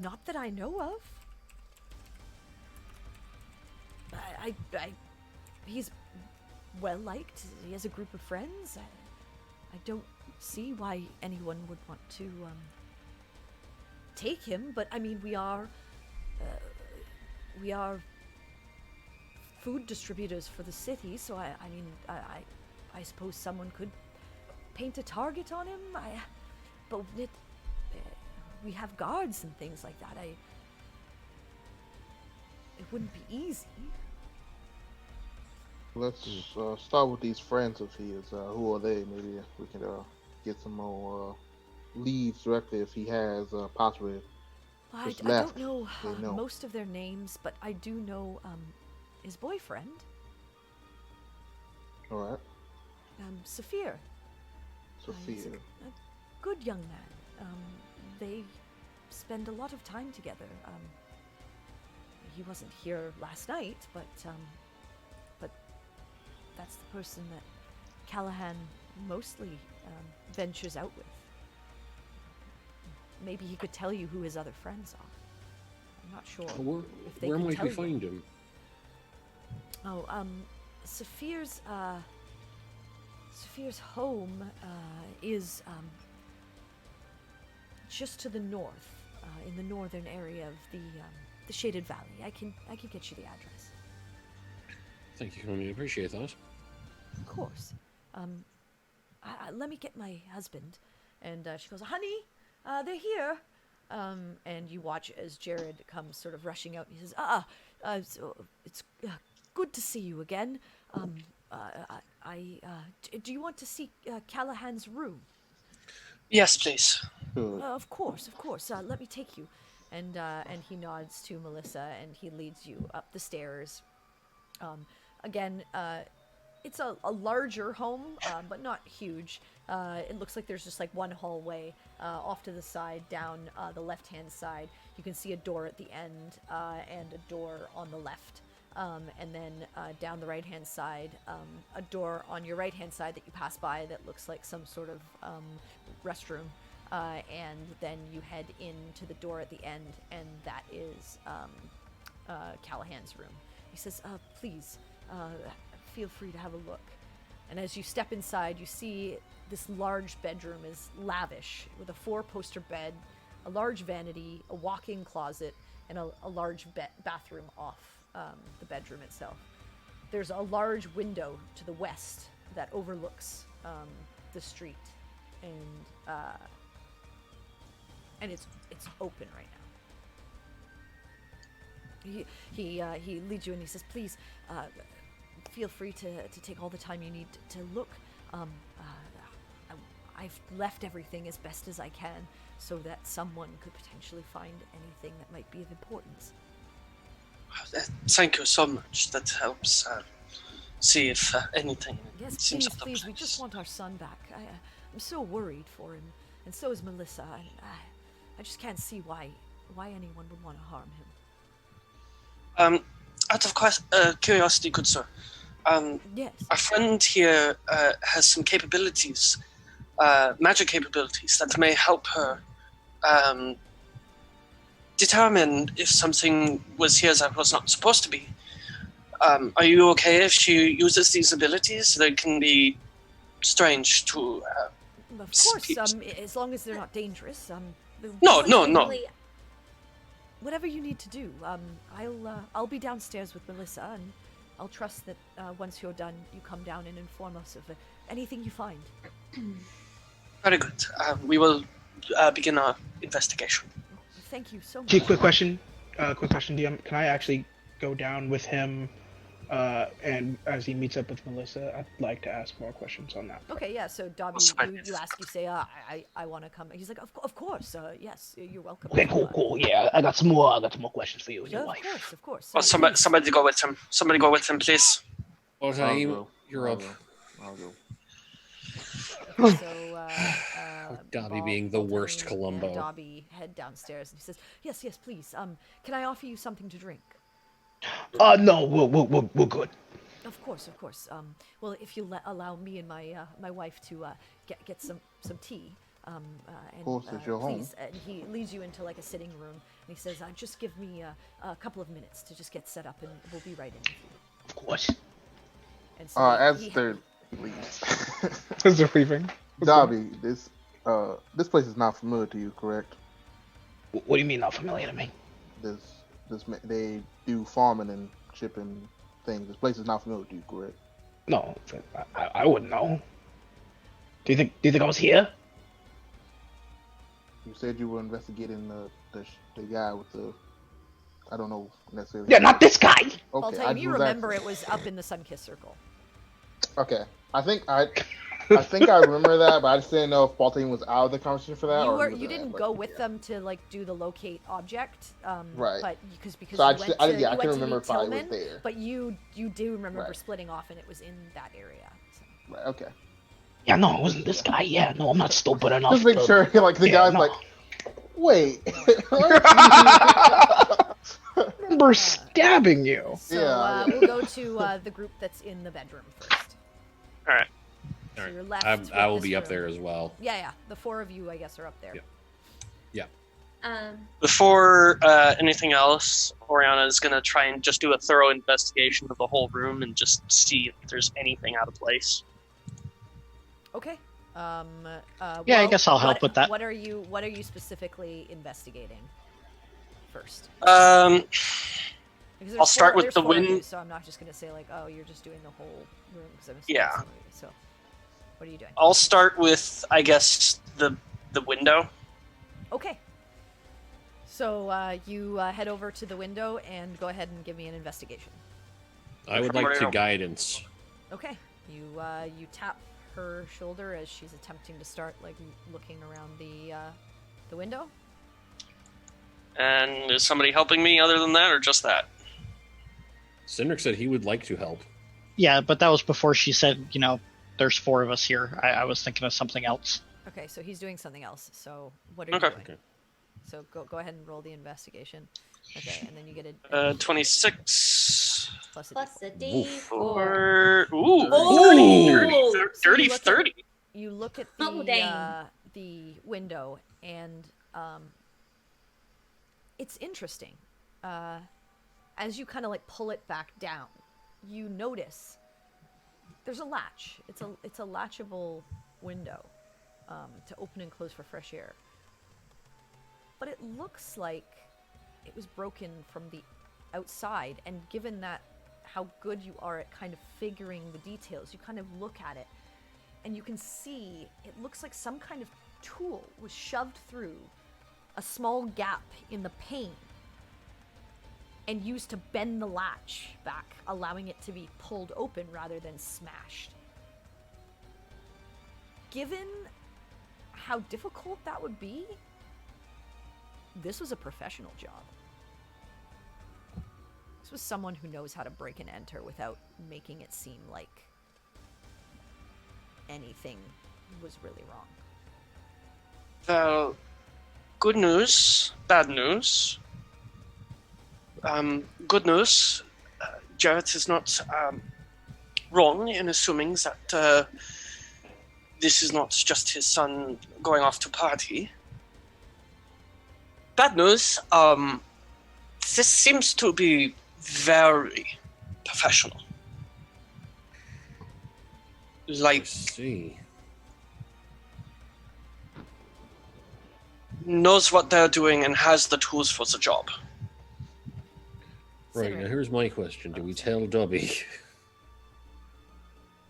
Not that I know of. He's well liked. He has a group of friends. I don't see why anyone would want to take him. But I mean, we are food distributors for the city. So I suppose someone could paint a target on him. But we have guards and things like that. It wouldn't be easy. Let's start with these friends of his. Who are they? Maybe we can get some more leads directly if he has possibly. I left. don't know They know. most of their names, but I do know his boyfriend, All right, Saphir. He's Sophia. a good young man. They spend a lot of time together. He wasn't here last night, but that's the person that Callahan mostly ventures out with. Maybe he could tell you who his other friends are. I'm not sure if they Where could might tell we you. find him? Oh, Saphir's home is just to the north, in the northern area of the Shaded Valley. I can get you the address. Thank you, Connie. I appreciate that. Of course. Let me get my husband. And she goes, "Honey, they're here." And you watch as Jared comes sort of rushing out, and he says, so it's good to see you again. Do you want to see Callahan's room? Yes, please. Good. Of course. Let me take you. And he nods to Melissa, and he leads you up the stairs. Again, it's a larger home, but not huge. It looks like there's just like one hallway off to the side, down the left-hand side. You can see a door at the end and a door on the left. And then down the right-hand side, a door on your right-hand side that you pass by that looks like some sort of restroom. And then you head into the door at the end, and that is Callahan's room. He says, please, feel free to have a look. And as you step inside, you see this large bedroom is lavish, with a 4-poster bed, a large vanity, a walk-in closet, and a large bathroom off the bedroom itself. There's a large window to the west that overlooks the street, and it's open right now. He leads you and he says, please feel free to take all the time you need to look. I've left everything as best as I can so that someone could potentially find anything that might be of importance. Thank you so much. That helps see if anything Yes, seems please, out of please. We place. just want our son back. I'm so worried for him, and so is Melissa. And I just can't see why anyone would want to harm him. Out of curiosity, good sir. Yes. Our friend here has some capabilities, magic capabilities that may help her determine if something was here that was not supposed to be. Are you okay if she uses these abilities? They can be strange to. Of course. As long as they're not dangerous. No. Whatever you need to do. I'll be downstairs with Melissa, and I'll trust that once you're done, you come down and inform us of anything you find. Very good. We will begin our investigation. Thank you so much. Gee, quick question, DM. Can I actually go down with him, and as he meets up with Melissa, I'd like to ask more questions on that. Okay, yeah. So Dobby, you ask, you say, I want to come. He's like, of course, yes, you're welcome. Okay, cool. Yeah, I got some more questions for you and your Yeah, wife. of course. Well, somebody go with him. Somebody go with him, please. Baltine, you're up. I'll go. Okay, so Dobby being the worst Columbo. And Dobby head downstairs, and he says, yes, please. Can I offer you something to drink? No, we're good. Of course. Well, if you allow me and my wife to get some tea. And, Of course, it's your home. please, and he leads you into like a sitting room, and he says, just give me a couple of minutes to just get set up, and we'll be right in with you. Of course. And so As they're leaves. As they're leaving. Dobby, this place is not familiar to you, correct? What do you mean not familiar to me? They do farming and shipping things. This place is not familiar to you, correct? No, I wouldn't know. Do you think I was here? You said you were investigating the guy with the, I don't know necessarily. Yeah, not this guy. I'll tell you, you remember it was up in the Sunkissed Circle. Okay, I think I remember that, but I just didn't know if Baltine was out of the conversation for that. You didn't go with them to like do the locate object, right? But because so you went to, I can remember if Tillman, I was there. But you do remember Right. splitting off, and it was in that area. So. Right, okay. Yeah, no, it wasn't this guy. Yeah, no, I'm not stupid enough. Just make sure, like the guy's no. like, wait. Remember stabbing you. So we'll go to the group that's in the bedroom first. All right. So you're left. I will with be this up room. there as well. Yeah. The four of you, I guess, are up there. Yeah. Before anything else, Oriana is going to try and just do a thorough investigation of the whole room and just see if there's anything out of place. Okay. Yeah, I well, guess I'll help with that. What are you specifically investigating first? Um, Because I'll start with there's the four of win- you, so I'm not just gonna say like, oh, you're just doing the whole room. Cause I'm Yeah. So, what are you doing? I'll start with, I guess, the window. Okay. So you head over to the window and go ahead and give me an investigation. I would like to guidance. Okay. You tap her shoulder as she's attempting to start like looking around the window. And is somebody helping me other than that, or just that? Cindric said he would like to help. Yeah, but that was before she said, there's four of us here. I was thinking of something else. Okay, so he's doing something else. So what are you doing? Okay. So go ahead and roll the investigation. Okay, and then you get a 26 plus a D4. Ooh, Oh! dirty 30. You look at Oh, dang. the window, and it's interesting. As you kind of like pull it back down, you notice there's a latch. It's a latchable window to open and close for fresh air. But it looks like it was broken from the outside, and given that how good you are at kind of figuring the details, you kind of look at it and you can see it looks like some kind of tool was shoved through a small gap in the pane. and used to bend the latch back, allowing it to be pulled open rather than smashed. Given how difficult that would be, this was a professional job. This was someone who knows how to break and enter without making it seem like anything was really wrong. Well, good news, bad news. Good news, Jarrett is not wrong in assuming that this is not just his son going off to party. Bad news, this seems to be very professional. Like, See. knows what they're doing and has the tools for the job. Right, now here's my question. Do we tell Dobby?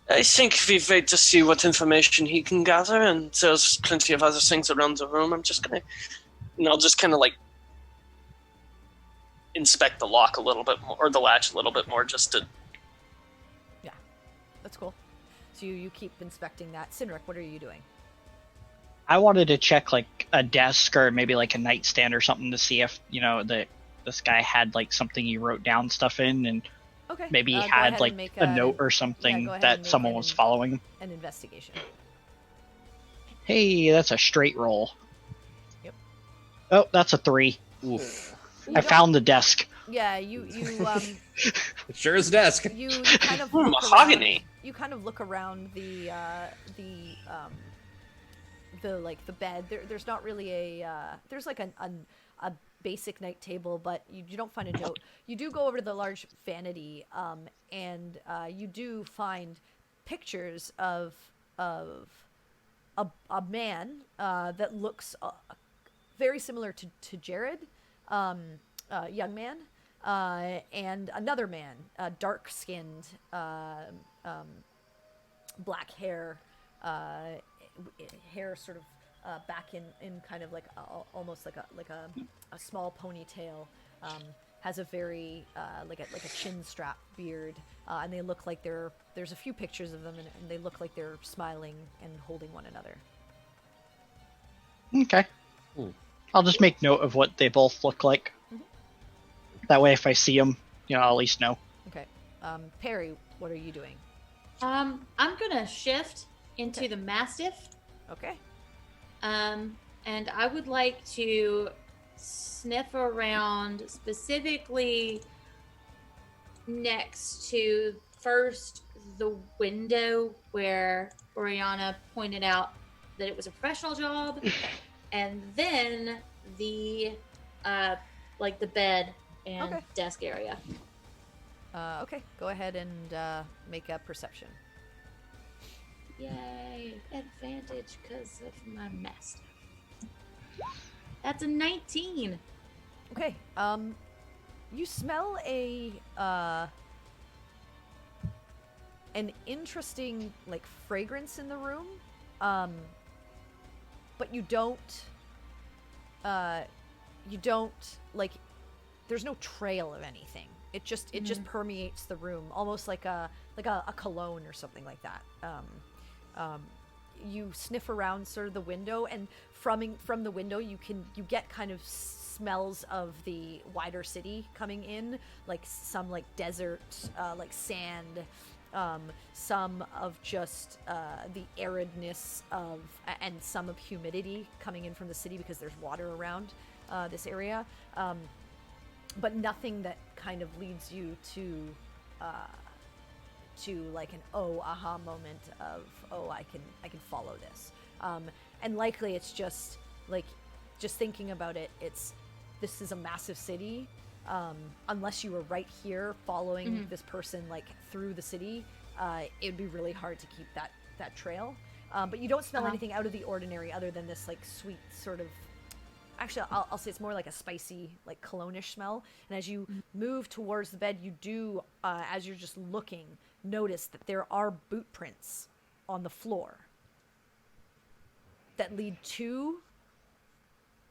I think we wait to see what information he can gather, and there's plenty of other things around the room. I'm just gonna, just kind of like inspect the lock a little bit more, or the latch a little bit more, just to. Yeah, that's cool. So you keep inspecting that. Sinric, what are you doing? I wanted to check like a desk or maybe like a nightstand or something to see if this guy had like something he wrote down stuff in, and Okay. maybe he go had ahead like and make a note or something go ahead and that make someone was an- following him. An investigation. Hey, that's a straight roll. Yep. Oh, that's a 3. Oof. I found the desk. Yeah, you It sure is a desk. you kind of look Mahogany. around, you kind of look around the bed. There's not really there's like a basic night table, but you don't find a note. You do go over to the large vanity, and you do find pictures of a man that looks very similar to Jared, young man, and another man, dark-skinned, black hair, hair sort of back in kind of like almost like a small ponytail. Has a very like a chin strap beard, and they look like there's a few pictures of them, and they look like they're smiling and holding one another. Okay. Hmm. I'll just make note of what they both look like. Mhm. That way, if I see them, I'll at least know. Okay, Perry, what are you doing? I'm gonna shift into the Mastiff. Okay. And I would like to sniff around specifically next to first the window where Oriana pointed out that it was a professional job, and then the the bed and Okay. desk area. Okay, go ahead and make a perception. Yay! Advantage because of my master. That's a 19. Okay, you smell an interesting like fragrance in the room, but you don't like. There's no trail of anything. It just permeates the room, almost like a cologne or something like that. You sniff around sort of the window, and from the window you get kind of smells of the wider city coming in, like some like desert, like sand, some of just the aridness of, and some of humidity coming in from the city because there's water around this area, but nothing that kind of leads you to like an aha moment of I can follow this, and likely it's just thinking about it, this is a massive city, unless you were right here following this person like through the city, it'd be really hard to keep that trail, but you don't smell anything out of the ordinary other than this like sweet sort of, actually I'll say it's more like a spicy like cologne-ish smell, and as you move towards the bed, you do as you're just looking, notice that there are boot prints on the floor that lead to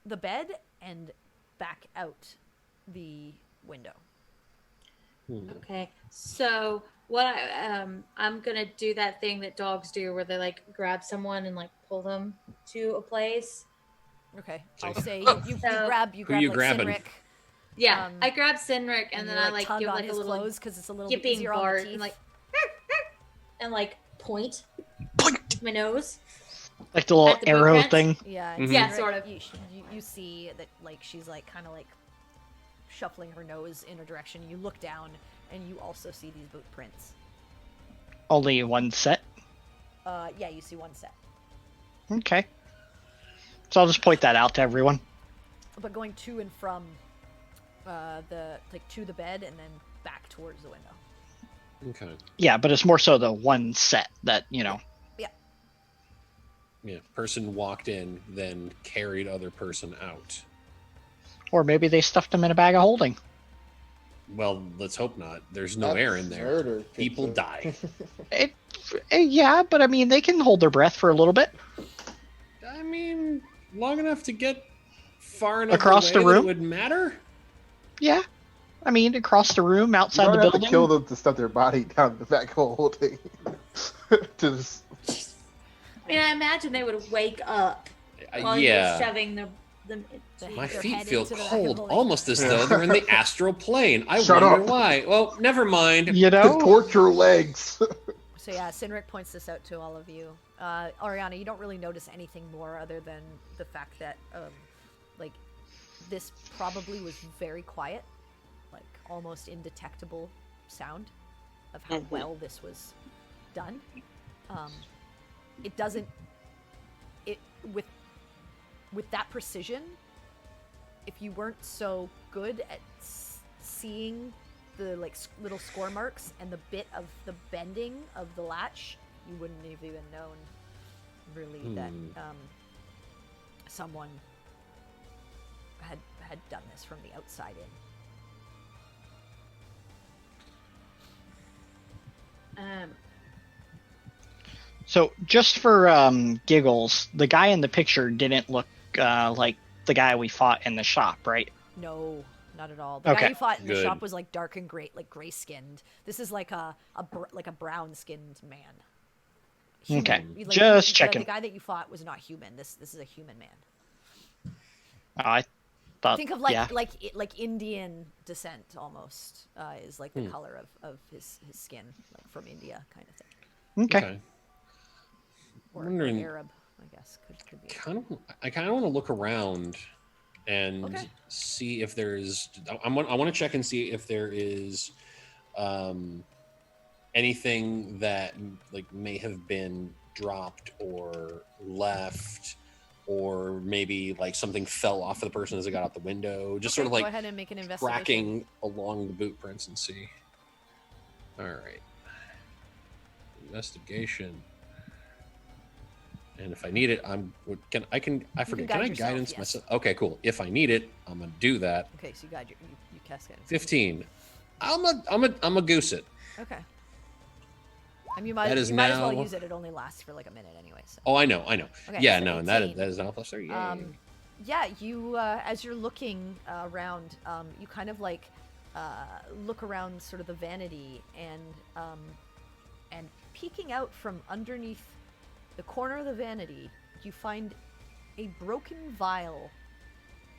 the bed and back out the window. Okay, so what I'm gonna do that thing that dogs do, where they like grab someone and like pull them to a place. Okay, I'll say you So- grab Who you like grabbing? Sinric, Yeah, I grab Sinric and and then you I like like tug give on like a his little clothes because it's a little bit yipping easier on the bark teeth. and like and like point Point! with my nose. Like the little At the arrow blueprints? thing. Yeah, Mhm. Yeah, Sinric, sort of. You see that like she's like kind of like shuffling her nose in a direction. You look down and you also see these boot prints. Only one set. Yeah, you see one set. Okay. So I'll just point that out to everyone. But going to and from to the bed and then back towards the window. Okay. Yeah, but it's more so the one set that, you know. Yeah. Person walked in, then carried other person out. Or maybe they stuffed them in a bag of holding. Well, let's hope not. There's no air in there. Murder, People pizza. die. Yeah, but I mean, they can hold their breath for a little bit. I mean, long enough to get far enough Across away the that room? it would matter. Yeah. I mean, across the room, You outside don't the have building. to kill them to stuff their body down the back whole thing. To just, I mean, I imagine they would wake up while Yeah. you're shoving them into My their feet head feel into the cold, hole. almost as though they're in the astral plane. I Shut wonder up. why. Well, never mind. You to know? torture legs. So yeah, Sinric points this out to all of you. Ariana, you don't really notice anything more other than the fact that like this probably was very quiet, like almost indetectable sound of how well this was done. It doesn't with that precision, if you weren't so good at seeing the like little score marks and the bit of the bending of the latch, you wouldn't have even known really that someone had done this from the outside in. So, just for giggles, the guy in the picture didn't look like the guy we fought in the shop, right? No, not at all. The guy Okay, you fought in the good. shop was like dark and gray, like gray skinned. This is like a brown skinned man. Okay, Like, just the checking. guy that you fought was not human. This is a human man. I thought, Think of like yeah. like Indian descent almost is like the color of his skin, like from India kind of thing, Okay. or Wondering- Arab, I guess could be. I kind of want to look around and Okay. see if there's. I want to check and see if there is anything that like may have been dropped or left, or maybe like something fell off of the person as it got out the window. Just sort of Go like ahead and make an investigation. tracking along the boot prints and see. All right. Investigation. And if I need it, I forget. guide Can I yourself, guidance yes. myself? Okay, cool. If I need it, I'm gonna do that. Okay, so you cast guidance. 15. I'm a goose it. Okay. I mean, you might That is as well now- use it. It only lasts for like a minute anyway. So. Oh, I know. Okay, Yeah, so no, and that 18. is now plus 3. Yay. Yeah, you as you're looking around, you kind of like look around sort of the vanity and peeking out from underneath the corner of the vanity, you find a broken vial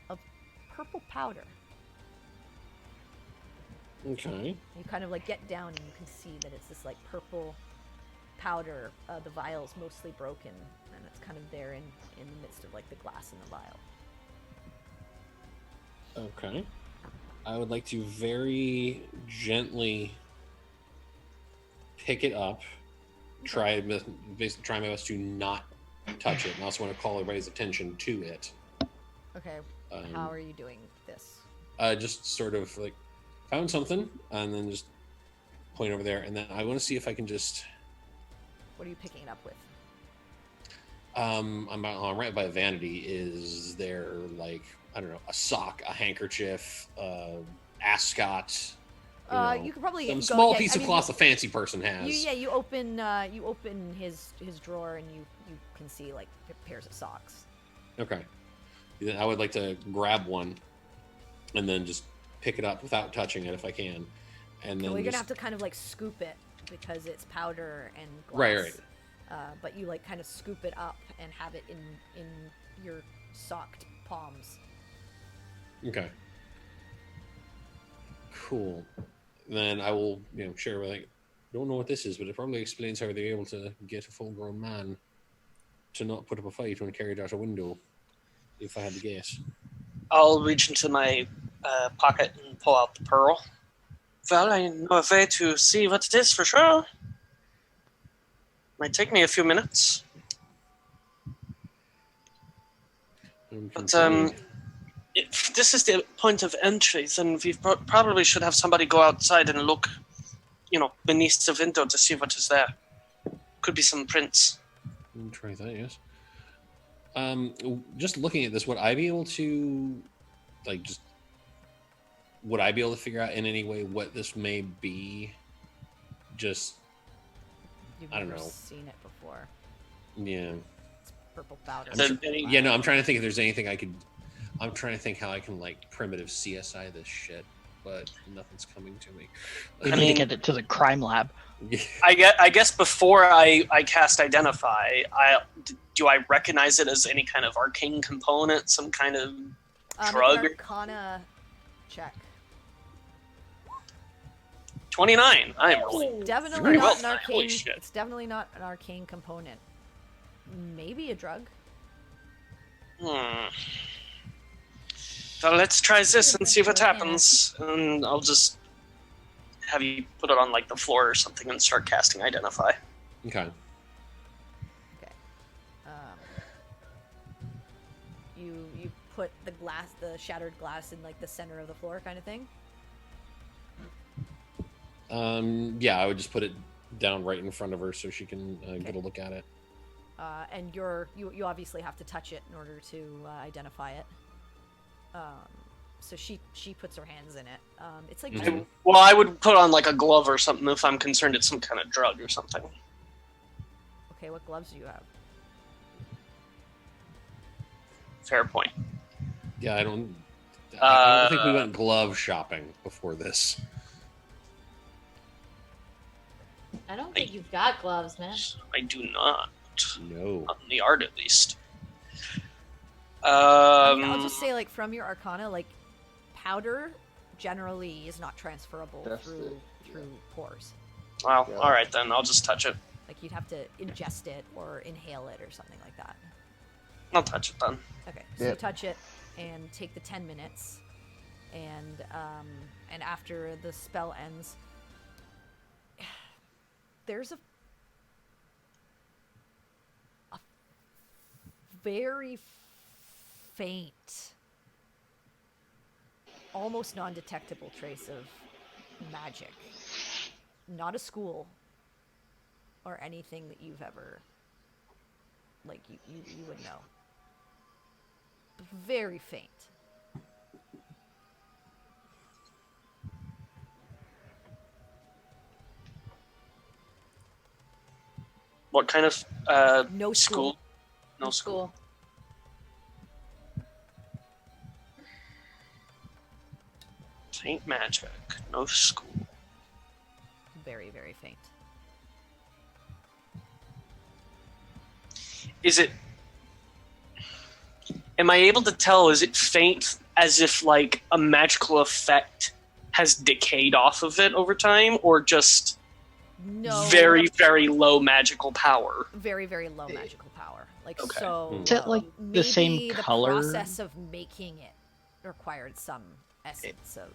of purple powder. Okay. You kind of like get down and you can see that it's this like purple powder. The vial's mostly broken, and it's kind of there in the midst of like the glass in the vial. Okay. I would like to very gently pick it up. Try my best to not touch it. And I also want to call everybody's attention to it. Okay, how are you doing this? Just sort of like found something and then just point over there. And then I want to see if I can just. What are you picking it up with? I'm right by vanity. Is there like, I don't know, a sock, a handkerchief, ascot? You could probably Some go- small yeah, piece I of mean, cloth a fancy person has. You open his drawer and you can see like pairs of socks. Okay. Then I would like to grab one and then just pick it up without touching it if I can. and Okay, then well, you're gonna just- have to kind of like scoop it because it's powder and glass. Right. But you like kind of scoop it up and have it in your socked palms. Okay. Cool. Then I will, share with don't know what this is, but it probably explains how they're able to get a full-grown man to not put up a fight when carried out a window, if I had to guess. I'll reach into my pocket and pull out the pearl. Well, I know a way to see what it is for sure. Might take me a few minutes. But if this is the point of entry, then we probably should have somebody go outside and look, beneath the window to see what is there. Could be some prints. We'll try that, yes. Just looking at this, would I be able to, would I be able to figure out in any way what this may be? Just, You've I don't never know. seen it before. Yeah. It's purple powder. Yeah, no, I'm trying to think if there's anything I could. I'm trying to think how I can primitive CSI this shit, but nothing's coming to me. We need to get it to the crime lab. I guess before I cast Identify, do I recognize it as any kind of arcane component, some kind of drug? Arcana check. 29. I am rolling Definitely very well not an tonight. Holy arcane. shit. It's definitely not an arcane component. Maybe a drug. So let's try this and see what happens. And I'll just have you put it on the floor or something and start casting Identify. Okay. Okay. You put the shattered glass in the center of the floor, kind of thing. Yeah, I would just put it down right in front of her so she can get a look at it. And you obviously have to touch it in order to identify it. So she puts her hands in it. It's like Well, I would put on a glove or something if I'm concerned it's some kind of drug or something. Okay, what gloves do you have? Fair point. Yeah, I don't think we went glove shopping before this. I don't think you've got gloves, man. I do not. No. Not in the art, at least. I'll just say, from your Arcana, powder generally is not transferable through pores. Well, all right then. I'll just touch it. You'd have to ingest it or inhale it or something like that. I'll touch it then. Okay, so you touch it and take the 10 minutes, and after the spell ends, there's a very faint, almost non-detectable trace of magic. Not a school or anything that you've ever, you would know. Very faint. What kind of No school? No school. Faint magic. No school. Very, very faint. Is it... Am I able to tell, is it faint as if, a magical effect has decayed off of it over time, or just very, very low magical power? Very, very low magical power. Okay. So... Is it, the same maybe color? The process of making it required some essence of...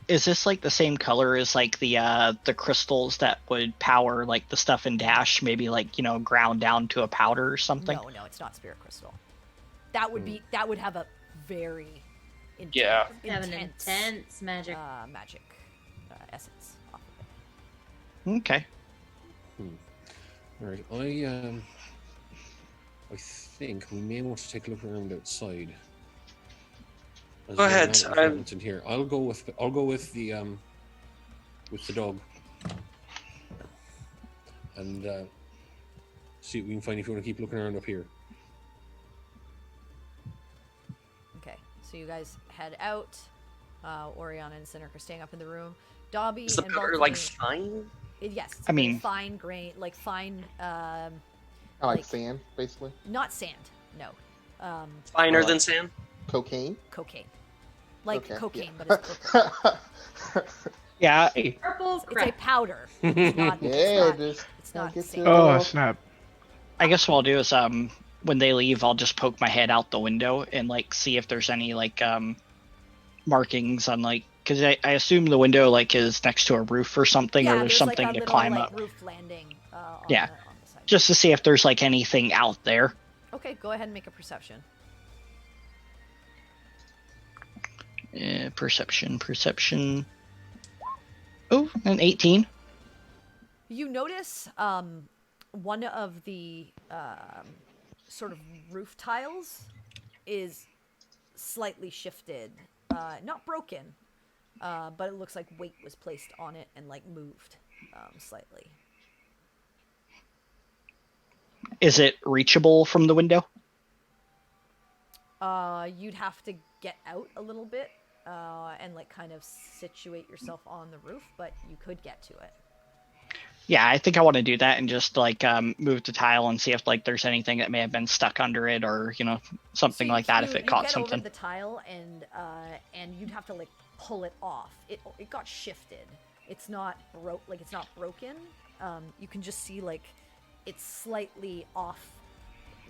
Is this the same color as the crystals that would power the stuff in Dash? Maybe ground down to a powder or something. No, it's not spirit crystal. That would be have a very intense, Yeah. Have an intense magic. magic essence off of it. Okay. All right, I think we may want to take a look around outside. Go ahead. In here, I'll go with the dog, and see what we can find if you want to keep looking around up here. Okay, so you guys head out. Oriana and Cynic are staying up in the room. Dobby Is the and powder like Baltine- fine? Yes, it's I very mean- fine grain, like fine, I like like- sand, basically. not sand, no, Finer Like- than sand? Cocaine. cocaine, like Okay, cocaine, yeah. but it's purple. Yeah. Purple It's a crap. powder. It's not. Yeah, it's not, just it's not get sand. your- Oh snap! I guess what I'll do is when they leave, I'll just poke my head out the window and like see if there's any like markings on like, because I assume the window like is next to a roof or something, or there's something like a to little, climb like, up, roof landing. On Yeah. on the side. just to see if there's like anything out there. Okay, go ahead and make a perception. Perception. Oh, an 18. You notice one of the sort of roof tiles is slightly shifted, not broken, but it looks like weight was placed on it and like moved slightly. Is it reachable from the window? You'd have to get out a little bit and like kind of situate yourself on the roof, but you could get to it. Yeah, I think I want to do that and just like move the tile and see if like there's anything that may have been stuck under it, or something So like that you- if it you caught get something. over the tile and you'd have to like pull it off. It got shifted. It's not it's not broken. You can just see like it's slightly off,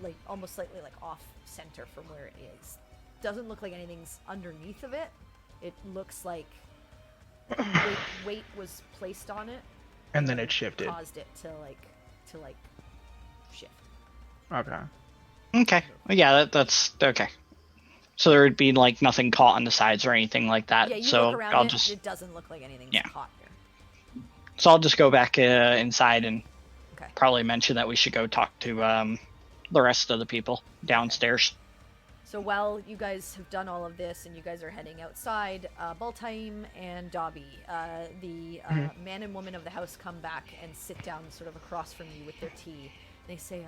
like almost slightly like off center from where it is. Doesn't look like anything's underneath of it. It looks like weight was placed on it, And then it shifted. caused it to like shift. Okay. Okay. Well, yeah, that's okay. So there would be like nothing caught on the sides or anything like that. Yeah, you so look around I'll it. just It doesn't look like anything's Yeah. caught here. I'll just go back inside and Okay. probably mention that we should go talk to the rest of the people downstairs. So while you guys have done all of this and you guys are heading outside, Baltaim and Dobby, the man and woman of the house, come back and sit down sort of across from you with their tea. They say,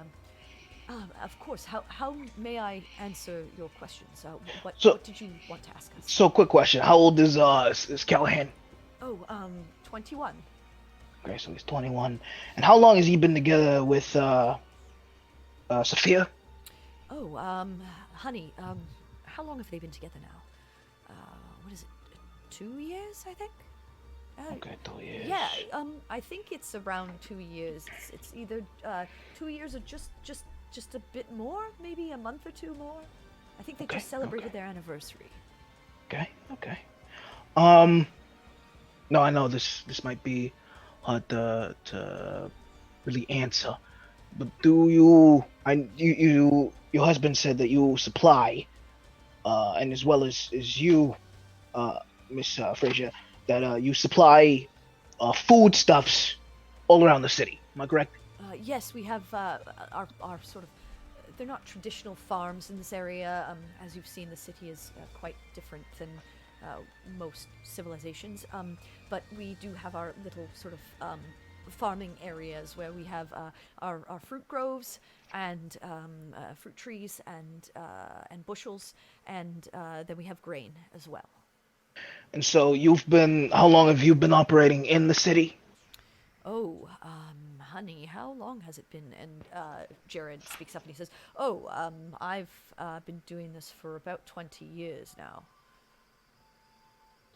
of course, how may I answer your questions? What did you want to ask us? So, quick question: how old is Callahan? Oh, 21. Okay, so he's 21. And how long has he been together with Sophia? Oh, honey, how long have they been together now? What is it? 2 years, I think? Okay, 2 years. Yeah, I think it's around 2 years. It's either 2 years or just a bit more, maybe a month or two more. I think they Okay, just celebrated okay. their anniversary. Okay. No, I know this might be hard to really answer, but do you? Your husband said that you supply, and as well as you, Miss Frazier, that you supply foodstuffs all around the city. Am I correct? Yes, we have our sort of. They're not traditional farms in this area. As you've seen, the city is quite different than most civilizations. But we do have our little sort of farming areas where we have our fruit groves and fruit trees and bushels, and then we have grain as well. And so how long have you been operating in the city? Oh, honey, how long has it been? And Jared speaks up and he says, I've been doing this for about 20 years now.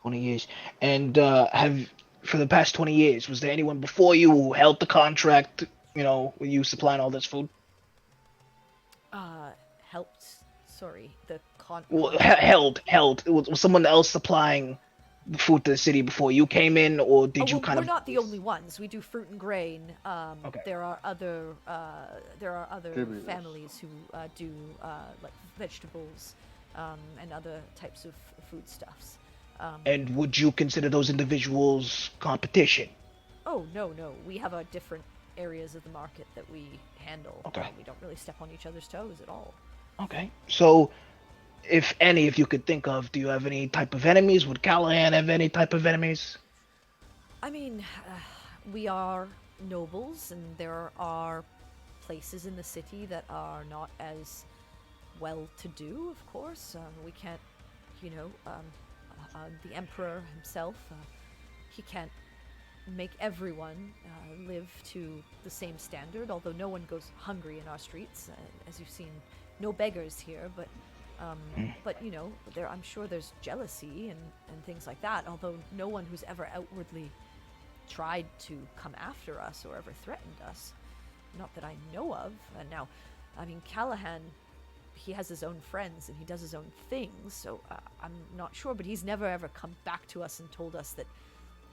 20 years. And for the past 20 years, was there anyone before you who held the contract, with you supplying all this food? Helped, sorry, the Well, held. Was someone else supplying the food to the city before you came in, or did you kind we're of... not the only ones. We do fruit and grain. Okay. There are other Distributors. families who do like vegetables and other types of foodstuffs. And would you consider those individuals competition? Oh, no. We have different areas of the market that we handle. Okay. We don't really step on each other's toes at all. Okay. So, if you could think of, do you have any type of enemies? Would Callahan have any type of enemies? I mean, we are nobles, and there are places in the city that are not as well-to-do, of course. We can't, the Emperor himself, he can't make everyone live to the same standard, although no one goes hungry in our streets. As you've seen, no beggars here, but you know, I'm sure there's jealousy and things like that, although no one who's ever outwardly tried to come after us or ever threatened us. Not that I know of. And now, I mean, Callahan, he has his own friends and he does his own things, so I'm not sure, but he's never ever come back to us and told us that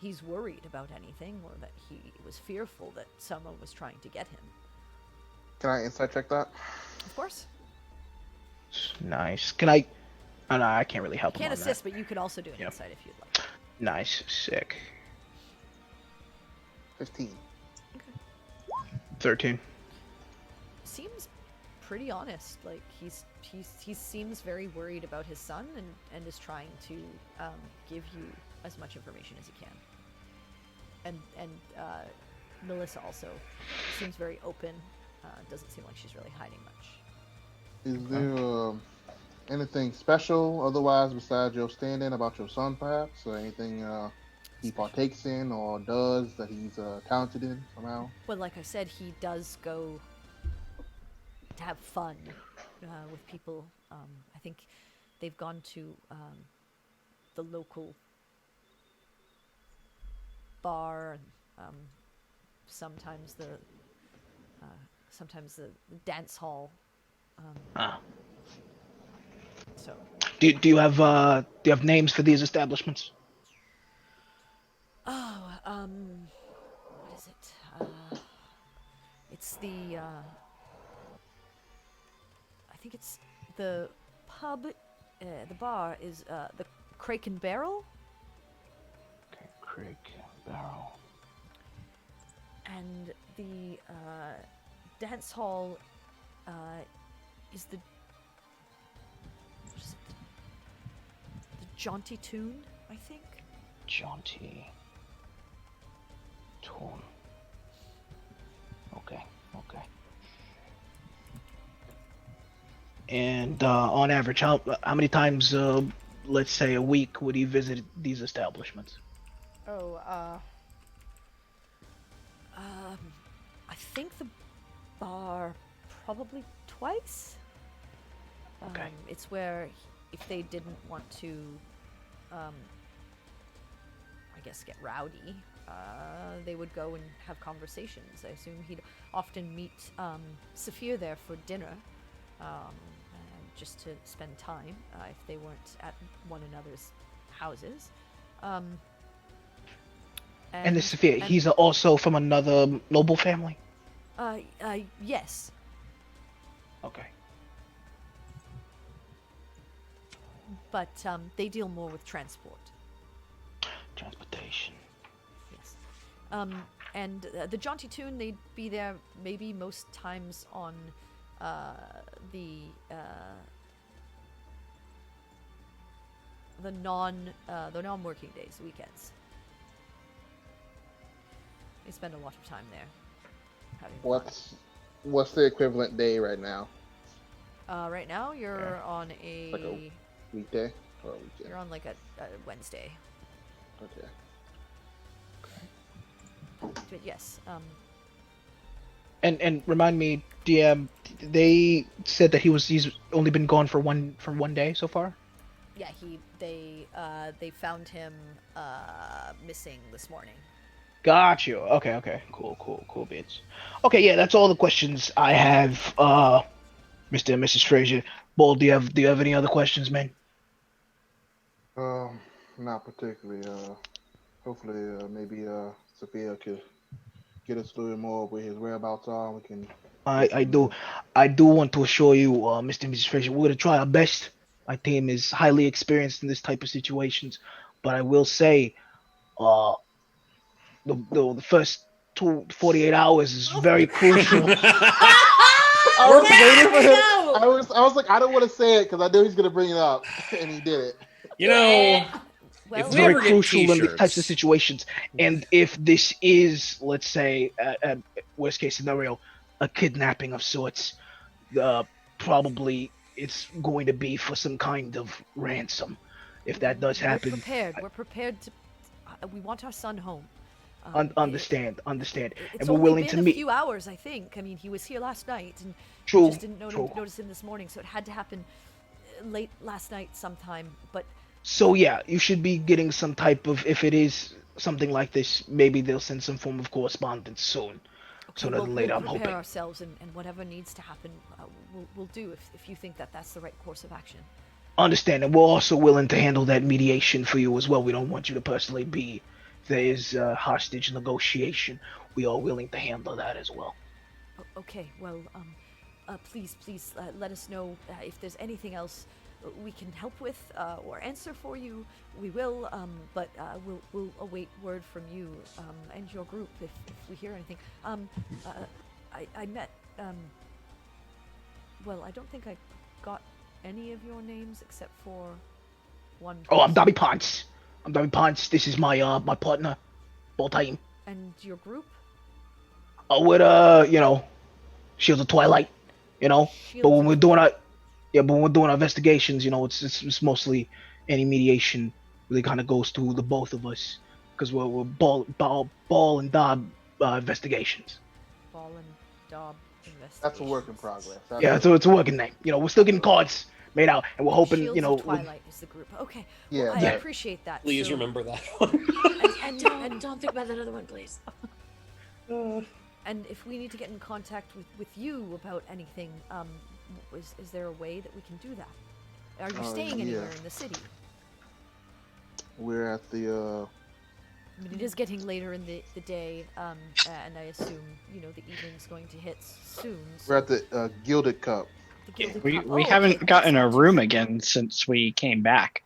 he's worried about anything or that he was fearful that someone was trying to get him. Can I insight check that? Of course. Nice. Can I? Oh no, I can't really help him Can't on assist, but you could also do an insight if you'd like. that. Nice. Sick. 15. 13. Seems pretty honest. Like he seems very worried about his son and is trying to give you as much information as he can. And Melissa also seems very open. Doesn't seem like she's really hiding much. Is there anything special otherwise besides your stand-in about your son, perhaps? Or anything he partakes in or does that he's talented in somehow? Well, like I said, he does go to have fun with people. I think they've gone to the local bar and sometimes the dance hall. So. Do you have names for these establishments? Oh, what is it? It's the I think it's the pub. The bar is the Crake and Barrel. Okay, Crake and Barrel. And the dance hall is the what is it? The Jaunty Tune, I think. Jaunty Tune. Okay. And on average, how many times, let's say a week, would he visit these establishments? Oh, I think the bar probably twice. Okay. It's where if they didn't want to, I guess, get rowdy, they would go and have conversations. I assume he'd often meet Saphir there for dinner, just to spend time if they weren't at one another's houses. And the Saphir, he's also from another noble family? Yes. Okay. But they deal more with transport. Transportation. Yes. And the Jaunty Tune, they'd be there maybe most times on the non-working days, weekends. They spend a lot of time there. Having What's the equivalent day right now? Right now, you're on a Like a weekday or a weekend? You're on like a Wednesday. Okay. But yes. And remind me, DM, they said that he's only been gone for one day so far? Yeah, they found him missing this morning. Got you. Okay. Cool bits. Okay, yeah, that's all the questions I have, Mr. and Mrs. Frazier. Bull, do you have any other questions, man? Not particularly. Hopefully, maybe Sophia could get us a little more where his whereabouts are. We can. I do want to assure you, Mr. and Mrs. Frazier, we're gonna try our best. My team is highly experienced in this type of situations, but I will say, the first 48 hours is very crucial. I was waiting for him. I was like, I don't want to say it because I knew he's gonna bring it up, and he did it. You know, Well, if we Very ever get crucial in these t-shirts, types of situations. And if this is, let's say, a worst case scenario, a kidnapping of sorts, probably it's going to be for some kind of ransom. if that does happen. We're prepared. We're prepared to. We want our son home. Understand, It's and we're only willing been to a meet. few hours, I think. I mean, he was here last night, and True, we just didn't true. notice him this morning, so it had to happen late last night sometime. But So yeah, you should be getting some type of, if it is something like this, maybe they'll send some form of correspondence soon. Sooner than later, I'm we'll prepare hoping. ourselves, and whatever needs to happen, we'll do if you think that that's the right course of action. Understand, and we're also willing to handle that mediation for you as well. We don't want you to personally be. If there is hostage negotiation, we are willing to handle that as well. Okay, well, please let us know if there's anything else we can help with or answer for you. We will, but we'll await word from you and your group if we hear anything. I met, well, I don't think I got any of your names except for one. Oh, I'm Dobby Ponce. This is my my partner, full time. And your group? With Shields of Twilight, But when we're doing our investigations, it's mostly any mediation really kind of goes through the both of us because we're ball and Dob investigations. Ball and Dob investigations. That's a work in progress. So it's a working name. We're still getting cards made out, and we're hoping, Shields of Twilight is the group. Okay. Yeah. Well, I appreciate that. Please remember that one. and Don't think about that other one, please. And if we need to get in contact with you about anything, is there a way that we can do that? Are you staying anywhere in the city? We're at the. I mean, it is getting later in the day, and I assume the evening's going to hit soon. So We're at the Gilded Cup. the Gilded We Cup. haven't Okay, gotten a excellent. room again since we came back.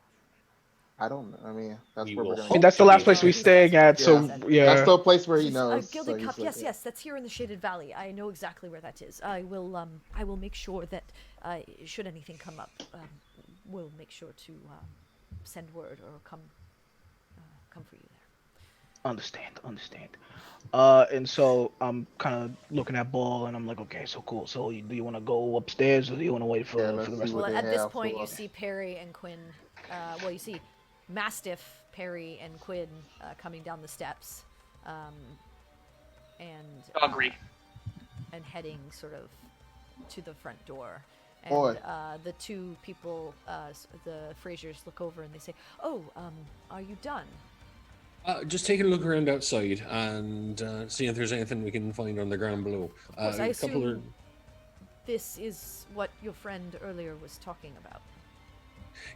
I don't know. I mean, that's We where will we're gonna. I mean, that's the last place we're He's- staying at. So That's yeah, the place where he This is, knows. Gilded so Cup. he's like, Yes, that's here in the Shaded Valley. I know exactly where that is. I will make sure that should anything come up, we'll make sure to send word or come for you there. understand. And so I'm kind of looking at Ball, and I'm like, okay, so cool. So do you want to go upstairs, or do you want to wait for, Yeah, for let's the see rest of what the Well, they at this have point, for you us. see Perry and Quinn. You see Mastiff, Perry, and Quinn coming down the steps, and Doggery. and heading sort of to the front door. And Boy. the two people, the Frasers, look over and they say, "Oh, are you done?" Just taking a look around outside and seeing if there's anything we can find on the ground below. Of course, I a couple assume this is what your friend earlier was talking about.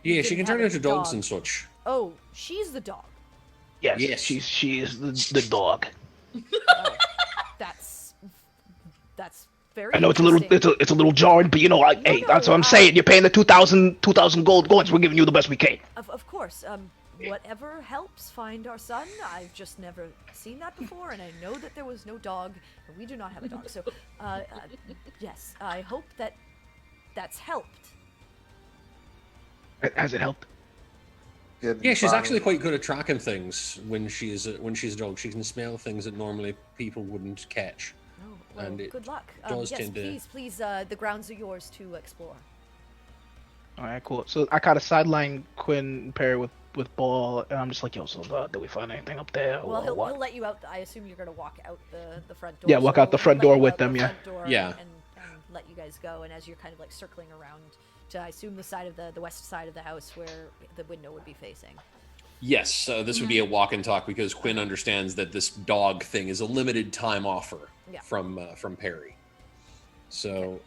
Yeah, she didn't can turn have a into dogs dog. and such. Oh, she's the dog. Yes, Yes. she is the dog. Oh, that's very. I know it's interesting. a little jarring, but hey, that's what I'm saying. You're paying the 2,000 gold coins. We're giving you the best we can. Of course. Whatever helps find our son. I've just never seen that before, and I know that there was no dog, and we do not have a dog. So, yes, I hope that that's helped. Has it helped? Yeah, she's actually quite good at tracking things when she's a dog. She can smell things that normally people wouldn't catch. Oh, well, And it good luck. does Yes, tend to- please. The grounds are yours to explore. All right, cool. So I kind of sideline Quinn and Perry with Ball, and I'm just like, yo, so did we find anything up there? Well, or he'll what? let you out. I assume you're gonna walk out the front door. Yeah, walk out the he'll front let door you with out the them, yeah. front door Yeah. And let you guys go. And as you're kind of like circling around to, I assume, the side of the west side of the house where the window would be facing. Yes, this would be a walk and talk because Quinn understands that this dog thing is a limited time offer Yeah. from Perry. So,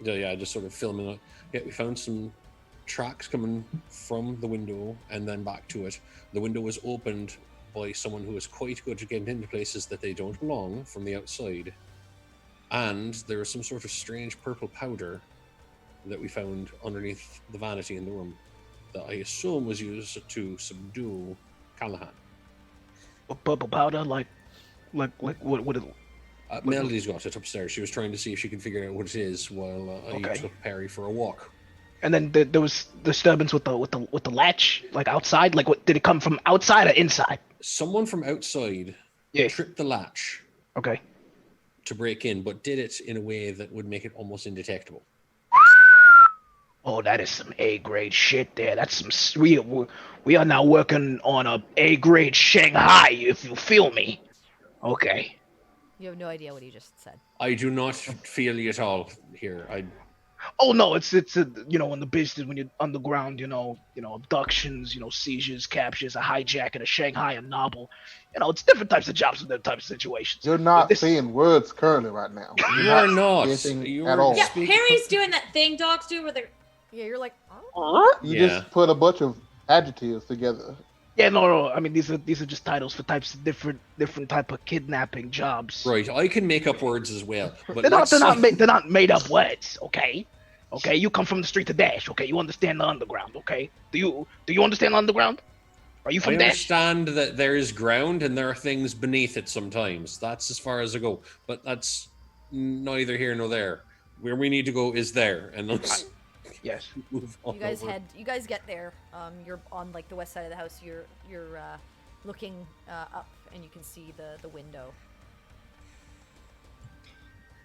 yeah, just sort of filming it. Yeah, we found some tracks coming from the window and then back to it. The window was opened by someone who is quite good at getting into places that they don't belong from the outside. And there was some sort of strange purple powder that we found underneath the vanity in the room that I assume was used to subdue Callahan. Purple powder, like what? Melody's got it upstairs. She was trying to see if she could figure out what it is while I Okay. took Perry for a walk. And then there was disturbance with the latch, like outside. Like, what did it come from outside or inside? Someone from outside Yeah. tripped the latch Okay. to break in, but did it in a way that would make it almost indetectable. Oh, that is some A-grade shit there. That's some we are now working on a A-grade Shanghai, if you feel me. Okay. You have no idea what he just said. I do not feel you at all here. Oh no, it's in the business when you're underground, abductions, seizures, captures, a hijack, and a Shanghai, a novel. It's different types of jobs with different types of situations. You're not This- saying words currently right now. You are not. anything You at are all. Yeah, speaking- Harry's doing that thing dogs do where they're. Yeah, you're like, You Yeah. just put a bunch of adjectives together. Yeah, no. I mean, these are just titles for types of different type of kidnapping jobs. Right, I can make up words as well. But They're not let's- they're not made up words. Okay. Okay, you come from the street to Dash. Okay, you understand the underground. Okay, do you understand the underground? Are you I from Dash? understand that there is ground and there are things beneath it sometimes. That's as far as I go. But that's neither here nor there. Where we need to go is there. And let's Yes. move on. you guys get there. You're on like the west side of the house. You're looking up, and you can see the window.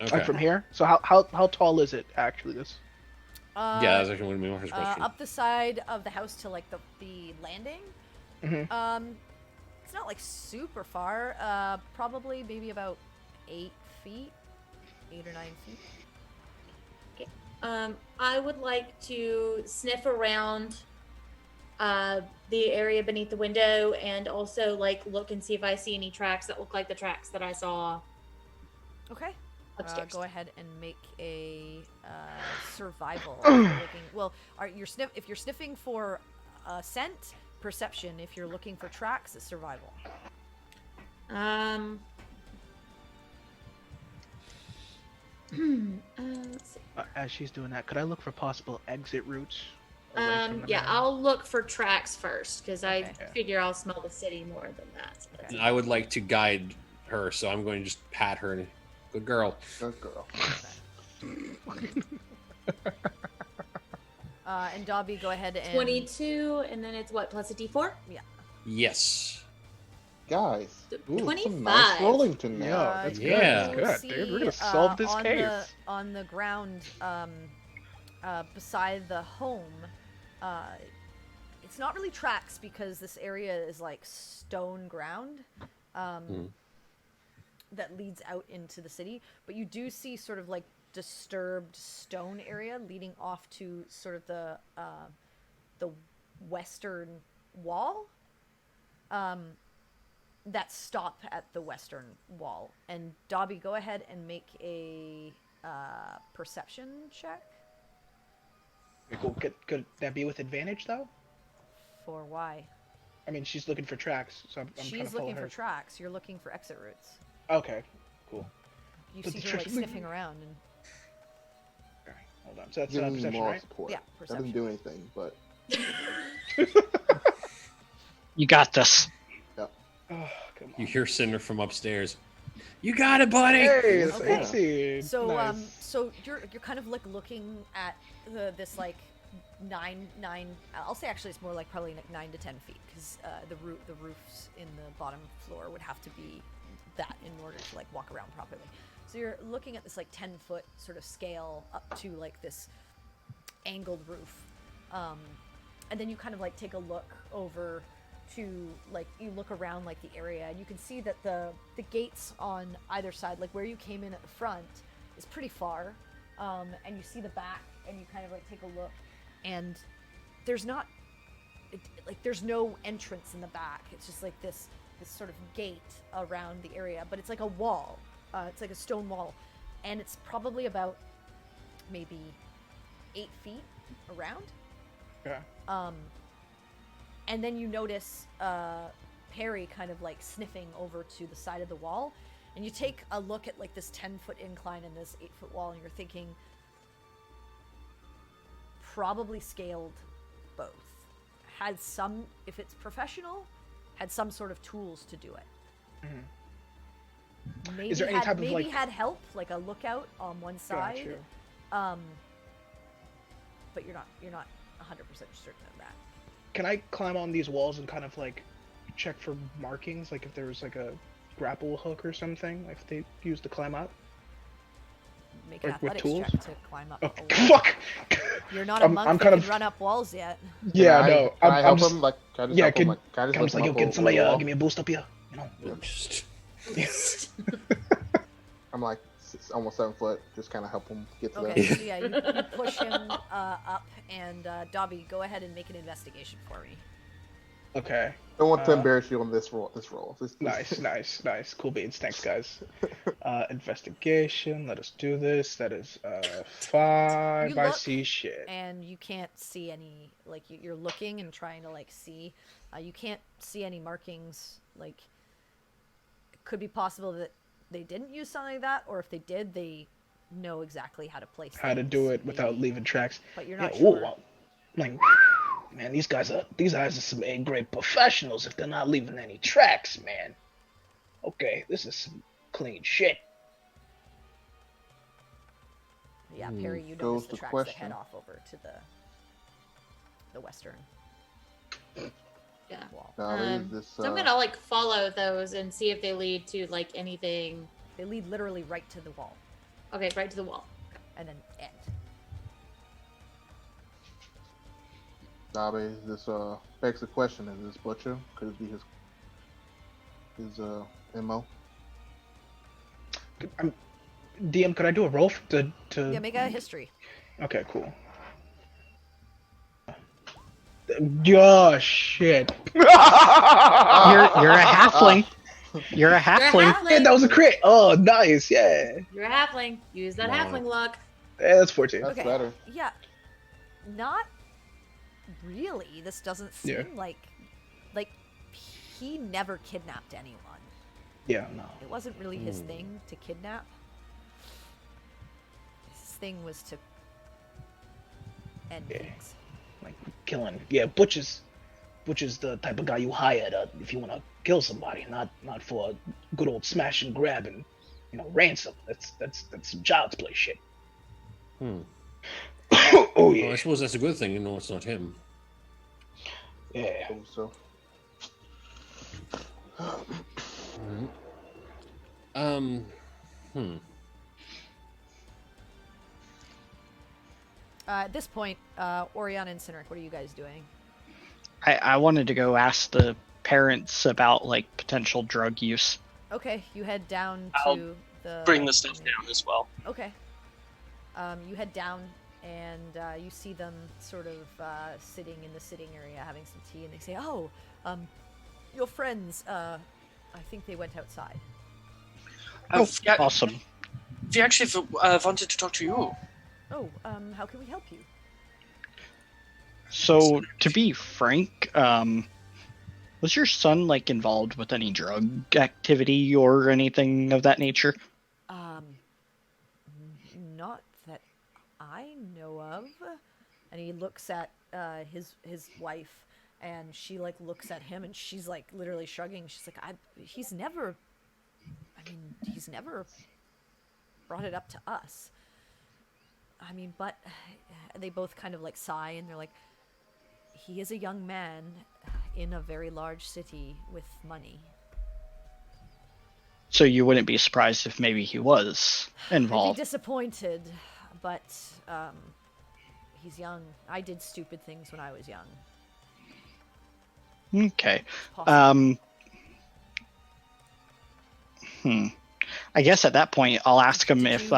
Okay. Like from here. So how tall is it actually? This. Yeah, that's actually one of my first questions. Up the side of the house to like the landing. Mhm. It's not like super far. Probably maybe about 8 feet, 8 or 9 feet. I would like to sniff around the area beneath the window and also like look and see if I see any tracks that look like the tracks that I saw Okay. upstairs. Go ahead and make a survival. If you're looking, well, if you're sniffing for scent, perception. If you're looking for tracks, it's survival. Let's see. As she's doing that, could I look for possible exit routes? away from the Yeah, man? I'll look for tracks first because I Okay. figure I'll smell the city more than that. So that's- And I would like to guide her, so I'm going to just pat her. And, good girl. Good girl. And Dobby, go ahead and 22, and then it's what, plus a d4? Yes. Guys, ooh, some 25. nice rolling tonight. Yeah, that's Yeah. good. you'll That's good, dude. We're gonna see, solve this on case. on the ground, beside the home, it's not really tracks because this area is like stone ground that leads out into the city. But you do see sort of like disturbed stone area leading off to sort of the western wall. That stop at the western wall. And Dobby, go ahead and make a perception check. Cool. Could that be with advantage though? For why? I mean, she's looking for tracks, so I'm trying to She's follow looking her. for tracks. You're looking for exit routes. Okay, cool. You But see the her like trick- sniffing around. And Okay, hold on. So that's Give me perception, moral right? support. Yeah, That doesn't perception. do anything, but You got this. Oh, come You on. hear Cinder from upstairs. You got it, buddy. Hey, that's Okay. fancy. So Nice. so you're kind of like looking at this like nine. I'll say actually it's more like probably like 9 to 10 feet because the roofs in the bottom floor would have to be that in order to like walk around properly. So you're looking at this like 10-foot sort of scale up to like this angled roof, and then you kind of like take a look over to like you look around like the area and you can see that the gates on either side, like where you came in at the front, is pretty far, and you see the back and you kind of like take a look and there's not there's no entrance in the back. It's just like this sort of gate around the area, but it's like a wall. It's like a stone wall, and it's probably about maybe 8 feet around. Yeah. And then you notice Perry kind of like sniffing over to the side of the wall, and you take a look at like this 10-foot incline and this 8-foot wall, and you're thinking probably scaled both. Had some, if it's professional, had some sort of tools to do it. Maybe Is there any had, type of, maybe like- had help, like a lookout on one side. Gotcha. But you're not 100% certain of that. Can I climb on these walls and kind of like check for markings, like if there was like a grapple hook or something, like if they used to climb up? make an Like with athletics check tools? to climb up. Oh, a wall. fuck! You're not a I'm monk kind that of- can run up walls yet. Yeah, Can I, no. Can I help just, him? Like, can I just yeah, help him? can- Like, can I just I'm just lift like, him yo, up can somebody over the wall? give me a boost up here? You know? Just I'm like almost 7 foot. Just kind of help him get to Okay, the. so yeah, you push him up, and Dobby, go ahead and make an investigation for me. Okay. Don't want to Uh, embarrass you on this roll. Nice. Cool beans. Thanks, guys. Investigation. Let us do this. That is 5. You I look, see shit. And you can't see any, like, you're looking and trying to, like, see. You can't see any markings, like, it could be possible that they didn't use something like that, or if they did, they know exactly how to place How to things, do it without maybe. leaving tracks. But you're not Yeah, sure. ooh, I'm like, man, these guys are some A-grade professionals if they're not leaving any tracks, man. Okay, this is some clean shit. Yeah, Perry, you goes notice the the tracks that question. head off over to the western Yeah. wall. This, So I'm gonna like follow those and see if they lead to like anything. They lead literally right to the wall, Okay, right to the wall. and then end. Dobby, this begs the question: is this butcher? Could it be his MO? DM, could I do a roll to? Yeah, make a history. Okay, cool. Oh shit! You're a halfling. You're a You're a halfling. halfling. Yeah, that was a crit. Oh, nice. Yeah. You're a halfling. Use that Wow. halfling luck. Yeah, that's 14. That's Okay. better. Yeah, not really. This doesn't seem Yeah. like he never kidnapped anyone. Yeah, no. It wasn't really his thing to kidnap. His thing was to end Yeah. things. Like killing. Yeah, Butch is the type of guy you hire if you want to kill somebody, not for a good old smash and grab and ransom. That's some child's play shit. Hmm. Oh Well, yeah. I suppose that's a good thing. It's not him. Yeah. So At this point, Oriana and Cynric, what are you guys doing? I wanted to go ask the parents about like potential drug use. Okay, you head down I'll to the. Bring the stuff down as well. Okay. You head down and you see them sort of sitting in the sitting area having some tea, and they say, "Oh, your friends. I think they went outside." Oh, Yeah, awesome. we actually wanted to talk to you. Oh, how can we help you? So, to be frank, was your son like involved with any drug activity or anything of that nature? Not that I know of. And he looks at his wife, and she like looks at him, and she's like literally shrugging. She's like, he's never brought it up to us. I mean, but they both kind of like sigh, and they're like, he is a young man in a very large city with money. So you wouldn't be surprised if maybe he was I'd be involved. disappointed, but he's young. I did stupid things when I was young. Okay. Possible. I guess at that point, I'll ask them Did if you-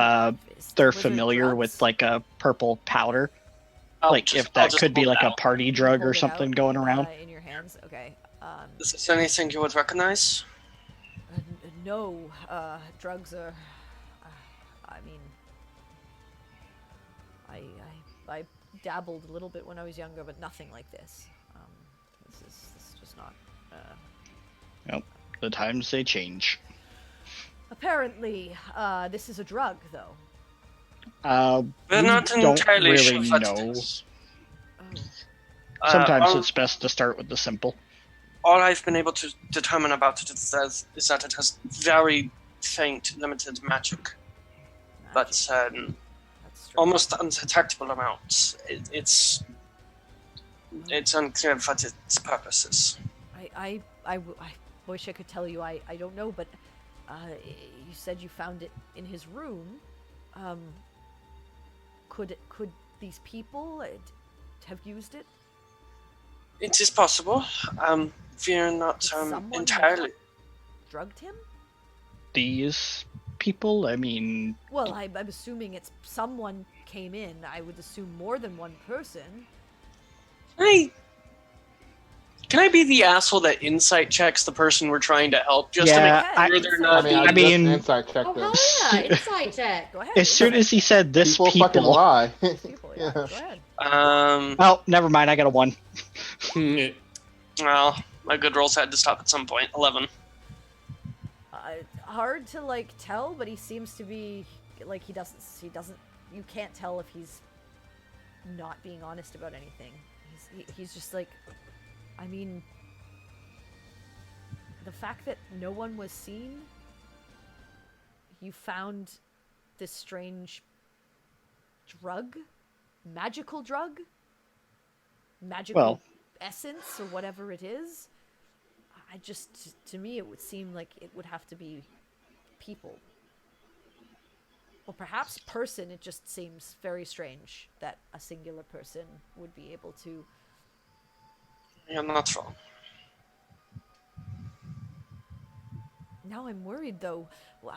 is they're wizard familiar drugs? with like a purple powder. I'll Like just- if I'll that just could be hold like it a out. party You drug or hold it something out, going around. in your hands. Okay. Is this anything you would recognize? No, drugs are. I mean, I dabbled a little bit when I was younger, but nothing like this. This is just not. Yep. The times they change. Apparently, this is a drug, though. We're We not don't entirely sure really what it know. is. Sometimes all, it's best to start with the simple. all I've been able to determine about it is that it has very faint, limited magic, but That's strange. almost undetectable amounts. It's unclear what its purpose is. I wish I could tell you. I don't know, but you said you found it in his room. Could these people have used it? It is possible. We're not Someone entirely. Drugged him? These people, I mean, Well, I'm assuming it's someone came in. I would assume more than one person. Can I be the asshole that insight checks the person we're trying to help just Yeah, to make sure they're not? I mean- insight check Oh, them. hell yeah. Insight check. Go ahead. as soon as he said this People fucking lie. People, yeah. Go ahead. Oh, never mind. I got a 1. Well, my good rolls had to stop at some point. 11. Hard to tell, but he seems to be he doesn't. You can't tell if he's not being honest about anything. He's just I mean, the fact that no one was seen. You found this strange drug, magical essence or whatever it is. To me, it would seem like it would have to be people. Or perhaps person. It just seems very strange that a singular person would be able to... You're not wrong. Now I'm worried, though. Wow,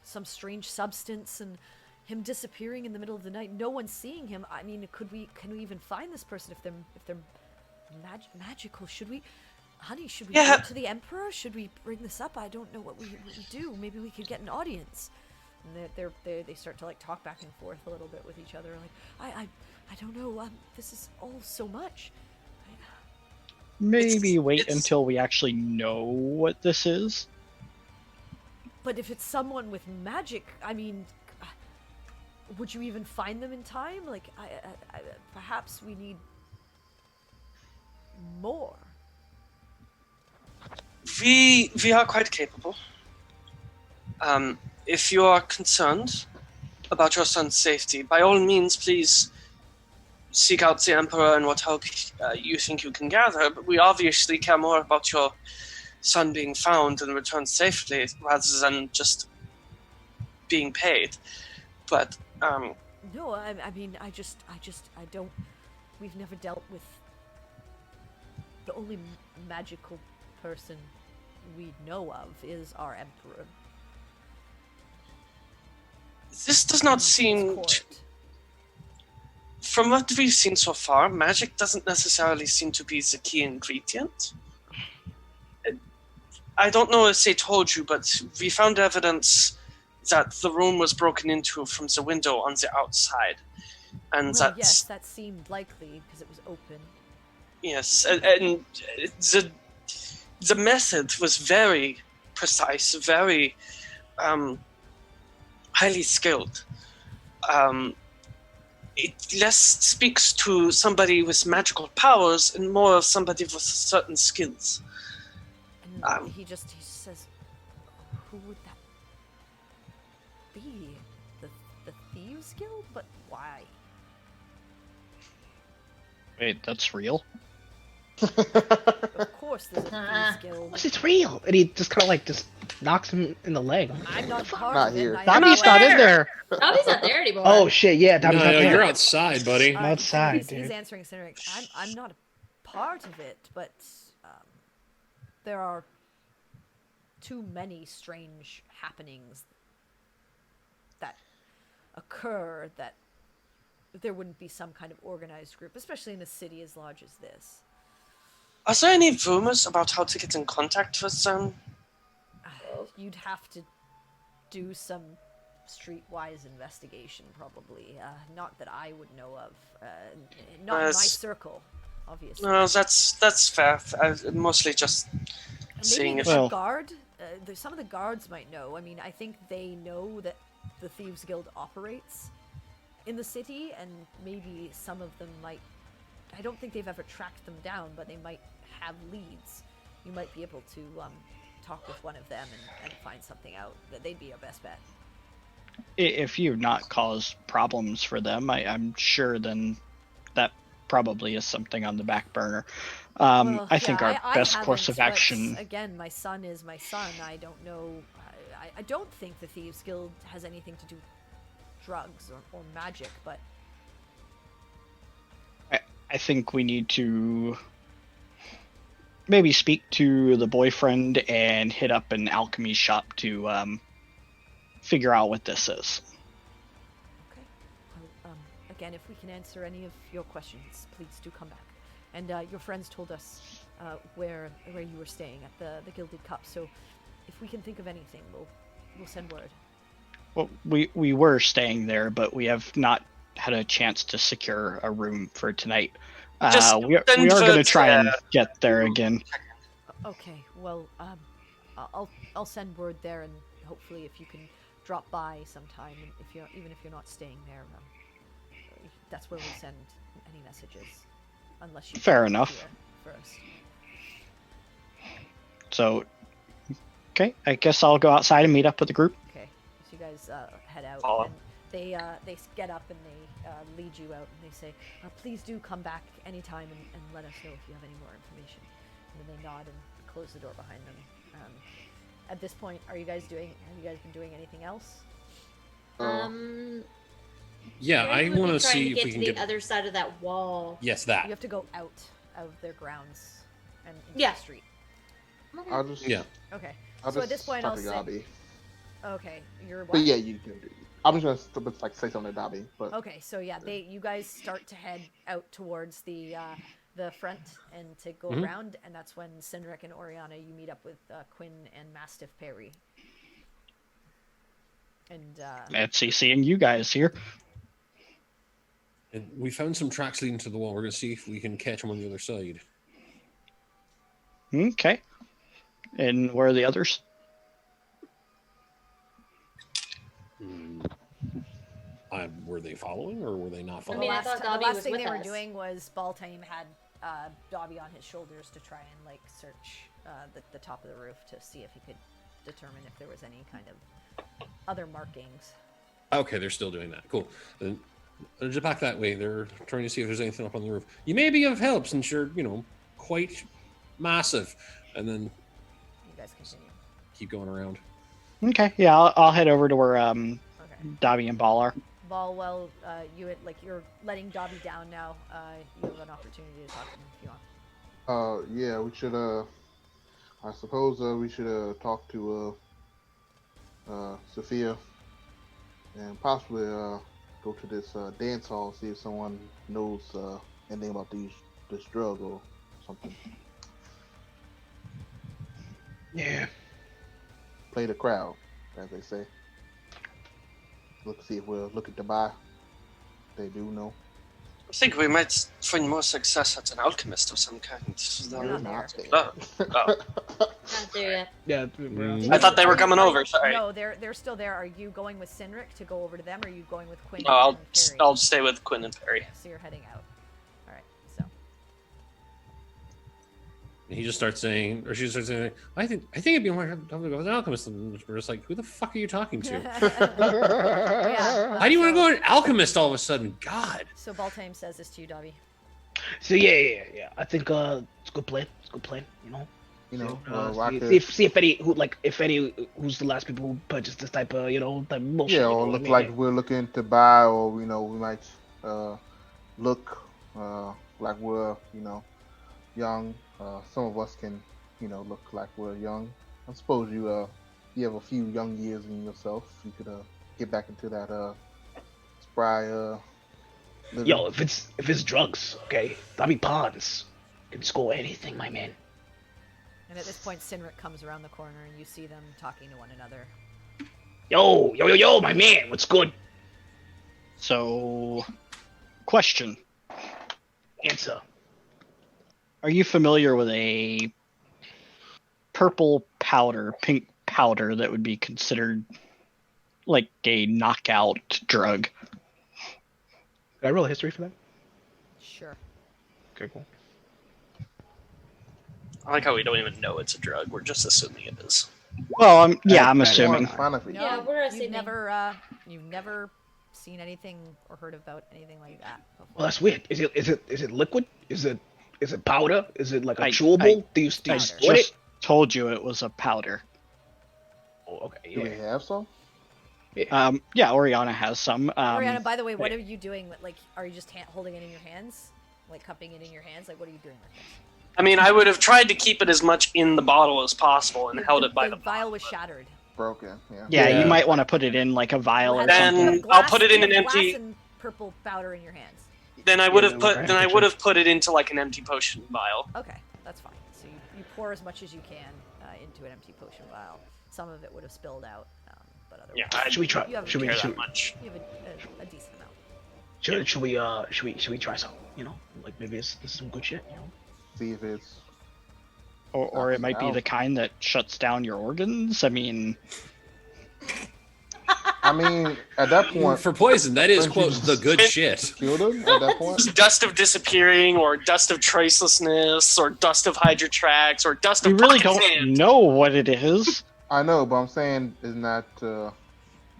some strange substance and him disappearing in the middle of the night. No one seeing him. I mean, can we even find this person if they're magical? Should we... Honey, should we go to the Emperor? Should we bring this up? I don't know what we do. Maybe we could get an audience. And they start to talk back and forth a little bit with each other. I don't know. This is all so much. Maybe wait until we actually know what this is. But if it's someone with magic, I mean, would you even find them in time? Perhaps we need more. We are quite capable. If you are concerned about your son's safety, by all means, please seek out the Emperor and what help you think you can gather. But we obviously care more about your son being found and returned safely rather than just being paid. But no, I mean, I don't. We've never dealt with the only magical person we know of is our Emperor. This does not seem from what we've seen so far, magic doesn't necessarily seem to be the key ingredient. I don't know if they told you, but we found evidence that the room was broken into from the window on the outside. And yes, that seemed likely because it was open. Yes, and the method was very precise, very highly skilled. It less speaks to somebody with magical powers and more of somebody with certain skills. And he says, who would that be? The Thieves Guild? But why? Wait, that's real? Of course there's a Thieves Guild. Yes, it's real. And he just kind of just knocks him in the leg. I'm not part Not of here. it. Dobby's not in there. Dobby's not there anymore. Oh shit, yeah, Dobby's not No, there. you're outside, buddy. I'm outside, He's dude. answering Cynric. I'm not a part of it, but there are too many strange happenings that occur that there wouldn't be some kind of organized group, especially in a city as large as this. Are there any rumors about how to get in contact with them? You'd have to do some streetwise investigation, probably. Not that I would know of. Not in my circle, obviously. No, that's fair. I'm mostly just seeing Maybe if... the guard. Some of the guards might know. I mean, I think they know that the Thieves Guild operates in the city, and maybe some of them might... I don't think they've ever tracked them down, but they might have leads. You might be able to talk with one of them and find something out. They'd be your best bet. If you've not caused problems for them, I'm sure then that probably is something on the back burner. I think our best course of action... Again, my son is my son. I don't know... I don't think the Thieves Guild has anything to do drugs or magic, but I think we need to maybe speak to the boyfriend and hit up an alchemy shop to figure out what this is. okay. Well, again, if we can answer any of your questions, please do come back. And your friends told us where you were staying at the Gilded Cup, so if we can think of anything, we'll send word. Well, we were staying there, but we have not had a chance to secure a room for tonight. We are going to try and get there again. Okay, well, I'll send word there, and hopefully, if you can drop by sometime, even if you're not staying there, that's where we'll send any messages, unless you Fair come enough. here first. So, okay, I guess I'll go outside and meet up with the group. Okay, so you guys head out, Follow. and they get up and they lead you out, and they say, please do come back anytime and let us know if you have any more information. And then they nod and close the door behind them. At this point, have you guys been doing anything else? Yeah, I Eric would want be to trying see to if get we to can the get. other side of that wall. Yes, You that. have to go out of their grounds and into Yeah. the street. I'll just Yeah. Okay. I'll So just at this point, talk I'll to say. Dobby. Okay, you're what? But yeah, you can. I'm just gonna like say something to Dobby, but Okay, so yeah, you guys start to head out towards the front and to go Mhm. around, and that's when Cindric and Oriana, you meet up with Quinn and Mastiff Perry. And Fancy seeing you guys here. And we found some tracks leading to the wall. We're going to see if we can catch them on the other side. Okay. And where are the others? Were they following or were they not I following? mean, I thought the Dobby last was thing with they were us. doing was Baltime had Dobby on his shoulders to try and like search the top of the roof to see if he could determine if there was any kind of other markings. Okay, they're still doing that. Cool. Then just back that way. They're trying to see if there's anything up on the roof. You may be of help since you're, quite massive. And then You guys continue. keep going around. Okay, yeah, I'll head over to where Okay. Dobby and Ball are. Ball, well, you're letting Dobby down now. You have an opportunity to talk to him if you want. yeah, we should I suppose we should talk to Sophia and possibly go to this dance hall, see if someone knows anything about this drug or something. Yeah. Play the crowd, as they say. Look, see if we're looking to buy. They do know. I think we might find more success at an alchemist of some kind. We're not there. Oh, oh. Not there yet. Yeah. I thought they were coming Are you- over. Sorry. No, they're still there. Are you going with Cindric to go over to them, or are you going with Quinn No, and Perry? I'll stay with Quinn and Perry. So you're heading out. All right. So And he just starts saying, or she starts saying, I think it'd be more helpful to go with an alchemist. And we're just like, who the fuck are you talking to? yeah. How do you want to go with an alchemist all of a sudden? God. So Baltame says this to you, Dobby. So yeah. I think it's a good plan. It's a good plan. You know, See, I could, see if any who's the last people who purchased this type of type of bullshit. yeah, you know or what I look mean? like we're looking to buy, or we might look like we're young. Some of us can look like we're young. I suppose you have a few young years in yourself. You could get back into that spry. Living. Yo, if it's drugs, okay, Dobby Pons can score anything, my man. And at this point, Cindric comes around the corner, and you see them talking to one another. Yo, my man, what's good? So, question. Answer. Are you familiar with a purple powder, pink powder that would be considered like a knockout drug? Did I roll a history for that? Sure. Okay, cool. I like how we don't even know it's a drug. We're just assuming it is. Well, I'm More assuming. fun if we- No, Yeah, we're you've assuming. you've never seen anything or heard about anything like that before. Well, that's weird. Is it liquid? Is it powder? Is it like a I- chewable? Do you I split Just it? told you it was a powder. Oh, okay. Do we Yeah. have some? Yeah, Oriana has some. Oriana, by the way, what are you doing? Like, are you just holding it in your hands? Like, cupping it in your hands? Like, what are you doing with this? I mean, I would have tried to keep it as much in the bottle as possible and held it by the the vial was shattered. Broken. Yeah. Yeah, you Yeah. might want to put it in like a vial You or had- Then you have something. I'll put it in you an have glass empty- and purple powder in your hands. Then I would have then put. we're Then I gonna would have put it into like an empty potion vial. Okay, that's fine. So you pour as much as you can into an empty potion vial. Some of it would have spilled out, but otherwise, Yeah, Should we try? You have Should we? care Should, that much. you have a decent amount. should we try some? You know, like maybe this is some good shit. You know. See if it's. Or it might be the kind that shuts down your organs. I mean, I mean, at that point, For poison, that is, Don't you quote, just- the good shit. killed him. At that point, Dust of disappearing, or dust of tracelessness, or dust of Hydrotrax, or dust we of really pocket don't sand. know what it is. I know, but I'm saying is not.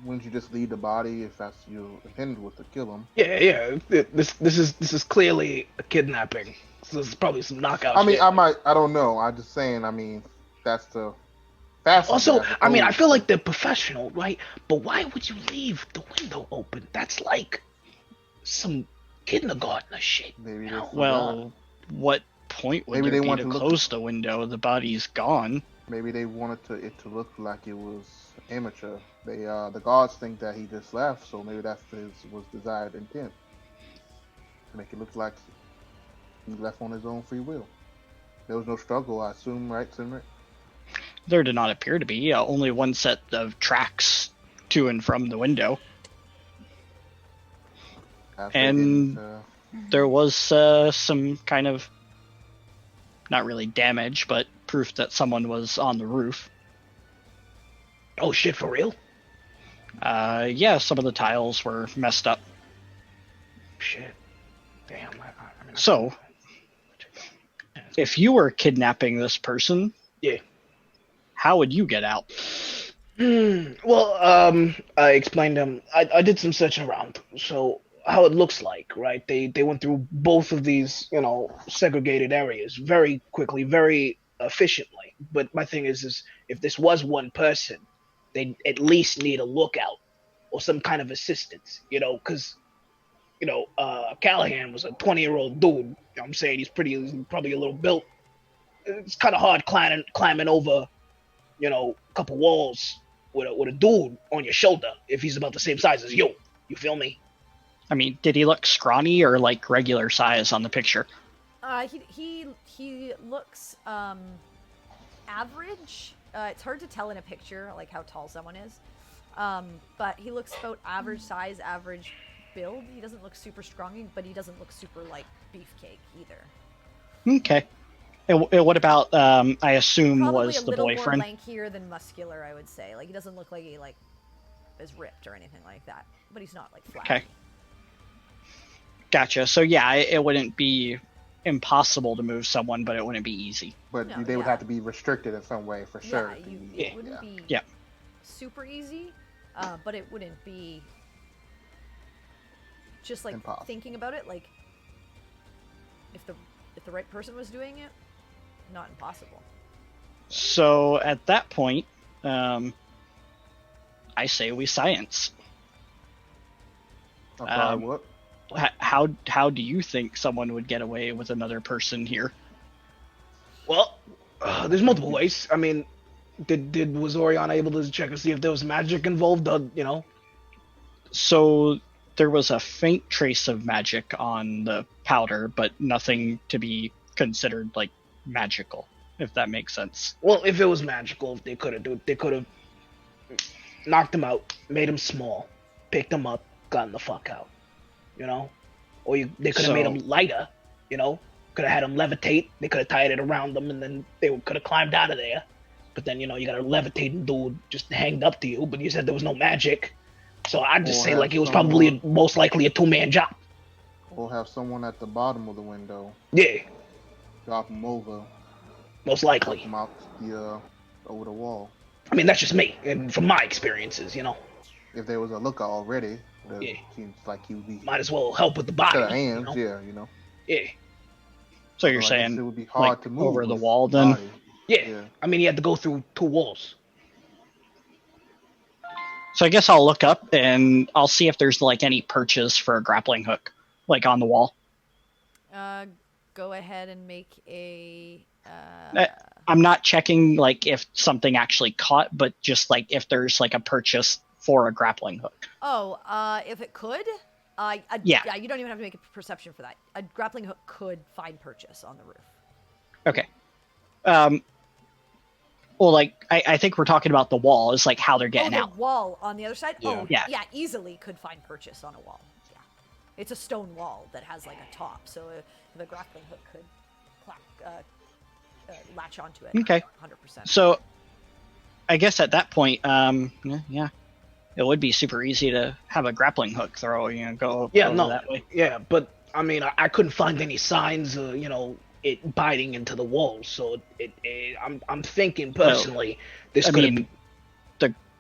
Wouldn't you just leave the body if that's your intended was to kill him? Yeah. This is clearly a kidnapping. So this is probably some knockout. I mean, shit. I don't know. I'm just saying. I mean, that's the. Fast. Also, I mean, I feel like they're professional, right? But why would you leave the window open? That's like some kindergartner shit. Maybe you know? this- Well, what point would Maybe there they be want to to look- close the window? The body's gone. Maybe they wanted it to look like it was amateur. They the guards think that he just left, so maybe that's was desired intent. To make it look like he left on his own free will. There was no struggle, I assume, right, Sinric? There did not appear to be. Only one set of tracks to and from the window. After And- getting, There was some kind of, not really damage, but proof that someone was on the roof. Oh shit, for real? Yeah, some of the tiles were messed up. Shit. Damn. I mean, So, if you were kidnapping this person, Yeah. how would you get out? Well, I explained them. I did some searching around. So how it looks like, right? They went through both of these, you know, segregated areas very quickly, very efficiently. But my thing is if this was one person, they at least need a lookout or some kind of assistance, you know, because, you know, Callahan was a 20-year-old dude. You know what I'm saying? He's probably a little built. It's kind of hard climbing over, you know, a couple walls with a dude on your shoulder if he's about the same size as you. You feel me? I mean, did he look scrawny or like regular size on the picture? He looks average. It's hard to tell in a picture like how tall someone is, but he looks about average size, average build. He doesn't look super strong, but he doesn't look super like beefcake either. Okay. And what about, I assume, Probably was a the little boyfriend? more lankier than muscular, I would say. Like he doesn't look like he is ripped or anything like that, but he's not like flat. Okay. Gotcha. So yeah, it wouldn't be impossible to move someone, but it wouldn't be easy. but No, they would yeah. have to be restricted in some way for sure. Yeah, it wouldn't be Yeah. super easy, but it wouldn't be just like Impossible. thinking about it. Like if the right person was doing it, not impossible. So at that point, I say we science. I'm sorry, Um, what? How do you think someone would get away with another person here? Well, there's multiple ways. I mean, was Oriana able to check and see if there was magic involved? You know. So there was a faint trace of magic on the powder, but nothing to be considered like magical, if that makes sense. Well, if it was magical, they could have knocked him out, made him small, picked him up, gotten the fuck out. You know, or they could have made So- him lighter. You know, could have had him levitate. They could have tied it around them, and then they could have climbed out of there. But then, you know, you got a levitating dude just hanged up to you. But you said there was no magic, so I'd just Or say have like it was someone- probably most likely a two-man job. We'll have someone at the bottom of the window Yeah, drop him over, most put likely. him out over the wall. I mean, that's just me, and from my experiences, you know, If there was a looker already, it Yeah. seems like he would be might as well help with the body. set of you hands. know? Yeah, you know. Yeah, So you're So I guess saying it would be hard like, to move over the with wall then? body. yeah. Yeah. I mean, he had to go through two walls. So I guess I'll look up and I'll see if there's like any perches for a grappling hook, like on the wall. Go ahead and make a. I'm not checking like if something actually caught, but just like if there's like a purchase for a grappling hook. Oh, if it could, Yeah. You don't even have to make a perception for that. A grappling hook could find purchase on the roof. Okay. Well, like I think we're talking about the wall is like how they're getting the out. wall on the other side. Yeah. Oh, Yeah. yeah, easily could find purchase on a wall. Yeah, it's a stone wall that has like a top, so the grappling hook could latch onto it. Okay. 100%. So, I guess at that point, yeah, it would be super easy to have a grappling hook throw. Go Yeah, over no, that way. yeah, but I mean, I couldn't find any signs of, it biting into the wall. So I'm thinking personally, this I could have mean,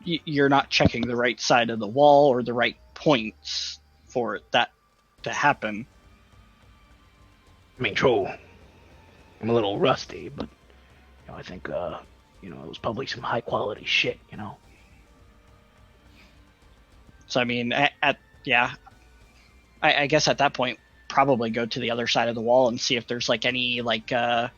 you're not checking the right side of the wall or the right points for that to happen. I mean, true. I'm a little rusty, but I think it was probably some high quality shit. So I mean, I guess at that point, probably go to the other side of the wall and see if there's like any like. You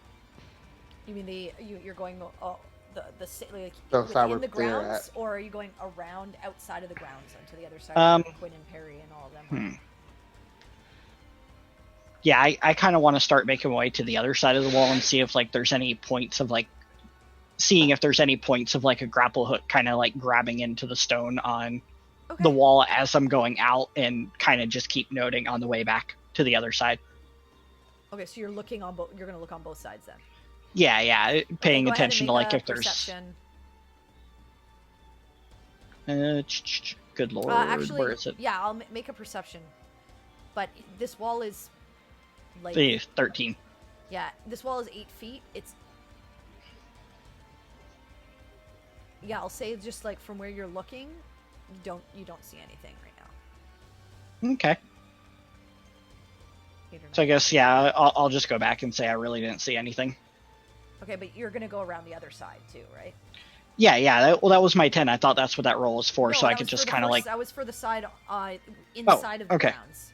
mean you're going the like side in where the they're grounds, at. or are you going around outside of the grounds onto the other side where Quinn and Perry and all of them? Yeah, I kind of want to start making my way to the other side of the wall and see if like there's any points of like seeing if there's any points of like a grapple hook kind of like grabbing into the stone on the wall as I'm going out, and kind of just keep noting on the way back to the other side. Okay, so you're looking on you're going to look on both sides then. Yeah, paying Go ahead and attention to make like a if there's. perception. Good lord, Actually, where is it? yeah, I'll make a perception. But this wall is like 13. Yeah, this wall is 8 feet. Yeah, I'll say just like from where you're looking, you don't see anything right now. Okay. So I guess I'll just go back and say I really didn't see anything. Okay, but you're gonna go around the other side too, right? Yeah. That was my 10. I thought that's what that roll was for, No, so I that could was just for the kind of first- like. I was for the side inside of the okay. grounds.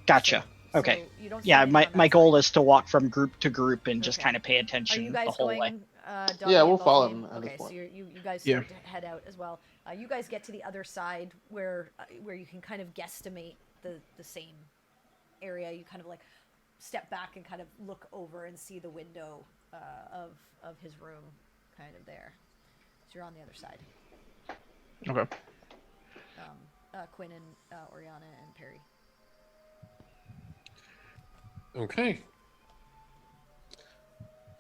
Gotcha. So Okay. you don't see Yeah, anything my on that my goal side. is to walk from group to group and just Okay. kind of pay Are attention you the guys whole going? way. Doggy Yeah, and we'll both follow of you? him at this Okay, so point. you guys Yeah. start to head out as well. You guys get to the other side where you can kind of guesstimate the same area. You kind of like step back and kind of look over and see the window of his room, kind of there. So you're on the other side. Okay. Quinn and Oriana and Perry. Okay.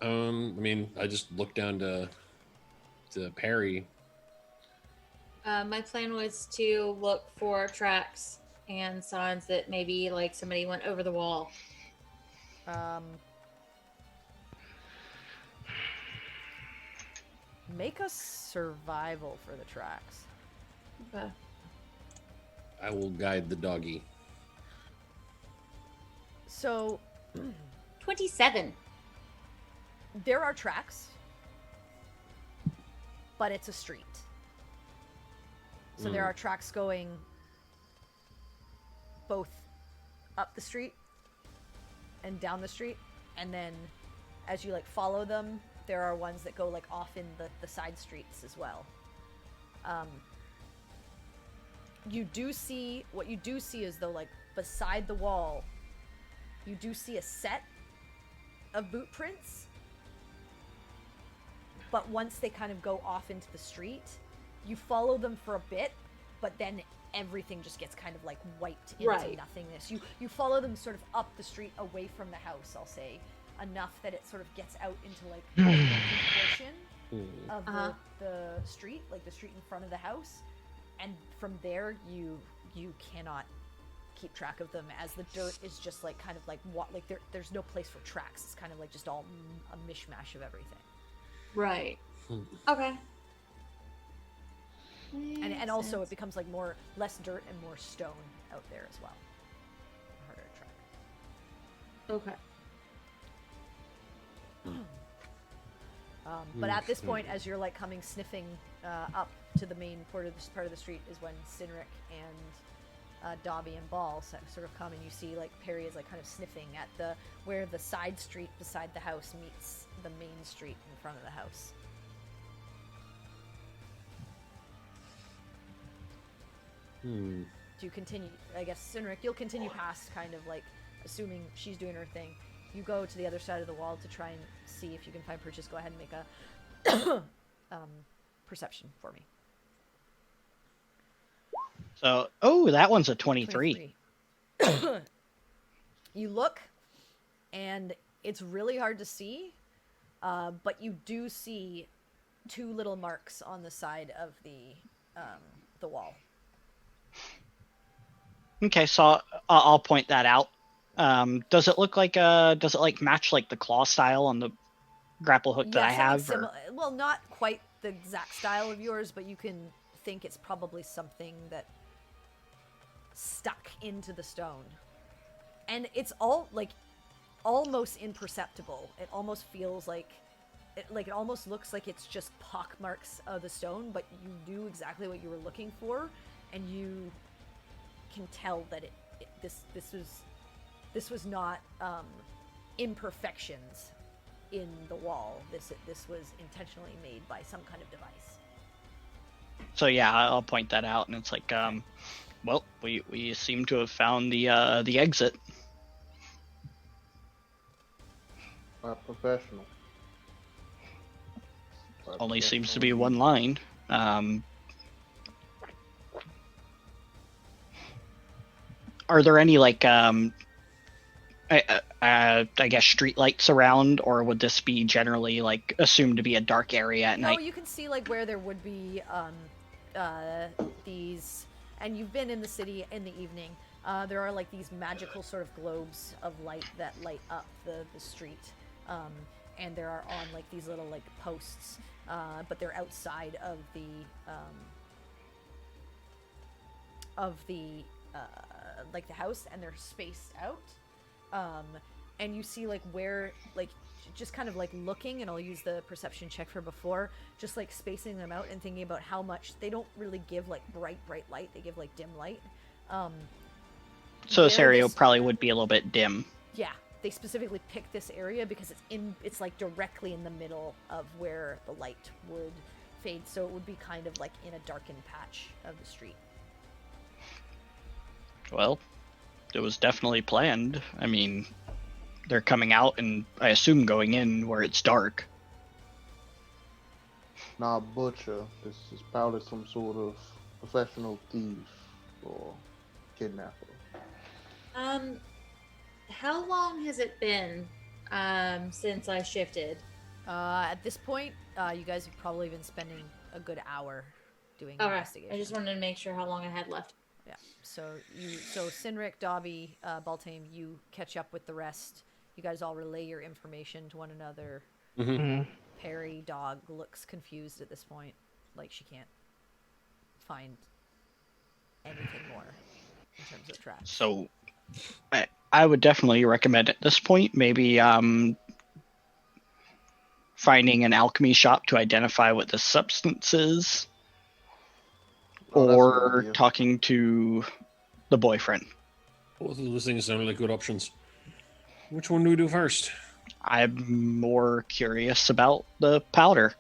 I mean, I just looked down to Perry. My plan was to look for tracks and signs that maybe like somebody went over the wall. Make a survival for the tracks. Okay. I will guide the doggy. So 27. there are tracks, but it's a street. So there are tracks going both up the street and down the street, and then as you like follow them, there are ones that go like off in the side streets as well. You do see is though, like beside the wall, you do see a set of boot prints, but once they kind of go off into the street, you follow them for a bit, but then everything just gets kind of like wiped into nothingness. You follow them sort of up the street away from the house, I'll say, enough that it sort of gets out into like the portion of the street, like the street in front of the house, and from there you cannot keep track of them, as the dirt is just like kind of like there's no place for tracks. It's kind of like just all a mishmash of everything. Right. Okay. And also it becomes like less dirt and more stone out there as well. Harder to track. Okay. But at this point, as you're like coming sniffing up to the main part of the street is when Sinric and Dobby and Ball sort of come, and you see like Perry is like kind of sniffing at where the side street beside the house meets the main street in front of the house. Do you continue? I guess Sinric, you'll continue past, kind of like assuming she's doing her thing. You go to the other side of the wall to try and see if you can find Purchase. Go ahead and make a perception for me. So, that one's a 23. You look, and it's really hard to see, but you do see 2 little marks on the side of the wall. Okay, so I'll point that out. Does it look like does it like match like the claw style on the grapple hook that I have? Well, not quite the exact style of yours, but you can think it's probably something that stuck into the stone. And it's all like almost imperceptible. It almost feels like it almost looks like it's just pock marks of the stone, but you do exactly what you were looking for, and you can tell that this was not imperfections in the wall. This was intentionally made by some kind of device. So yeah, I'll point that out, and it's like, well, we seem to have found the exit. Not professional. Only seems to be one line. Are there any like I guess street lights around, or would this be generally like assumed to be a dark area at night? No, you can see like where there would be these, and you've been in the city in the evening. There are like these magical sort of globes of light that light up the street, and there are on like these little like posts, but they're outside of the like the house, and they're spaced out. And you see like where like just kind of like looking, and I'll use the perception check for before, just like spacing them out and thinking about how much they don't really give like bright light, they give like dim light. So this area probably would be a little bit dim. Yeah, they specifically picked this area because it's like directly in the middle of where the light would fade, so it would be kind of like in a darkened patch of the street. Well, it was definitely planned. I mean, they're coming out and I assume going in where it's dark. Nah, Butcher. This is probably some sort of professional thief or kidnapper. How long has it been since I shifted? At this point, you guys have probably been spending a good hour doing investigation. I just wanted to make sure how long I had left. Yeah. So Sinric, Dobby, Baltame, you catch up with the rest. You guys all relay your information to one another. Mm-hmm. Perry, dog, looks confused at this point, like she can't find anything more in terms of tracks. So, I would definitely recommend at this point maybe finding an alchemy shop to identify what the substance is. Or talking to the boyfriend. Both of those things sound like good options. Which one do we do first? I'm more curious about the powder.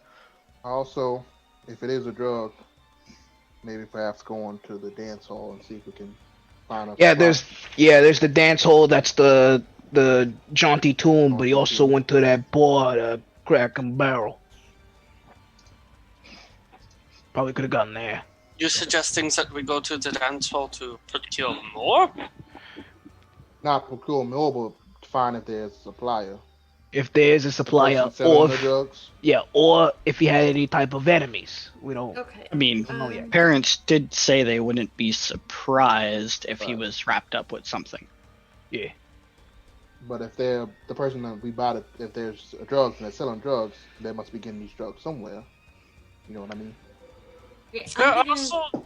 Also, if it is a drug, maybe perhaps going to the dance hall and see if we can find a there's the dance hall. That's the jaunty tomb, but he also went to that bar, the Crack and Barrel. Probably could have gotten there. You're suggesting that we go to the dance hall to procure more? Not procure more, but find if there's a supplier. If there's a supplier, or if he had any type of enemies. We don't. Okay. I mean, parents did say they wouldn't be surprised if he was wrapped up with something. Yeah. But if they're the person that we bought it, if there's drugs and they're selling drugs, they must be getting these drugs somewhere. You know what I mean? Yeah, We're also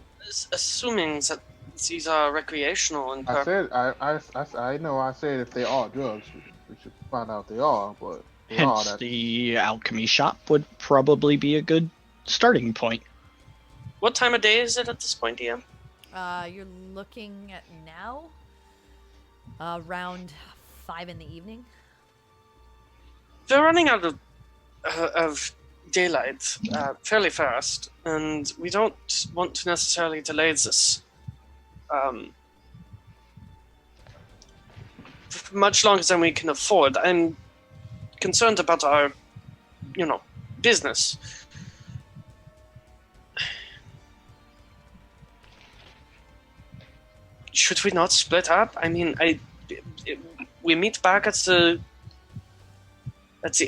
assuming that these are recreational and I know. I said if they are drugs, we should find out if they are. But hence, the alchemy shop would probably be a good starting point. What time of day is it at this point, Ian? You're looking at now around 5 in the evening. We're running out of daylight fairly fast, and we don't want to necessarily delay this much longer than we can afford. I'm concerned about our, business. Should we not split up? I mean, we meet back at the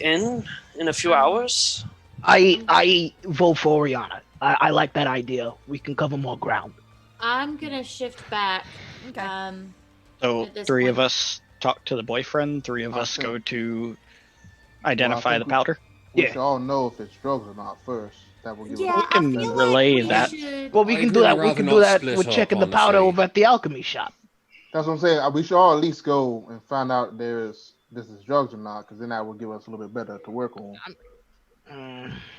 inn in a few hours. I vote for Oriana. I like that idea. We can cover more ground. I'm gonna shift back. Okay. So At this 3 of point. us talk to the boyfriend, 3 of us go think- to identify think the powder. We Yeah. should all know if it's drugs or not first. That will give Yeah, us. We can I feel relay like we that. should- Well, we I'd can do really that. We rather can not do that split with up, checking the powder honestly. over at the alchemy shop. That's what I'm saying. We should all at least go and find out this is drugs or not, because then that will give us a little bit better to work on.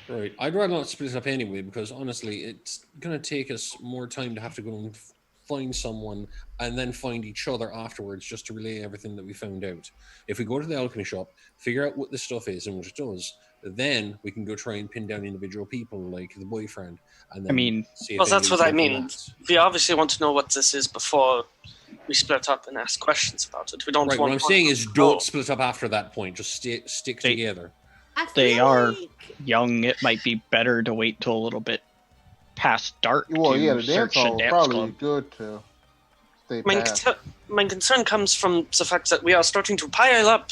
Right. I'd rather not split up anyway, because honestly, it's going to take us more time to have to go and find someone and then find each other afterwards just to relay everything that we found out. If we go to the alchemy shop, figure out what the stuff is and what it does, then we can go try and pin down individual people like the boyfriend. And then see if Well, they that's lead what I to mean. that. We obviously want to know what this is before we split up and ask questions about it. We don't Right. want. What I'm saying is, don't split up after that point. Just stick They- together. I feel They are like- young. It might be better to wait till a little bit past dark Well, to yeah, the dance search a hall is dance probably club. good to stay My, past. my concern comes from the fact that we are starting to pile up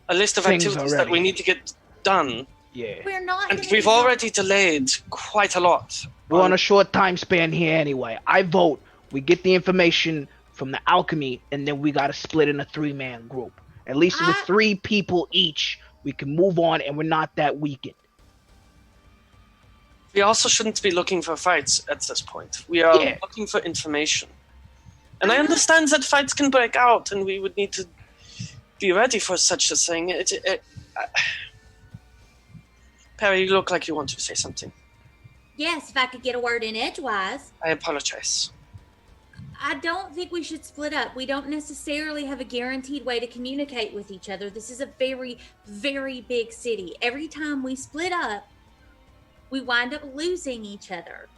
a list of Things activities that already. we need to get done, Yeah. We're not. and gonna we've be done- already delayed quite a lot. We're on a short time span here anyway. I vote we get the information from the alchemy, and then we gotta split in a 3-man group. At least with 3 people each, we can move on, and we're not that weakened. We also shouldn't be looking for fights at this point. We are Yeah. looking for information. And I understand that fights can break out, and we would need to be ready for such a thing. Perry, you look like you want to say something. Yes, if I could get a word in edgewise. I apologize. I don't think we should split up. We don't necessarily have a guaranteed way to communicate with each other. This is a very, very big city. Every time we split up, we wind up losing each other.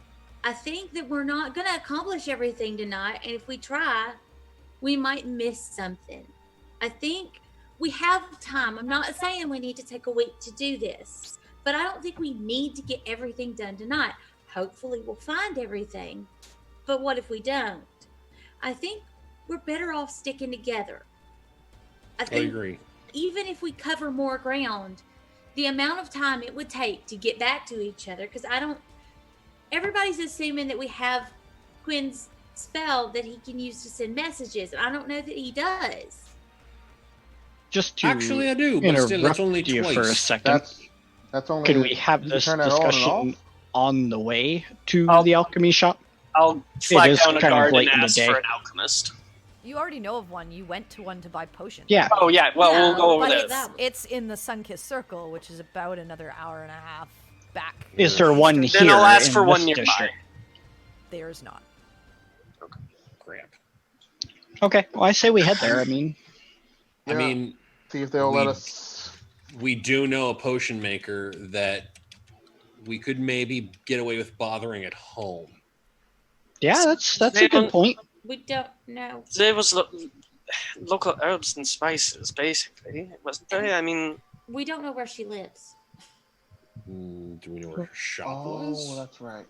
I think that we're not going to accomplish everything tonight, and if we try, we might miss something. I think we have time. I'm not saying we need to take a week to do this, but I don't think we need to get everything done tonight. Hopefully, we'll find everything, but what if we don't? I think we're better off sticking together. I I think agree. even if we cover more ground, the amount of time it would take to get back to each other, because everybody's assuming that we have Quinn's spell that he can use to send messages, and I don't know that he does. Just to Actually, I do, but interrupt still, it's only you twice. for a second. That's only. Can we have you this turn that on and discussion off? on the way to I'll- the alchemy shop? I'll flag is down a kind of guard late and in the ask day. for an alchemist. You already know of one. You went to one to buy potions. Yeah. Oh yeah, well Yeah, we'll go over but there. it's- It's in the Sunkissed Circle, which is about another hour and a half back. Is there one here Then I'll ask in for one this nearby. district? There's not. Crap. Okay, well I say we head there. I mean, I Yeah. mean, See if they'll let we- us. we do know a potion maker that we could maybe get away with bothering at home. yeah, that's a good point. We don't know. There was local herbs and spices, basically, wasn't there? I mean, We don't know where she lives. Do we know where her shop Oh, was? that's right.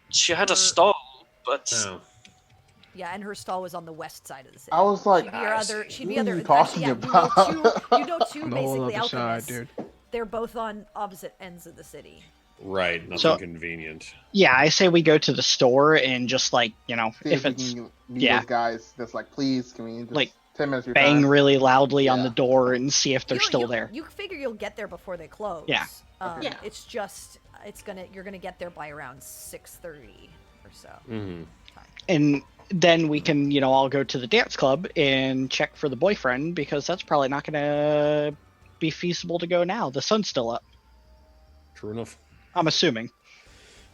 she had a stall, but Oh. Yeah, and her stall was on the west side of the city. I was like, she'd be your other. She'd be what are other. you talking actually, about? You know two On the whole basically other side, alchemists. dude. They're both on opposite ends of the city. Right, nothing So- convenient. Yeah, I say we go to the store and just See if we it's can meet yeah. those guys that's like, please, can we just Like, 10 minutes of your bang time? really loudly on Yeah. the door and see if they're still there. You figure you'll get there before they close. Yeah. Yeah. It's just you're gonna get there by around 6:30 or so. Hmm. And then we can, all go to the dance club and check for the boyfriend because that's probably not gonna be feasible to go now. The sun's still up. True enough. I'm assuming.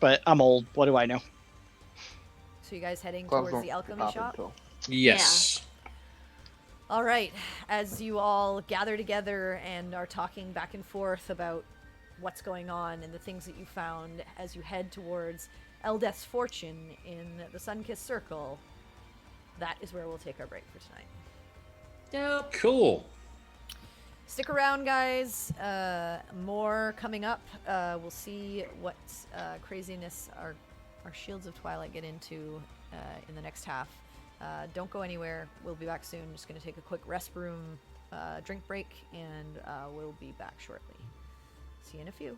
but I'm old. What do I know? So you guys heading Clubs towards don't the alchemy pop shop? until- Yes. All right. As you all gather together and are talking back and forth about what's going on and the things that you found as you head towards Eldeth's fortune in the Sunkissed Circle, that is where we'll take our break for tonight. Dope. Cool. Stick around, guys. More coming up. We'll see what craziness our Shields of Twilight get into in the next half. Don't go anywhere. We'll be back soon. Just going to take a quick restroom drink break, and we'll be back shortly. See you in a few.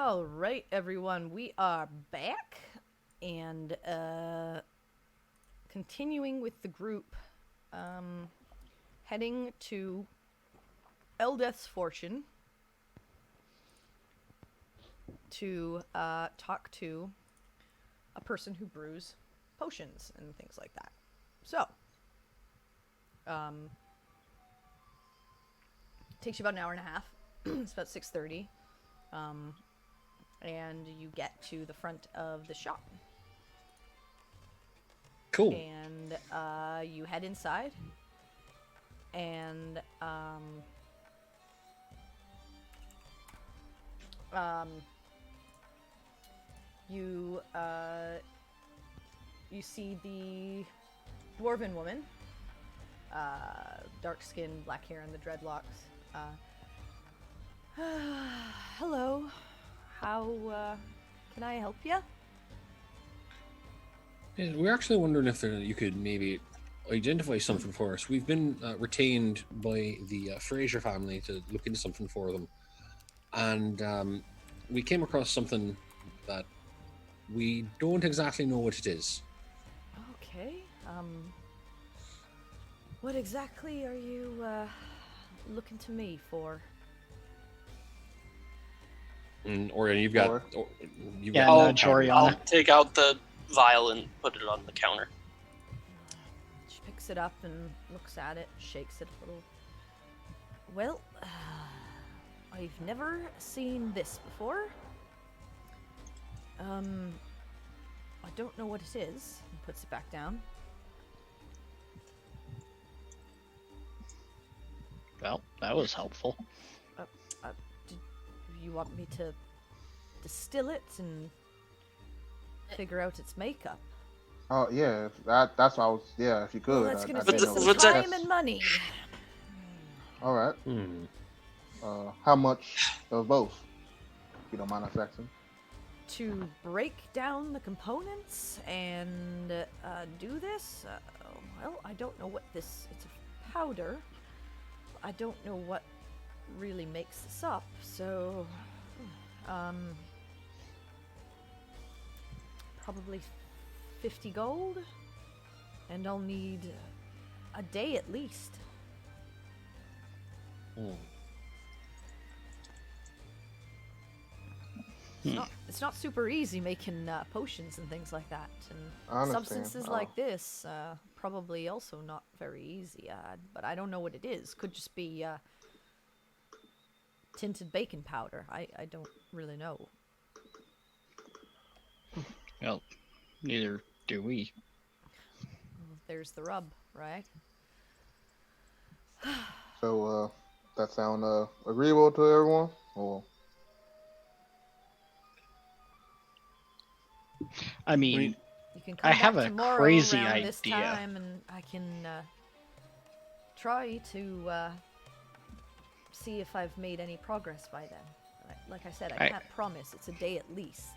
All right, everyone, we are back, and continuing with the group, heading to Eldeth's Fortune to talk to a person who brews potions and things like that. So, takes you about an hour and a half. It's about 6:30. And you get to the front of the shop. Cool. And you head inside. And you see the dwarven woman, dark skin, black hair, and the dreadlocks. Hello. How can I help you? Yeah, we're actually wondering if you could maybe identify something for us. We've been retained by the Fraser family to look into something for them, and we came across something that we don't exactly know what it is. Okay. What exactly are you looking to me for? Or you've got. Or- You've Yeah, got no, that powder. Oriana. I'll take out the vial and put it on the counter. She picks it up and looks at it, shakes it a little. Well, I've never seen this before. I don't know what it is. And puts it back down. Well, that was helpful. Did you want me to distill it and figure out its makeup? Oh yeah, that's what I was. Yeah, if you could. Well, that's gonna I take didn't know some what Reject- it time was. and money. All right. How much of both? If you don't mind us asking. To break down the components and do this, well, I don't know what this. It's a powder. I don't know what really makes this up, so probably 50 gold, and I'll need a day at least. It's not super easy making potions and things like that, I and understand. substances like this probably also not very easy. But I don't know what it is. Could just be tinted baking powder. I don't really know. Well, neither do we. There's the rub, right? So, that sound agreeable to everyone? Or I mean, You can come I have back a tomorrow crazy around this idea. time, and I can try to see if I've made any progress by then. Like I said, I can't promise. It's a day at least.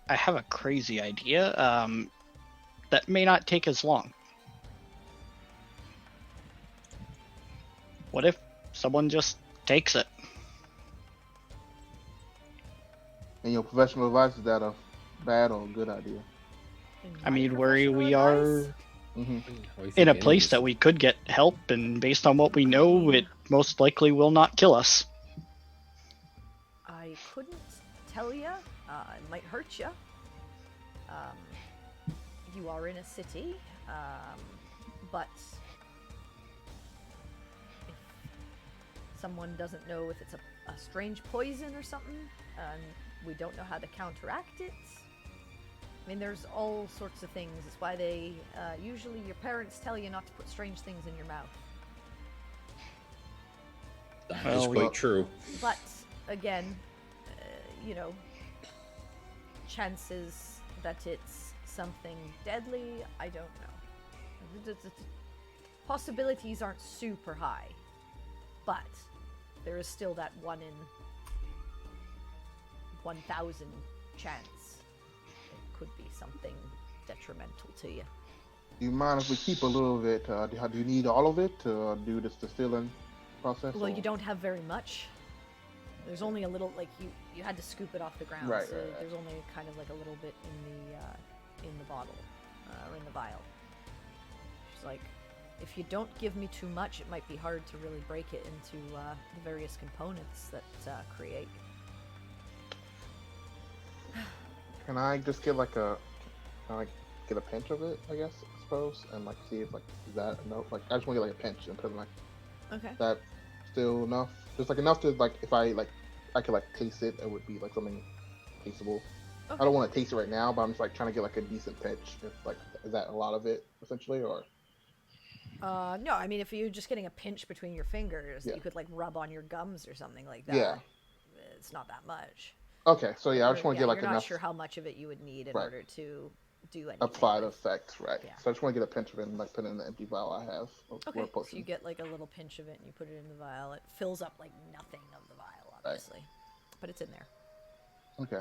I have a crazy idea that may not take as long. What if someone just takes it? in your professional advice, is that a bad or a good idea? I mean, where professional we advice? are Mm-hmm. in a place that we could get help, and based on what we know, it most likely will not kill us. I couldn't tell you. It might hurt you. You are in a city, but if someone doesn't know if it's a strange poison or something, and we don't know how to counteract it. I mean, there's all sorts of things. It's why they usually your parents tell you not to put strange things in your mouth. That is Well, quite true. But again, you know, chances that it's something deadly, I don't know. The possibilities aren't super high, but there is still that 1 in 1,000 chance it could be something detrimental to you. Do you mind if we keep a little bit? Do you need all of it to do this distilling process? Well, or- you don't have very much. There's only a little, like, you had to scoop it off the ground, Right, so right. there's only kind of like a little bit in the bottle, or in the vial. She's like, if you don't give me too much, it might be hard to really break it into the various components that create. Can I just get like get a pinch of it, I guess, I suppose, and like see if like is that enough? Like I just want to get like a pinch and put in like Okay. that still enough? Just like enough to like if I could like taste it, it would be like something tasteable. I don't want to taste it right now, but I'm just like trying to get like a decent pinch. If like is that a lot of it essentially, or? No, I mean if you're just getting a pinch between your fingers, Yeah. you could like rub on your gums or something like that. Yeah. It's not that much. Okay, so yeah, I just want to Yeah, get like you're not enough sure how much of it you would need in Right. order to do anything. apply the with. effect, right? Yeah. So I just want to get a pinch of it and like put it in the empty vial I have. Okay, Or so potion. you get like a little pinch of it and you put it in the vial. It fills up like nothing of the vial, obviously, but it's in there. Okay.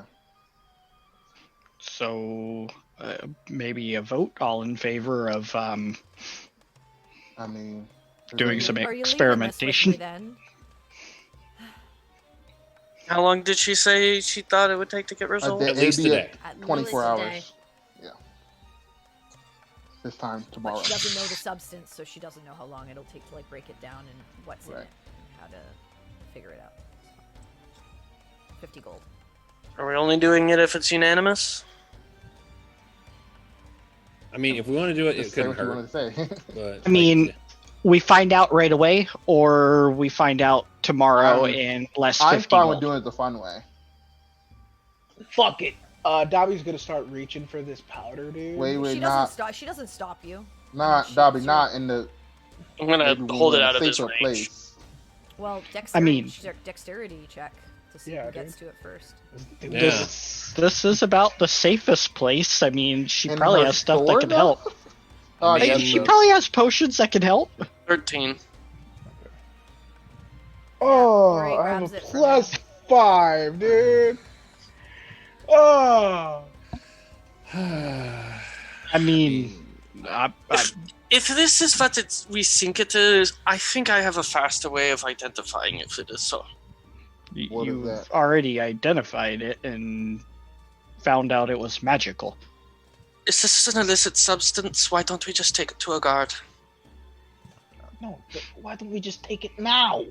So maybe a vote, all in favor of I mean, doing some Are you leaving this with experimentation. me then? How long did she say she thought it would take to get results? At least it'd be today. At 24 least a hours. day. Yeah. This time But tomorrow. she doesn't know the substance, so she doesn't know how long it'll take to like break it down and what's in Right. it and how to figure it out. 50 gold. Are we only doing it if it's unanimous? I mean, if we want to do it, it Just say couldn't what you hurt. wanted to say. But I mean, like, we find out right away, or we find out tomorrow in less I'm 50 fine gold. with doing it the fun way. Fuck it. Dobby's gonna start reaching for this powder, dude. Wait, She doesn't not, stop. She doesn't stop you. not Dobby, not in the. I'm gonna maybe we hold it want a out of his safer range. place. Well, mean- dexterity check to see Yeah, who gets dude. to it first. Yeah. This is about the safest place. I mean, she In probably her has stuff that store, can though? help. Oh, I mean, yeah, She so- probably has potions that can help. 13. Oh, Rory I have grabs a it from +5, dude. Oh. I mean, If this is what we think it is, I think I have a faster way of identifying if it is so. What is you've that? already identified it and found out it was magical. Is this an illicit substance? Why don't we just take it to a guard? No, but why don't we just take it now?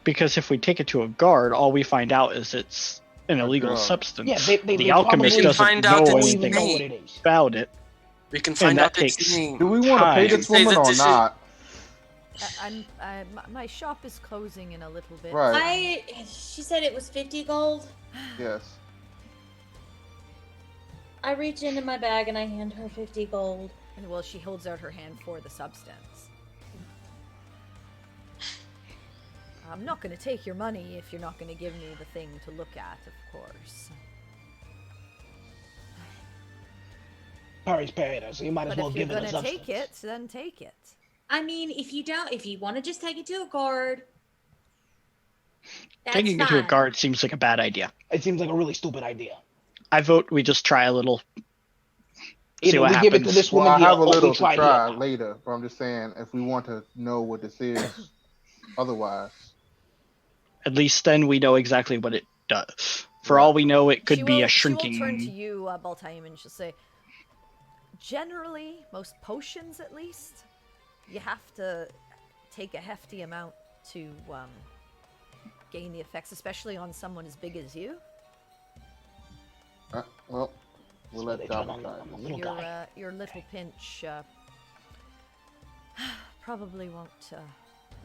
Because if we take it to a guard, all we find out is it's an illegal drug. substance. Yeah, they the alchemist probably doesn't find out know it's anything know what it is. about it. We can find that out its takes- name. Do we want to pay Time. this Say woman that or this is- not? My shop is closing in a little bit. Right. She said it was 50 gold. Yes. I reach into my bag and I hand her 50 gold. And well, she holds out her hand for the substance. I'm not going to take your money if you're not going to give me the thing to look at, of course. Parry's paying us, so you might as But well if you're give it going a to take substance. it, then take it. I mean, if you want to just take it to a guard, that's Taking it fine. to a guard seems like a bad idea. It seems like a really stupid idea. I vote we just try a little. See Either what we give it to happens. this Well, woman I here, have a or we little to try try here. later, but I'm just saying if we want to know what this is, otherwise. At least then we know exactly what it does. For all we know, it could She be will- a shrinking. She will turn to you, Baltaim, and she'll say, generally, most potions at least, you have to take a hefty amount to gain the effects, especially on someone as big as you. Well, we'll So let they turn Dobby on try. the little guy. Your little pinch probably won't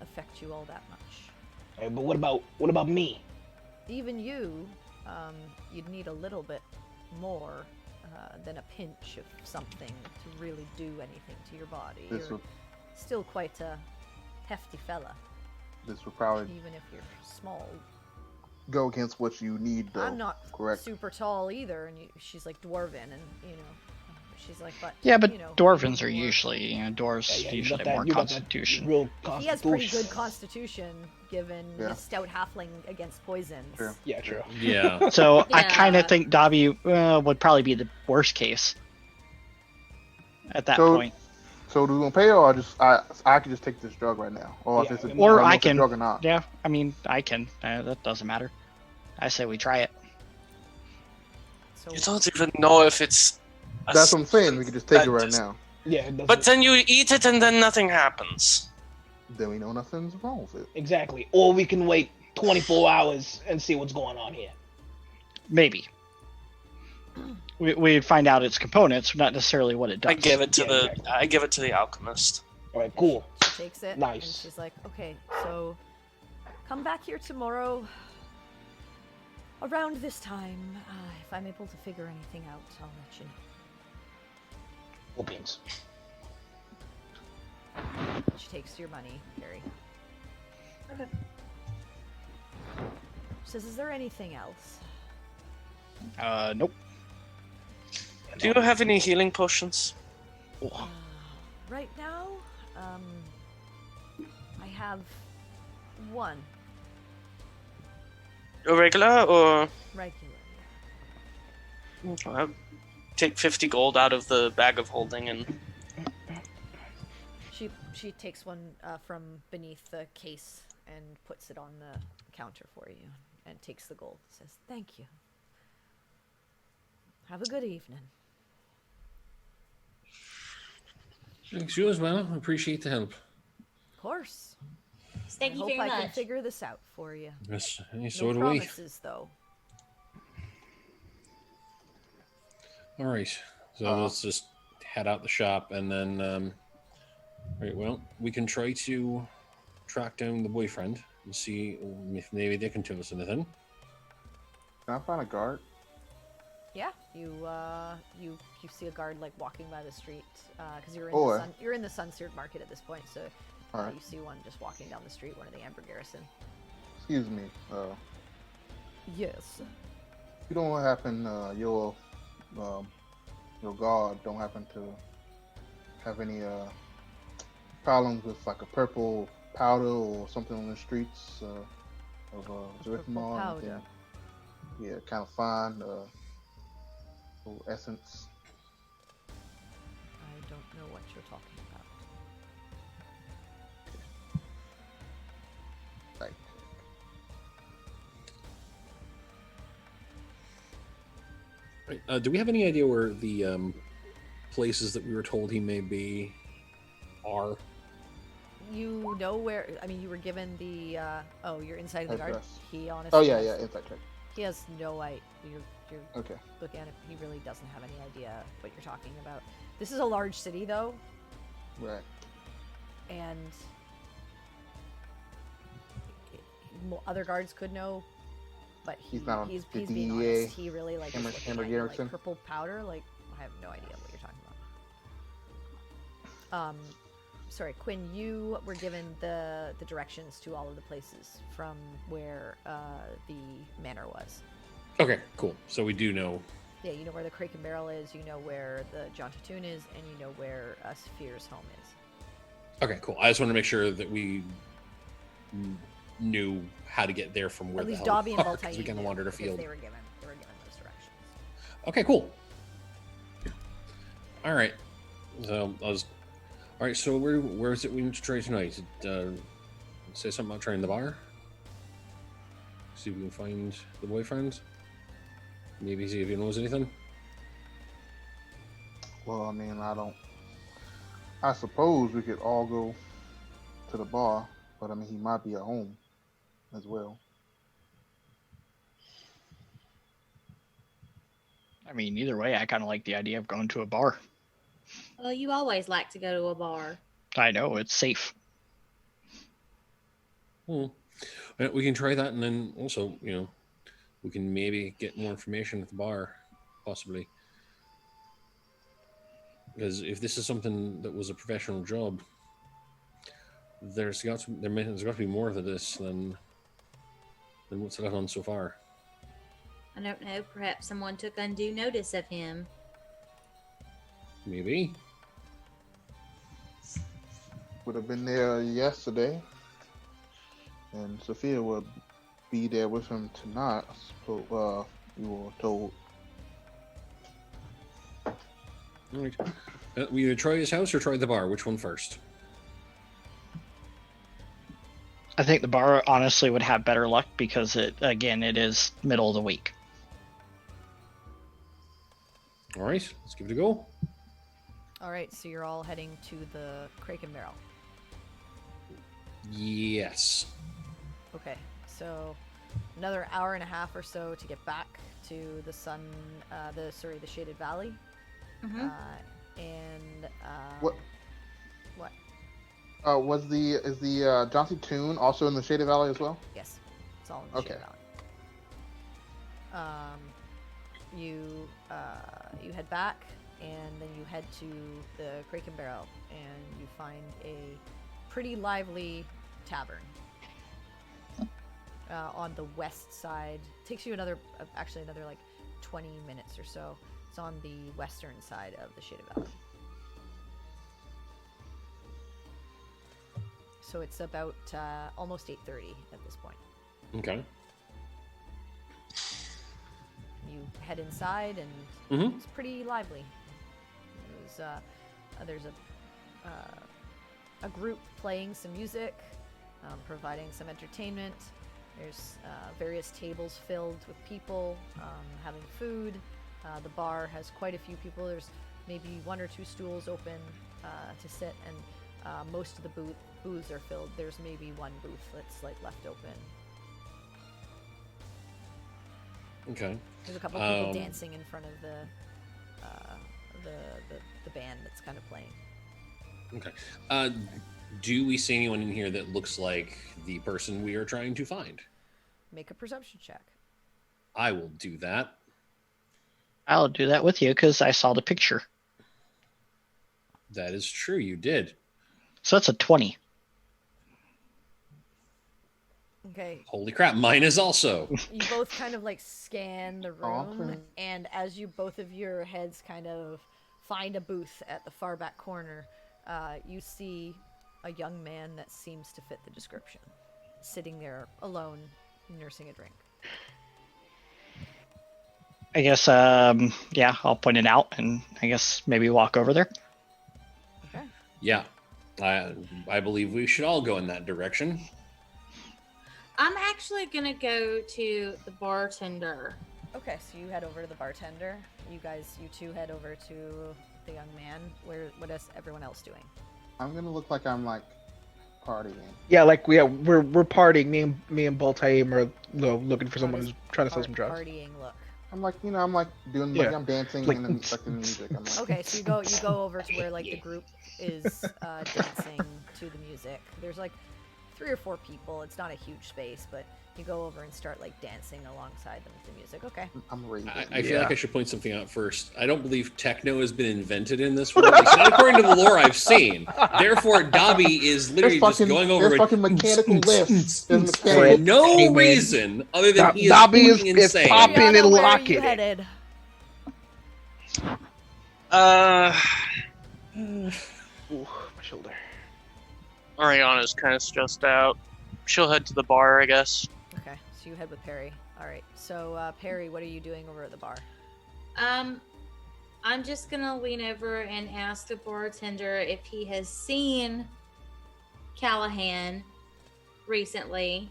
affect you all that much. Hey, but what about me? Even you, you'd need a little bit more than a pinch of something to really do anything to your body. This You're would still quite a hefty fella, probably even if you're small. go against what you need, though. I'm not correct. super tall either, and she's like dwarven, and she's like, but Yeah, but you know, dwarvens are dwarf- usually, dwarves Yeah, you usually got that, more you got that constitution. real He has pretty constitution. good constitution, given Yeah. his stout halfling against poisons. True. Yeah, true. yeah. So I Yeah. kind of think Dobby would probably be the worst case at that So- point. So do we gonna pay, or I could just take this drug right now, or if Yeah, it's a, I Or don't know I if it's a can. drug or not. Yeah, I mean, I can. That doesn't matter. I say we try it. So You don't even know if it's. That's what I'm saying. We could just take it right just- now. Yeah, it doesn't. But then you eat it and then nothing happens. Then we know nothing's wrong with it. Exactly. Or we can wait 24 hours and see what's going on here. Maybe. We'd find out its components, not necessarily what it does. I give it to Yeah, the. exactly. I give it to the alchemist. All right, cool. she takes it. Nice. And she's like, okay, so come back here tomorrow around this time. If I'm able to figure anything out, I'll let you know. Cool beans. She takes your money, Gary. Okay. She says, is there anything else? Nope. Do you have any healing potions? Right now, I have one A regular or? regular. I'll take 50 gold out of the bag of holding and. She takes one from beneath the case and puts it on the counter for you, and takes the gold. Says, thank you. Have a good evening. Thanks, you as well. I appreciate the help. Of course. Thank I you hope very I can much. figure this out for you. Yes, so No do we. promises, though. All right, so let's just head out the shop, and then, right, well, we can try to track down the boyfriend and see if maybe they can tell us anything. Can I find a guard? Yeah, you see a guard like walking by the street because you're in Oh, you're in the sun-seared market at this point, so All right. you see one just walking down the street, one of the Amber Garrison. Excuse me. Yes. You don't happen your guard don't happen to have any problems with like a purple powder or something on the streets of Zerithimar? powder. Yeah, kind of fine. Little essence. I don't know what you're talking about. Like, Right, do we have any idea where the places that we were told he may be are? You know where? I mean, you were given the. Oh, you're inside the guard. Address. He honestly. oh yeah, has- yeah, inside check. He has no idea. You're Okay. looking at it. He really doesn't have any idea what you're talking about. This is a large city, though, Right. and other guards could know, but He's not he's the being DEA, honest. He really like is Hammer- looking Hammer at you, like Garrison? purple powder. Like I have no idea what you're talking about. Sorry, Quinn. You were given the directions to all of the places from where the manor was. Okay, cool. So we do know. Yeah, you know where the Crake and Barrel is. You know where the John Tatoon is, and you know where Saphir's home is. Okay, cool. I just want to make sure that we knew how to get there from where At the least hell Dobby and we are, 'cause Voltaire we kind of knew, wandered because afield. They were given those directions. Okay, cool. All right. So I was. All right. So where is it we need to try tonight? Say something about trying the bar. See if we can find the boyfriend. Maybe see if he knows anything. Well, I mean, I suppose we could all go to the bar, but I mean, he might be at home as well. I mean, either way, I kind of like the idea of going to a bar. Well, you always like to go to a bar. I know, it's safe. Well, we can try that, and then also, we can maybe get more information at the bar, possibly. Because if this is something that was a professional job, there's got to be more to this than what's got on so far. I don't know. Perhaps someone took undue notice of him. Maybe. Would have been there yesterday, and Sophia would be there with him tonight. We were told. All right. We either try his house or try the bar. Which one first? I think the bar honestly would have better luck because it is middle of the week. All right, let's give it a go. All right, so you're all heading to the Crake and Barrel. Yes. Okay, so another hour and a half or so to get back to the the Shaded Valley. Mhm. What? What? Is the Johnsy Tune also in the Shaded Valley as well? Yes, it's all in the Shaded Valley. You head back, and then you head to the Crake and Barrel, and you find a pretty lively tavern on the west side. Takes you another like 20 minutes or so. It's on the western side of the Shaded Valley. So it's about almost 8:30 at this point. Okay. You head inside, and Mm-hmm. it's pretty lively. There's a group playing some music, providing some entertainment. There's various tables filled with people having food. The bar has quite a few people. There's maybe one or two stools open to sit, and most of the booths are filled. There's maybe one booth that's like left open. Okay. There's a couple of people dancing in front of the band that's kind of playing. Okay. Do we see anyone in here that looks like the person we are trying to find? Make a perception check. I will do that. I'll do that with you because I saw the picture. That is true. You did. So that's a 20. Okay. Holy crap! Mine is also. You both kind of like scan the room, Okay. and as you both of your heads kind of find a booth at the far back corner, you see a young man that seems to fit the description, sitting there alone, nursing a drink. I guess, I'll point it out and I guess maybe walk over there. Okay. Yeah. I believe we should all go in that direction. I'm actually gonna go to the bartender. Okay, so you head over to the bartender. You two head over to the young man. What is everyone else doing? I'm gonna look like I'm like partying. Yeah, like we're partying. Me and Baltaim are looking for someone does who's trying to sell some drugs. Partying look. I'm like doing Yeah. I'm dancing Like- and then like the music. I'm like, Okay, so you go over to where like the group is dancing to the music. There's like 3 or 4 people. It's not a huge space, but you go over and start like dancing alongside them with the music. Okay. I'm raving. I feel like I should point something out first. I don't believe techno has been invented in this world. It's not according to the lore I've seen. Therefore, Dobby is literally just going over There's with fucking mechanical lifts. There's for mechanical. no Hey, man. reason other than he is Dobby is fucking insane. popping and Ariana, where are locking you it. headed? Ooh, my shoulder. Ariana's kind of stressed out. She'll head to the bar, I guess. Okay, so you head with Perry. All right. So Perry, what are you doing over at the bar? I'm just gonna lean over and ask the bartender if he has seen Callahan recently,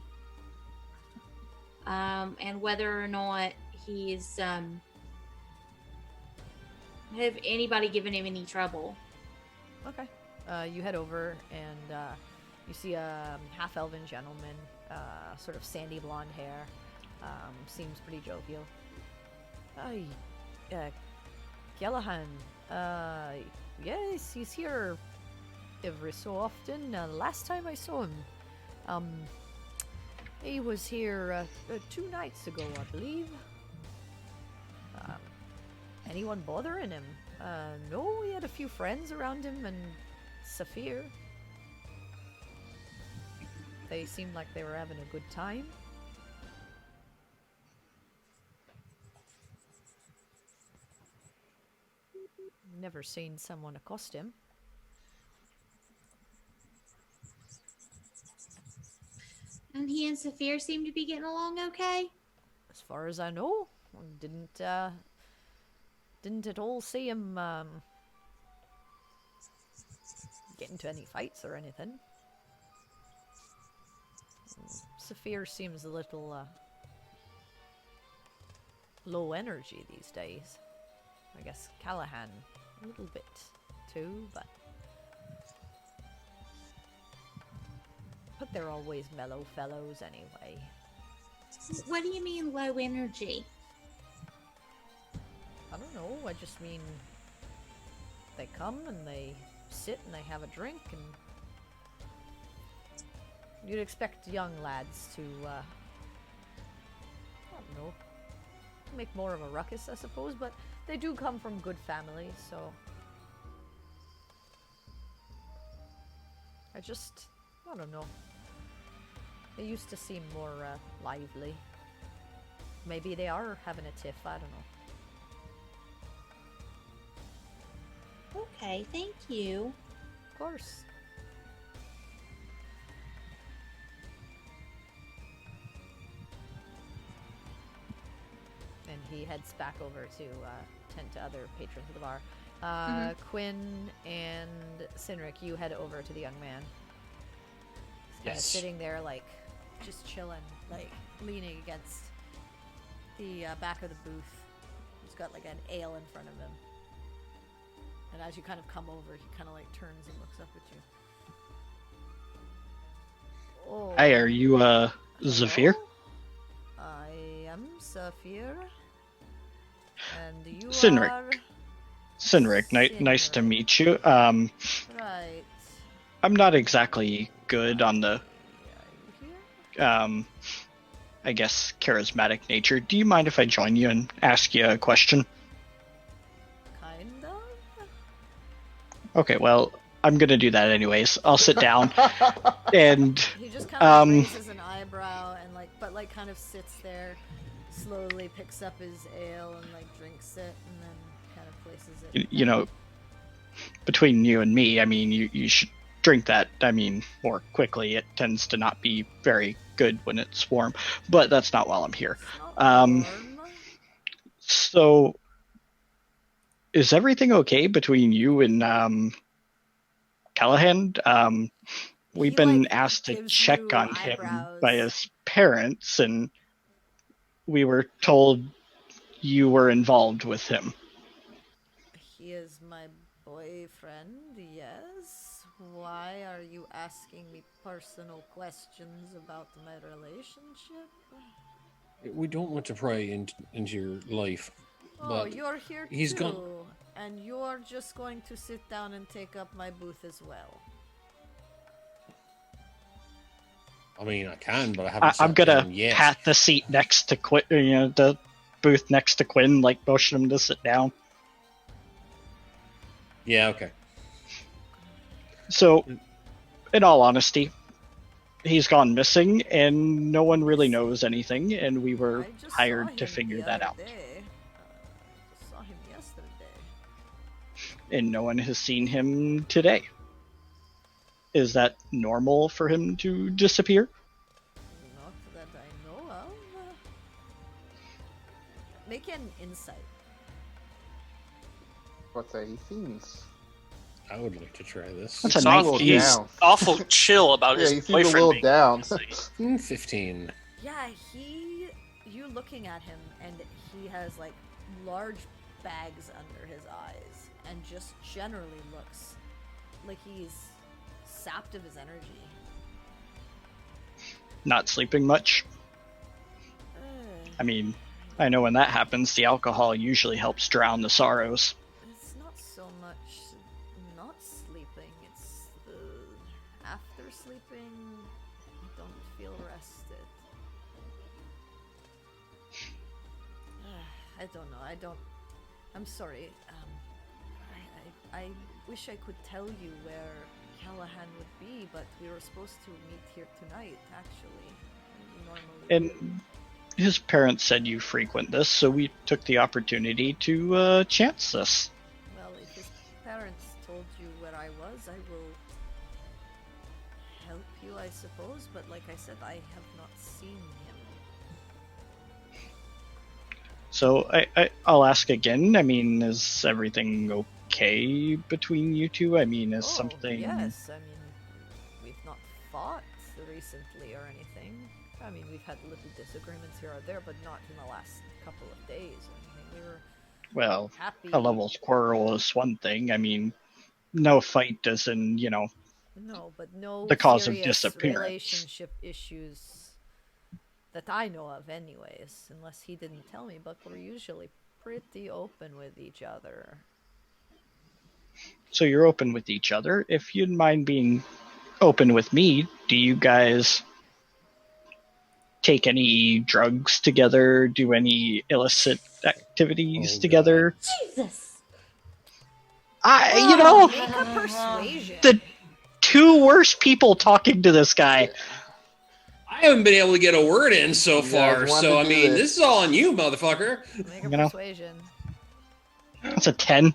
and whether or not he's have anybody given him any trouble. Okay. You head over and you see a half-elven gentleman, sort of sandy blonde hair, seems pretty jovial. Callahan. Yes, he's here every so often. Last time I saw him, he was here 2 nights ago, I believe. Anyone bothering him? No, he had a few friends around him and Saphir. They seemed like they were having a good time. Never seen someone accost him. And he and Saphir seem to be getting along okay. As far as I know, didn't at all see him get into any fights or anything. Saphir seems a little low energy these days. I guess Callahan a little bit too, but they're always mellow fellows anyway. What do you mean low energy? I don't know, I just mean they come and they sit and they have a drink, and you'd expect young lads to, I don't know, make more of a ruckus, I suppose, but they do come from good families, so I don't know. They used to seem more lively. Maybe they are having a tiff, I don't know. Okay, thank you. Of course. And he heads back over to tend to other patrons of the bar. Quinn and Sinric, you head over to the young man. He's kind of sitting there, like, just chilling, like, leaning against the back of the booth. He's got, like, an ale in front of him. And as you kind of come over, he kind of, like, turns and looks up at you. Oh. Hey, are you, Zephyr? Hello? I am Zephyr. And you Sinric. are... Sinric, nice to meet you. Right. I'm not exactly good on the, I guess, charismatic nature. Do you mind if I join you and ask you a question? Kind of. Okay, well, I'm gonna do that anyways. I'll sit down, and He just kind of raises an eyebrow and kind of sits there, slowly picks up his ale and like drinks it, and then kind of places it. you know, between you and me, I mean, you should drink that, I mean, more quickly. It tends to not be very good when it's warm, but that's not while I'm here. So, is everything okay between you and Callahan? We've been asked to check on him by his parents, and we were told you were involved with him. He is my boyfriend, yes. Why are you asking me personal questions about my relationship? We don't want to pry into your life. Oh, but you're here he's too, gone. and you're just going to sit down and take up my booth as well. I mean, I can, but I haven't. I'm gonna yet. pat the seat next to Quinn, the booth next to Quinn, like motion him to sit down. Yeah, okay. So, in all honesty, he's gone missing, and no one really knows anything, and we were hired to figure that out. I just saw him yesterday. And no one has seen him today. Is that normal for him to disappear? Not that I know of. Make an insight. But he seems. I would like to try this. That's a He's awful chill about Yeah, his he seems boyfriend a little being down. missing. 15. Yeah, you looking at him, and he has like large bags under his eyes, and just generally looks like he's sapped of his energy. Not sleeping much? I mean, I know when that happens, the alcohol usually helps drown the sorrows. It's not so much not sleeping, it's the after sleeping, you don't feel rested. I don't know, I'm sorry. I wish I could tell you where Callahan would be, but we were supposed to meet here tonight, actually. And his parents said you frequent this, so we took the opportunity to chance this. Well, if his parents told you where I was, I will help you, I suppose, but like I said, I have not seen him. So I'll ask again. I mean, is everything okay between you two? I mean, is Oh, something... yes. I mean, we've not fought recently or anything. I mean, we've had little disagreements here or there, but not in the last couple of days. I mean, we were Well, happy. a level quarrel is one thing. I mean, no fight doesn't, No, but no the cause of serious disappearance. relationship issues that I know of anyways, unless he didn't tell me, but we're usually pretty open with each other. So you're open with each other. If you'd mind being open with me, do you guys take any drugs together, do any illicit activities together? Jesus. Make a persuasion. The two worst people talking to this guy. I haven't been able to get a word in so You guys far, wanted so I to do mean, this. this is all on you, motherfucker. Make a You know? persuasion. That's a 10.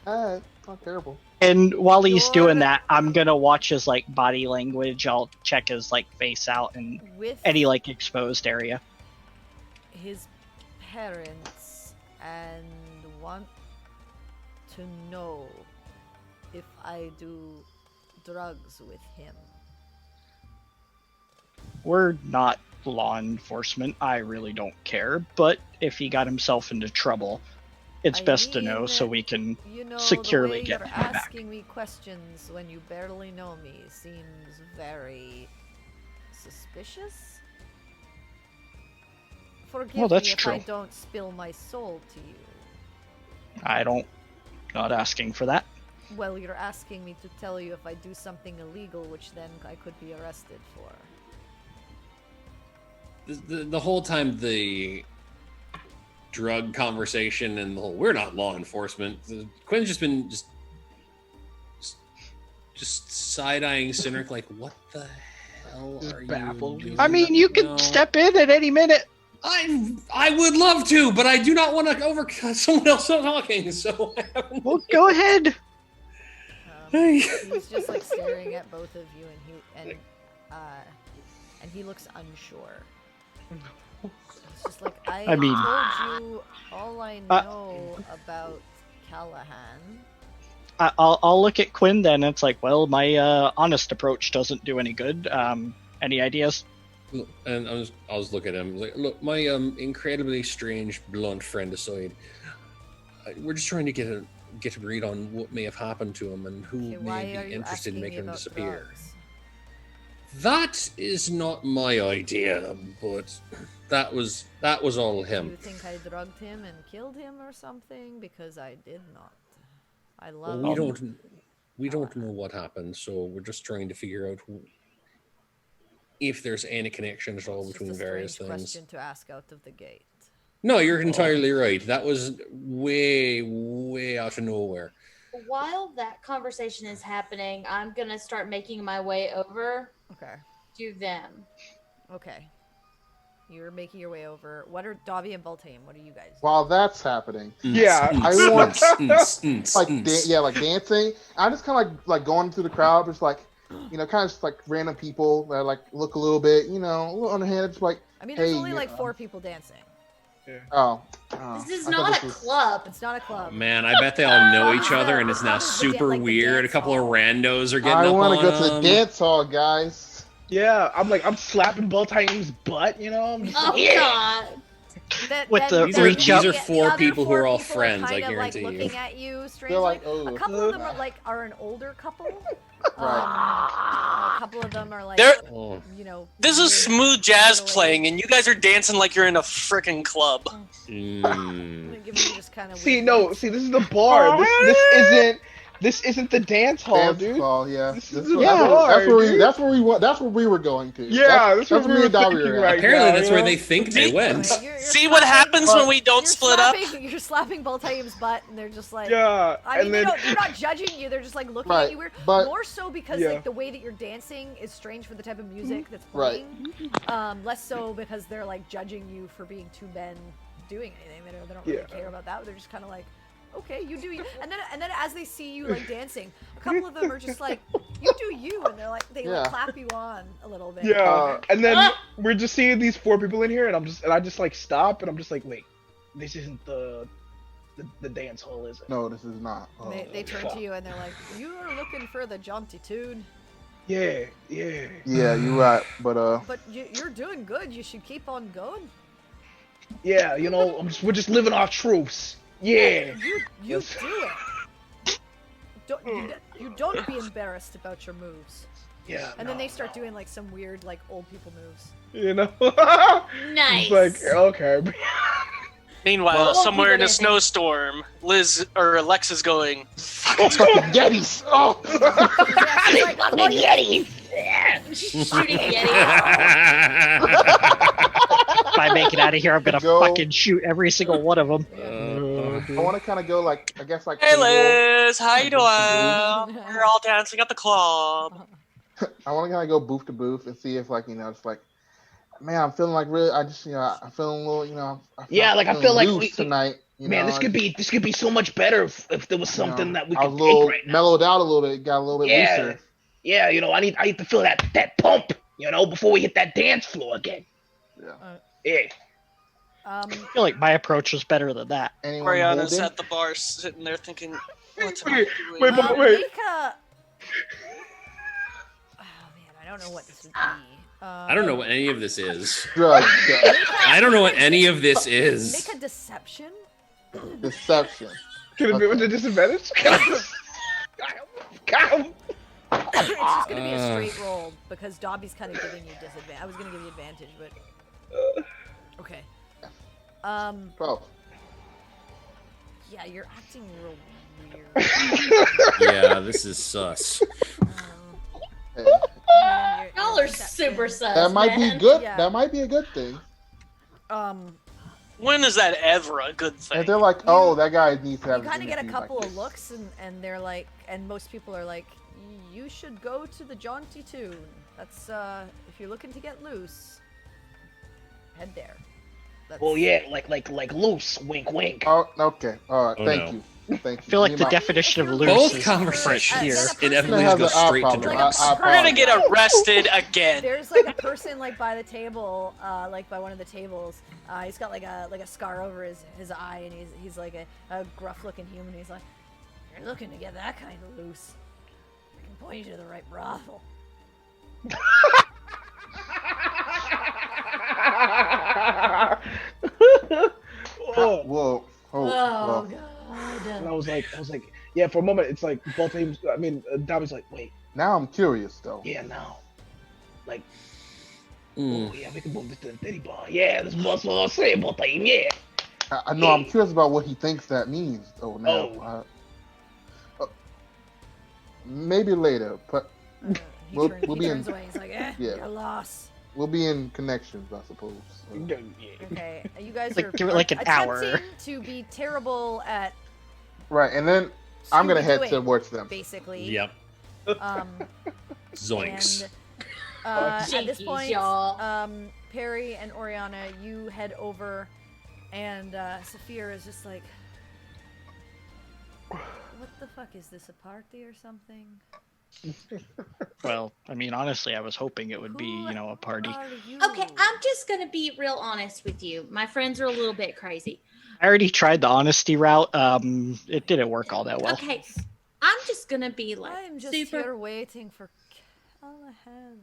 Not terrible. And while he's You're- doing that, I'm gonna watch his body language. I'll check his face out and With any exposed area. his parents and want to know if I do drugs with him. We're not law enforcement. I really don't care. But if he got himself into trouble, it's I best to know mean, so we can You know, securely the way get you're him back. asking me questions when you barely know me seems very suspicious. Forgive Well, that's me if I true. don't spill my soul to you. I don't. Not asking for that. Well, you're asking me to tell you if I do something illegal, which then I could be arrested for. The whole time the drug conversation and the whole we're not law enforcement. Quinn's just been just side-eyeing Cynic like, what the hell Just are baffled. you doing? I mean, you can No. step in at any minute. I would love to, but I do not want to overcut someone else talking, so I haven't. Well, go ahead. He's just staring at both of you, and he looks unsure. It's just I mean- told you all I know about Callahan. I'll look at Quinn then. It's well, my honest approach doesn't do any good. Any ideas? Look, and I'll just look at him. Look, my incredibly strange, blunt friend aside, we're just trying to get a read on what may have happened to him and who Okay, why may are be you interested in asking me making him about disappear. drugs? That is not my idea, but that was all Do him. you think I drugged him and killed him or something? Because I did not. I love Well, we don't know what happened, so we're just trying to figure out if there's any connection at all It's between just a various strange things. question to ask out of the gate. No, you're entirely right. That was way out of nowhere. While that conversation is happening, I'm gonna start making my way over Okay. to them. Okay. You're making your way over. What are Davi and Baltame? What are you guys? While that's happening, Yeah, I want like dancing. I just kind of like going through the crowd, just kind of just random people that look a little bit, a little underhanded, just I mean, there's hey, only 4 people dancing. oh. This is I thought not this a was- club. It's not a club. Man, I bet they all know each other, and it's now Like the super dance weird. A couple of hall. randos are getting I up want on to go to the them. dance hall, guys. Yeah, I'm slapping Baltime's butt, I'm just Oh God! With the These reach are up. four the other people who 4 are all people friends, I kind of, guarantee you. looking at you strangely. They're like, oh. A couple of them are an older couple. Right. A couple of them are There- Oh. This is weird smooth jazz middle-aged. playing, and you guys are dancing like you're in a freaking club. Mm. I'm gonna give you just kind of see, this is the bar. This isn't the dance hall, Dance dude. hall, yeah. This That's is what- the bar, that's where dude. that's where we were going to. Yeah, that's that's what me we and were Dobby thinking were at. right Apparently, now, that's you where know? they think they went. See what happens when we don't split up? You're slapping Baltame's butt, and they're just like, Yeah, I mean, and then they're not judging you. They're just looking Right, at you weird. but- More so because Yeah. the way that you're dancing is strange for the type of music that's Right. playing. Less so because they're judging you for being 2 men doing anything. They don't really Yeah. care about that. They're just kind of like, okay, you do you. And then as they see you dancing, a couple of them are just like, you do you, and they Yeah. clap you on a little bit. Yeah, and then we're just seeing these 4 people in here, and I just stop, and I'm just like, wait, this isn't the the dance hall, is it? No, this is not. Oh, They turn to you and they're like, "You are looking for the jaunty tune, Yeah. yeah, you're right. But but you're doing good. You should keep on going." Yeah, we're just living our truths. Yeah. You Yes. do it. You don't be embarrassed about your moves. Yeah. And then they start doing like some weird like old people moves. Nice. It's like, okay. Meanwhile, Well, somewhere in a people snowstorm, Liz or Alexa's going, oh, fucking Yetis! Oh, She's like, Fucking Yeti! Shooting Yeti. If I make it out of here, I'm gonna Go. fucking shoot every single one of them. I want to kind of go like I guess like "Hey table. Liz, how you doing? We're all dancing at the club." I want to kind of go booth to booth and see if it's like, man, I'm feeling like really. I just I'm feeling a little Yeah, like, I feeling feel like loose we- tonight. Man, this could be so much better if there was something that we I could was a little take right now. mellowed out a little bit, got a little bit Yeah. looser. Yeah, I need to feel that pump, before we hit that dance floor again. Yeah. Yeah. I feel like my approach was better than that. Anyone Oriana's holding? at the bar sitting there thinking, what am I Wait, doing? wait, wait. Mika. Oh man, I don't know what this would be. I don't know what any of this is. Drugs. I don't know what any of this is. Make a deception. Deception. Can it be with a disadvantage? Got him. It's just gonna be a straight roll because Dobby's kind of giving you disadvantage. I was gonna give you advantage, but okay. 12. Yeah, you're acting real weird. Yeah, this is sus. Hey, Y'all are super sus. that might man. be good. Yeah. That might be a good thing. When is that ever a good If thing? they're like, oh, that guy needs to have. You kind of get a interview couple like of this. looks, and they're like, and most people are like, you should go to the jaunty tune. That's if you're looking to get loose, head there. That's, Well, yeah, like loose. Wink, wink. Oh, okay. All right. Oh, Thank no. you. Thank you. I feel like Me the and my- definition of Both loose Both is conversations here. inevitably Has go an eye straight to problem. drugs. I We're gonna apologize. get arrested again. There's like a person like by the table, like by one of the tables. He's got like a scar over his eye, and he's like a gruff looking human. He's like, you're looking to get that kind of loose. I can point you to the right brothel. Oh. Whoa. Oh, Well, And God. I was like, yeah. For a moment, it's like both of them. I mean, Dobby's like, wait, now I'm curious though. yeah, now, like, Mm. oh yeah, we can move this to the titty bar. Yeah, this is what I'm saying, both of them. Yeah. I know. I'm curious about what he thinks that means though. Now, maybe later, but He We'll be turns in- away. He's like, yeah, Yeah. you're lost. we'll be in connections, I suppose. So. Okay, you guys Like, are give it like an hour. attempting to be terrible at Right, and then I'm gonna head Scooby-Dooing, towards them. basically. Yep. Um, Zoinks. and at this Jinkies, point, y'all. Perry and Oriana, you head over, and Saphir is just like, what the fuck is this, a party or something? Well, I mean, honestly, I was hoping it would be, Who a party. are you? Okay, I'm just gonna be real honest with you. My friends are a little bit crazy. I already tried the honesty route. It didn't work all that well. Okay, I'm just gonna be like I'm just super. here waiting for Callahan.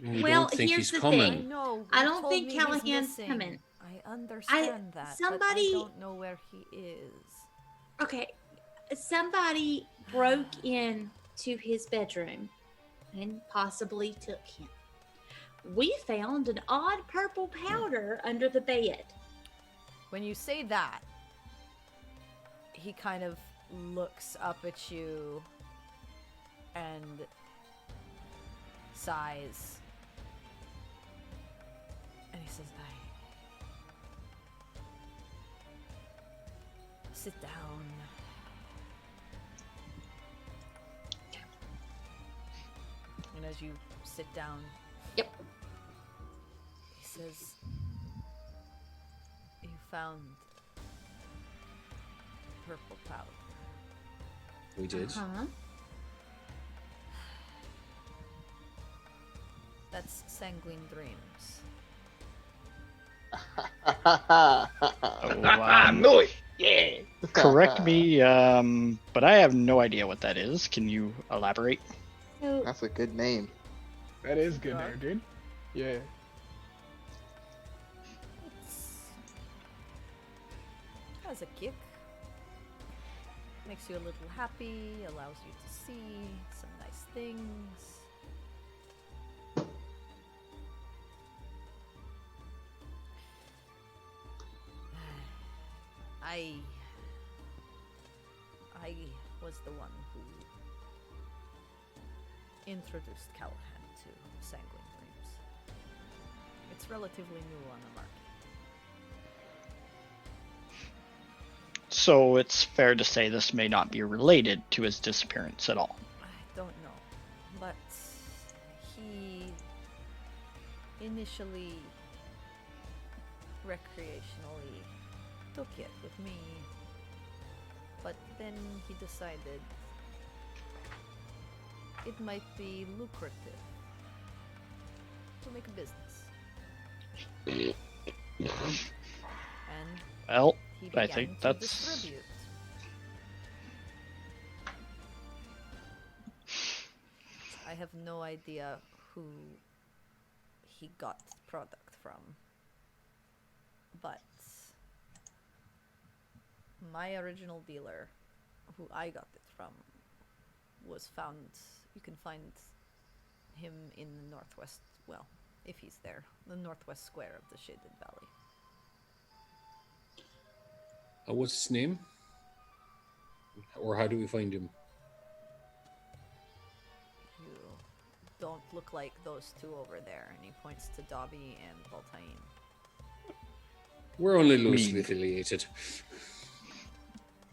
We Well, don't think here's he's the coming. thing. No, I he don't told think me he's Callahan's missing. coming. I understand that, somebody- but I don't know where he is. Okay, somebody broke in to his bedroom and possibly took him. We found an odd purple powder under the bed. When you say that, he kind of looks up at you and sighs. And he says, sit down. And as you sit down, Yep. he says, you found purple powder. We did. Uh-huh. That's Sanguine Dreams. Oh, I knew it. Yeah. Correct me, but I have no idea what that is. Can you elaborate? So That's a good name. That is good Drug. there, dude. Yeah. It's has a kick. Makes you a little happy, allows you to see some nice things. I was the one who introduced Callahan to Sanguine Dreams. It's relatively new on the market. So it's fair to say this may not be related to his disappearance at all. I don't know, but he initially recreationally took it with me, but then he decided it might be lucrative to make a business. And Well, he I began think to that's distribute. I have no idea who he got the product from, but my original dealer, who I got it from, was found. You can find him in the northwest, well, if he's there, the northwest square of the Shaded Valley. What's his name? Or how do we find him? You don't look like those two over there, and he points to Dobby and Baltaine. We're only loosely affiliated.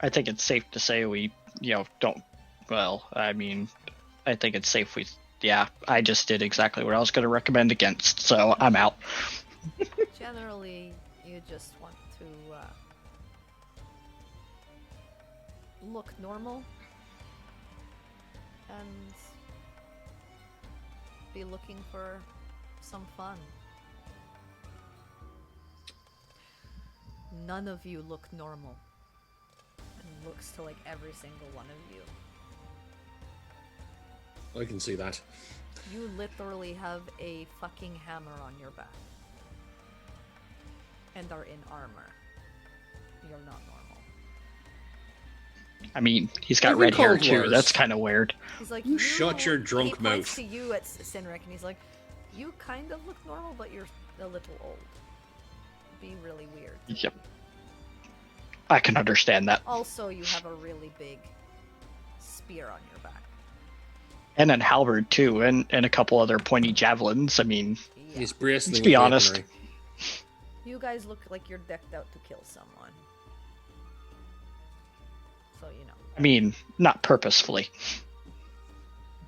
I think it's safe to say we, don't. Well, I mean, I think it's safe we. Yeah, I just did exactly what I was going to recommend against, so I'm out. Generally, you just want to look normal and be looking for some fun. None of you look normal. And looks to like every single one of you. I can see that. You literally have a fucking hammer on your back. And are in armor. You're not normal. I mean, he's got I've red been hair called too. worse. That's kind of weird. He's like, You shut your drunk he points mouth. to you at Sinric, and he's like, you kind of look normal, but you're a little old. Be really weird. Yep. I can understand that. Also, you have a really big spear on your back. And an halberd too, and a couple other pointy javelins. I mean, Yeah. He's bristling Let's be with honest. weaponry. You guys look like you're decked out to kill someone. So, you know. I mean, not purposefully.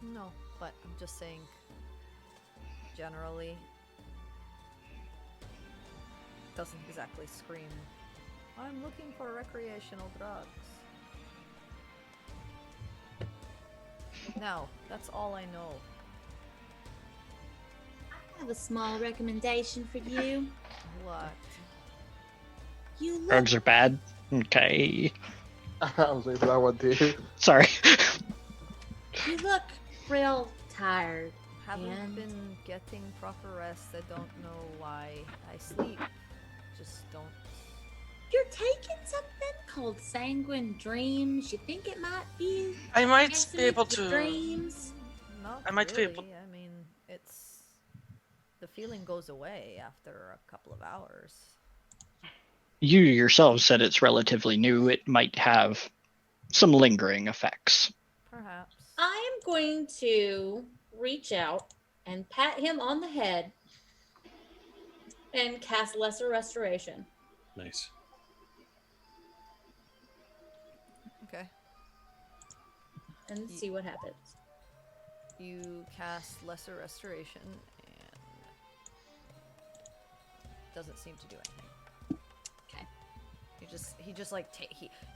No, but I'm just saying, generally, doesn't exactly scream, I'm looking for recreational drugs. Now, that's all I know. I have a small recommendation for you. What? You look Drugs are bad. Okay. I was waiting for that one too. Sorry. you look real tired. Haven't And- been getting proper rest. I don't know why I sleep. Just don't. You're taking something called Sanguine Dreams. You think it might be I might messing be able with your to. dreams? Not I might be really. able- I mean, it's the feeling goes away after a couple of hours. You yourself said it's relatively new. It might have some lingering effects. Perhaps. I am going to reach out and pat him on the head and cast Lesser Restoration. Nice. Okay. And see what happens. You cast Lesser Restoration and doesn't seem to do anything. Okay. He just like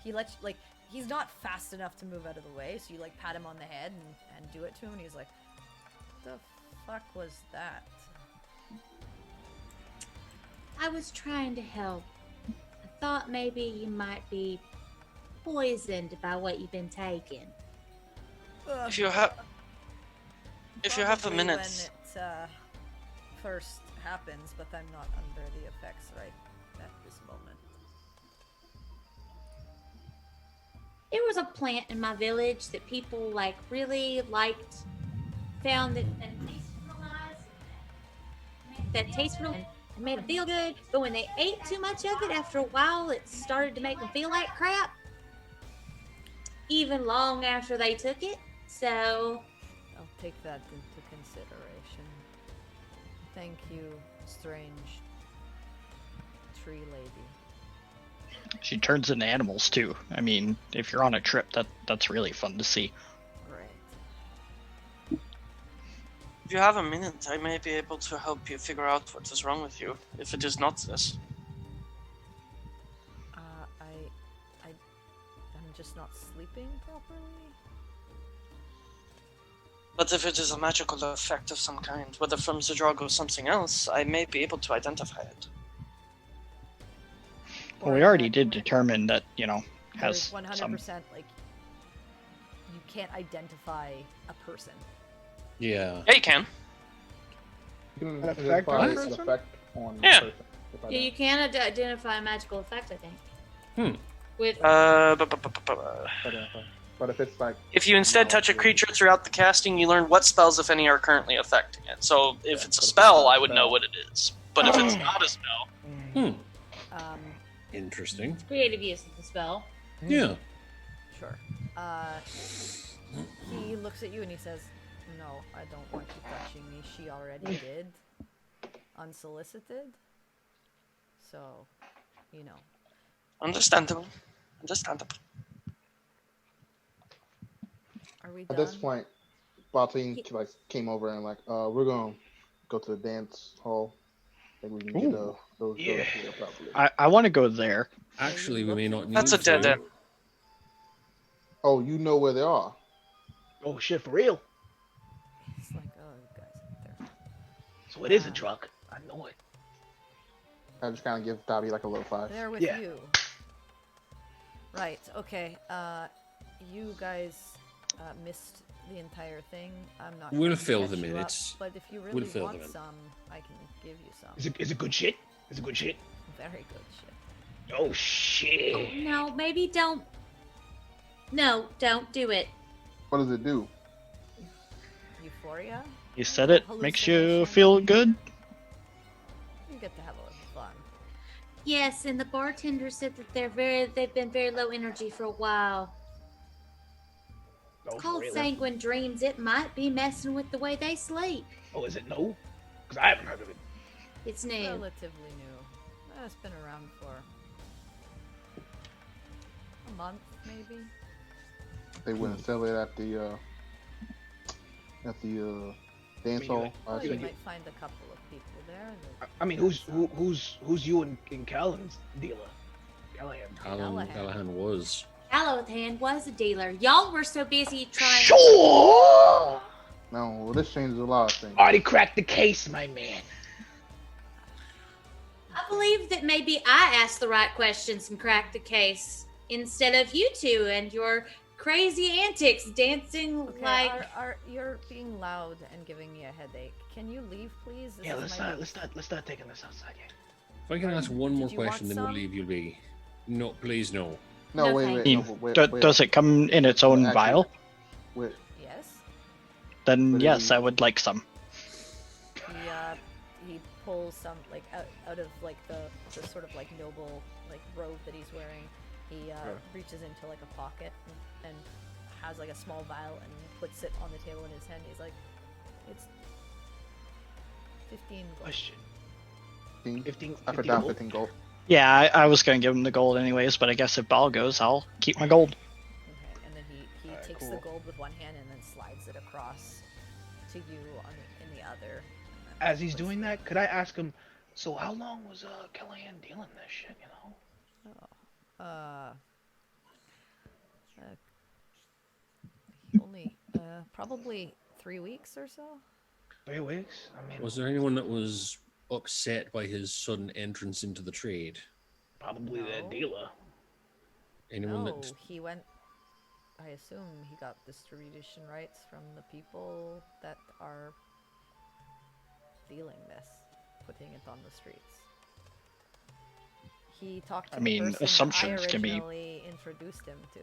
he lets you, like, he's not fast enough to move out of the way, so you like pat him on the head and do it to him, and he's like, the fuck was that? I was trying to help. I thought maybe you might be poisoned by what you've been taking. If you have a Probably minute, when it first happens, but I'm not under the effects right at this moment. There was a plant in my village that people like really liked, found that tasted real nice, that tastes real, and made them feel good. But when they ate too much of it, after a while, it started to make them feel like crap. Even long after they took it. So I'll take that into consideration. Thank you, strange tree lady. She turns into animals too. I mean, if you're on a trip, that's really fun to see. Right. if you have a minute, I may be able to help you figure out what is wrong with you, if it is not this. I'm just not sleeping properly. But if it is a magical effect of some kind, whether from the drug or something else, I may be able to identify it. Well, we already did determine that, There's has 100% some. like you can't identify a person. Yeah. Yeah, you can. You can An effect identify on a an person? effect on Yeah. the person. if I yeah, don't. you can identify a magical effect, I think. Hmm. With But if it's like If you instead touch a creature throughout the casting, you learn what spells, if any, are currently affecting it. So if it's a spell, I would know what it is. But if it's not a spell, Hmm. Um, Interesting. creative use of the spell. Yeah. sure. He looks at you and he says, "No, I don't want you touching me. She already did, unsolicited. So, understandable. Understandable. Are we at done?" this point, Baltine like came over and like, we're gonna go to the dance hall. I think we can get Ooh, those yeah. doors here properly. I want to go there. Actually, we may not need That's a dead to. end. Oh, you know where they are. Oh shit, for real? It's like, oh, you guys up there. So it is a truck. I know it. I just kind of give Dobby like a low five. They're with Yeah. you. Right, okay. You guys missed the entire thing. I'm not We'll trying to fill catch the you up, minutes. but if you We'll really fill want them in. some, I can give you some. Is it good shit? Is it good shit? Very good shit. Oh shit. No, maybe don't. No, don't do it. What does it do? Euphoria? You said it makes you feel good. You get to have a little fun. Yes, and the bartender said that they've been very low energy for a while. Oh, It's called really? Sanguine Dreams. It might be messing with the way they sleep. Oh, is it no? Because I haven't heard of it. It's new. Relatively new. It's been around for a month, maybe. They wouldn't sell it at the dance hall. Well, I you think. might find a couple of people there. I mean, who's you and Callan's dealer? Callahan. Callahan was. Callahan was a dealer. Y'all were so busy trying. Sure. No, well, this changes a lot of things. Already cracked the case, my man. I believe that maybe I asked the right questions and cracked the case instead of you two and your crazy antics dancing Okay, like. you're being loud and giving me a headache. Can you leave, please? This Yeah, is let's my- not taking this outside yet. If I can ask one more Did you want question, then we'll some? leave. You'll be. No, please, no. No, No, wait, thank wait, you. no, wait, Does it come in its own Actually- vial? wait. Yes. Then But yes, he- I would like some. He pulls some like out of like the sort of like noble like robe that he's wearing. He reaches into like a pocket and has like a small vial and puts it on the table in his hand. He's like, it's 15 gold. Question. 15? 15. I put 50 down gold? 15 gold. Yeah, I was gonna give him the gold anyways, but I guess if Bal goes, I'll keep my gold. Okay, and then he Alright, takes cool. the gold with one hand and then slides it across to you in the other. and then As he's puts doing it- that, could I ask him? So how long was Callahan dealing this shit? You know. Only probably 3 weeks or so. 3 weeks. I mean, Was there anyone that was upset by his sudden entrance into the trade? Probably the No. dealer. Anyone No, that he went. I assume he got distribution rights from the people that are dealing this, putting it on the streets. He talked to I the mean, person assumptions I can be- originally introduced him to.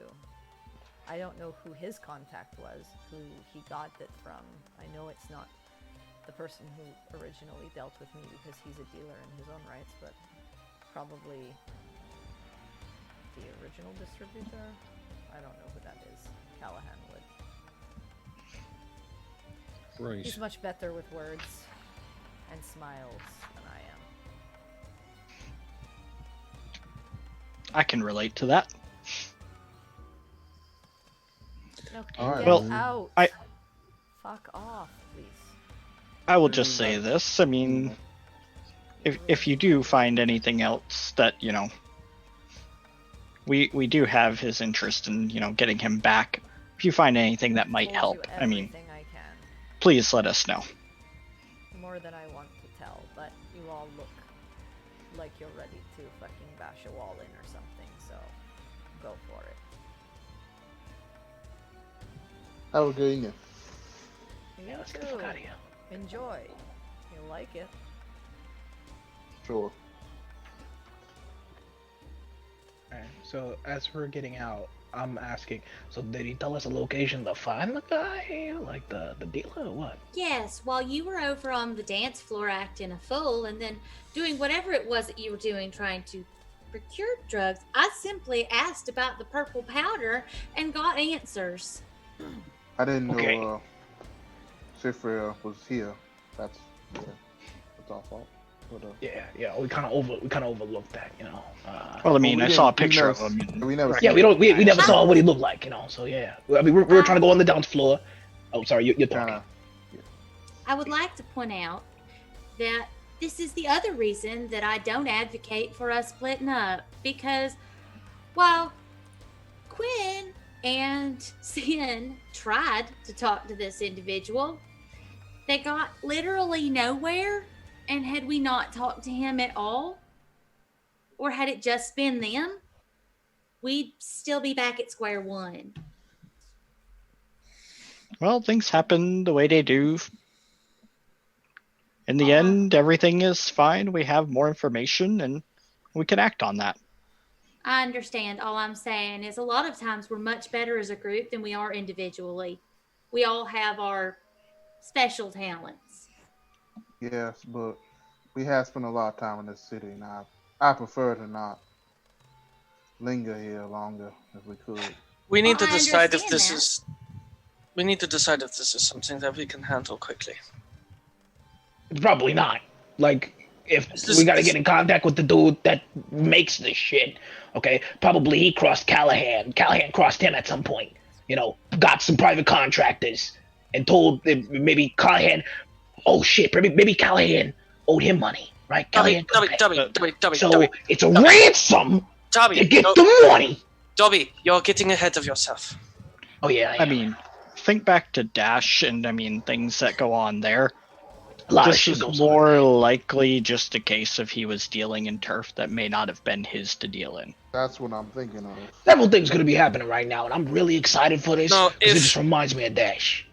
I don't know who his contact was, who he got it from. I know it's not the person who originally dealt with me because he's a dealer in his own rights, but probably the original distributor? I don't know who that is. Callahan would. right? He's much better with words and smiles than I am. I can relate to that. No, Alright. get Well, out! I- Fuck off, please. I will just say this. I mean, if you do find anything else that, you know, we do have his interest in, you know, getting him back. If you find anything that might Told help, you I mean, everything I can. please let us know. More than I want to tell, but you all look like you're ready to fucking bash a wall in or something, so go for it. Have a good evening. You Let's too. get the fuck out of here. Enjoy. You'll like it. Sure. Alright, so as we're getting out, I'm asking, so did he tell us a location to find the guy? Like the dealer or what? Yes, while you were over on the dance floor acting a fool and then doing whatever it was that you were doing trying to procure drugs, I simply asked about the purple powder and got answers. I didn't Okay. know Sifra was here. That's our fault. But, Yeah, we kind of overlooked that, you know. Well, I mean, we I saw a didn't- we picture never- of him. we never yeah, seen we never saw what he looked like, you know. So yeah, I mean, we were trying to go on the dance floor. Oh, sorry, you're talking. Kinda, I would like to point out that this is the other reason that I don't advocate for us splitting up. Because while Quinn and Sin tried to talk to this individual, they got literally nowhere. And had we not talked to him at all, or had it just been them, we'd still be back at square one. Well, things happen the way they do. In the end, everything is fine. We have more information and we can act on that. I understand. All I'm saying is a lot of times we're much better as a group than we are individually. We all have our special talents. yes, but we have spent a lot of time in this city, and I prefer to not linger here longer if we could. We need Well, to I decide if understand this that. is. We need to decide if this is something that we can handle quickly. Probably not. Like, if It's we just- gotta get in contact with the dude that makes this shit, okay? Probably he crossed Callahan. Callahan crossed him at some point. You know, got some private contractors and told them maybe Callahan. Oh shit, maybe Callahan owed him money, right? Callahan couldn't pay. So it's a ransom to get the money. Dobby, you're getting ahead of yourself. Oh yeah. I mean, think back to Dash and, I mean, things that go on there. a lot of This shit is goes on. more likely just a case of he was dealing in turf that may not have been his to deal in. That's what I'm thinking of. Several things gonna be happening right now, and I'm really excited for this. No, 'Cause it if- just reminds me of Dash.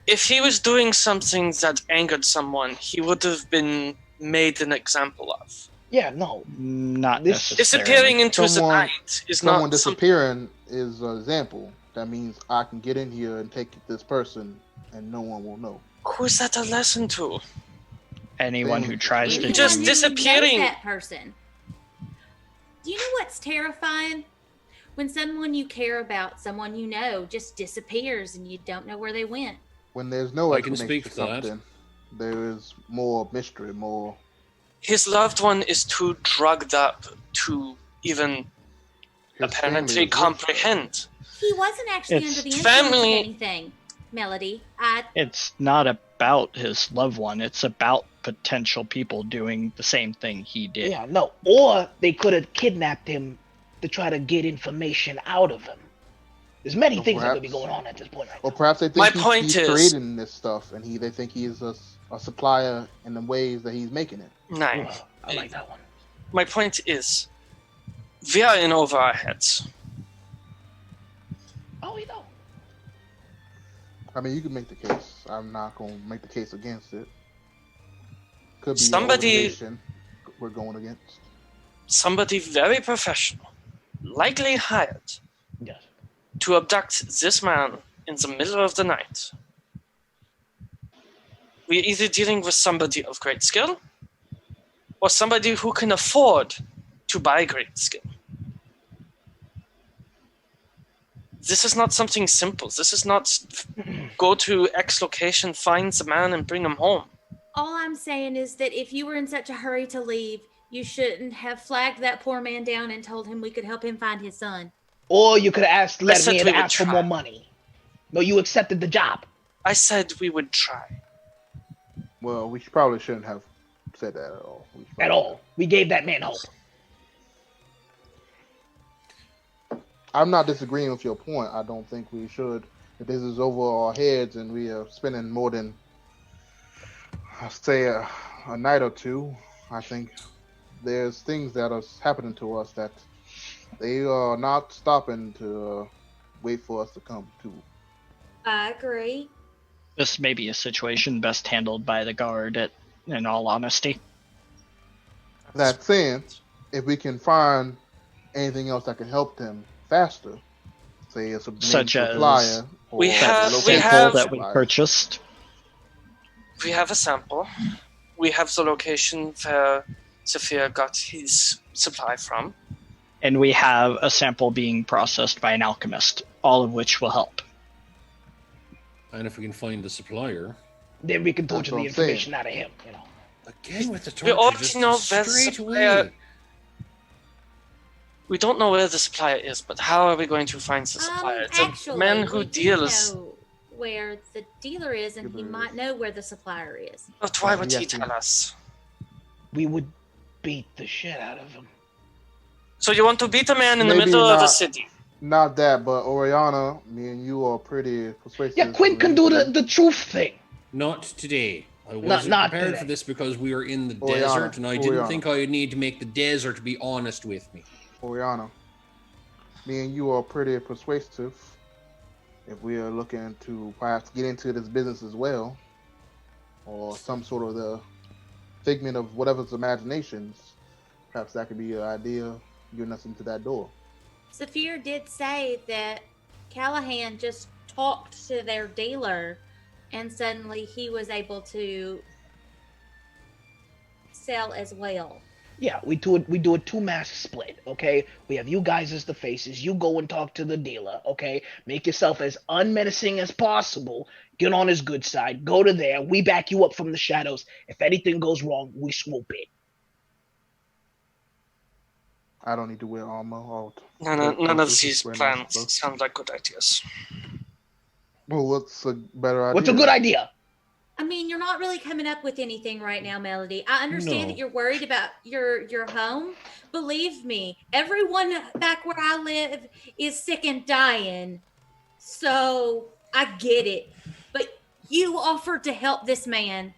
If he was doing something that angered someone, he would have been made an example of. Yeah, no. Not This- necessarily. Disappearing into the Someone- night is Someone not something. disappearing is an example. That means I can get in here and take this person, and no one will know. Who is that a lesson to? Anyone who tries to Anyone just who disappearing. knows that person. Do you know what's terrifying? When someone you care about, someone you know, just disappears and you don't know where they went. When there's no I can explanation speak for to that. something, there is more mystery, more. His loved one is too drugged up to even His apparently family is comprehend. He wasn't actually It's under the influence family- of anything, Melody. It's not about his loved one. It's about potential people doing the same thing he did. Yeah, no. Or they could have kidnapped him to try to get information out of him. There's many Or things that could be perhaps- going on at this point right Or now. perhaps they think My he's point is- creating this stuff, and they think he is a supplier in the ways that he's making it. Nine. Ugh, I like that one. My point is, We are in over our heads. Oh, we know. I mean, you can make the case. I'm not going to make the case against it. Could be Somebody- an organization we're going against. Somebody very professional, likely hired Yes. to abduct this man in the middle of the night. We're either dealing with somebody of great skill or somebody who can afford to buy great skill. This is not something simple. This is not go to X location, find the man, and bring him home. All I'm saying is that if you were in such a hurry to leave, you shouldn't have flagged that poor man down and told him we could help him find his son. Or you could have I let said me and we would ask for try. more money. No, you accepted the job. I said we would try. Well, we probably shouldn't have said that at all. At all. We gave that man hope. I'm not disagreeing with your point. I don't think we should. If this is over our heads and we are spending more than, I'd say, a night or two, I think there's things that are happening to us that they are not stopping to wait for us to come to. I agree. This may be a situation best handled by the guard, in all honesty. That saying, if we can find anything else that can help them faster, say it's a Such as supplier, or we have- a we local have- that we supplier. purchased. We have a sample. We have the location where Zephyr got his supply from. And we have a sample being processed by an alchemist, all of which will help. And if we can find the supplier, Then we can That's torture what the I'm saying. information out of him, you know. again with the We torture, already just know where the straight supplier- away. We don't know where the supplier is, but how are we going to find the supplier? It's Actually, a man who we do deals. know where the dealer is, and he might know where the supplier is. But why would he Yes, tell us? We would beat the shit out of him. So you want to beat a man in the Maybe middle of a not. city? Not that, but Oriana, me and you are pretty persuasive. Yeah, Quinn can do the truth thing. Not today. I Not- wasn't not prepared today. for this because we were in the Oriana, desert, and I didn't Oriana. think I would need to make the desert be honest with me. Oriana, me and you are pretty persuasive. If we are looking to perhaps get into this business as well, or some sort of the figment of whatever's imaginations, perhaps that could be an idea getting us into that door. Saphir did say that Callahan just talked to their dealer, and suddenly he was able to sell as well. Yeah, we do a two-mask split, okay? We have you guys as the faces. You go and talk to the dealer, okay? Make yourself as unmenacing as possible. Get on his good side. Go to there. We back you up from the shadows. If anything goes wrong, we swoop in. I don't need to wear armor. None of these We're not plans supposed- sound like good ideas. Well, what's a better idea? What's a good idea? I mean, you're not really coming up with anything right now, Melody. I understand No. that you're worried about your home. Believe me, everyone back where I live is sick and dying. So I get it. But you offered to help this man,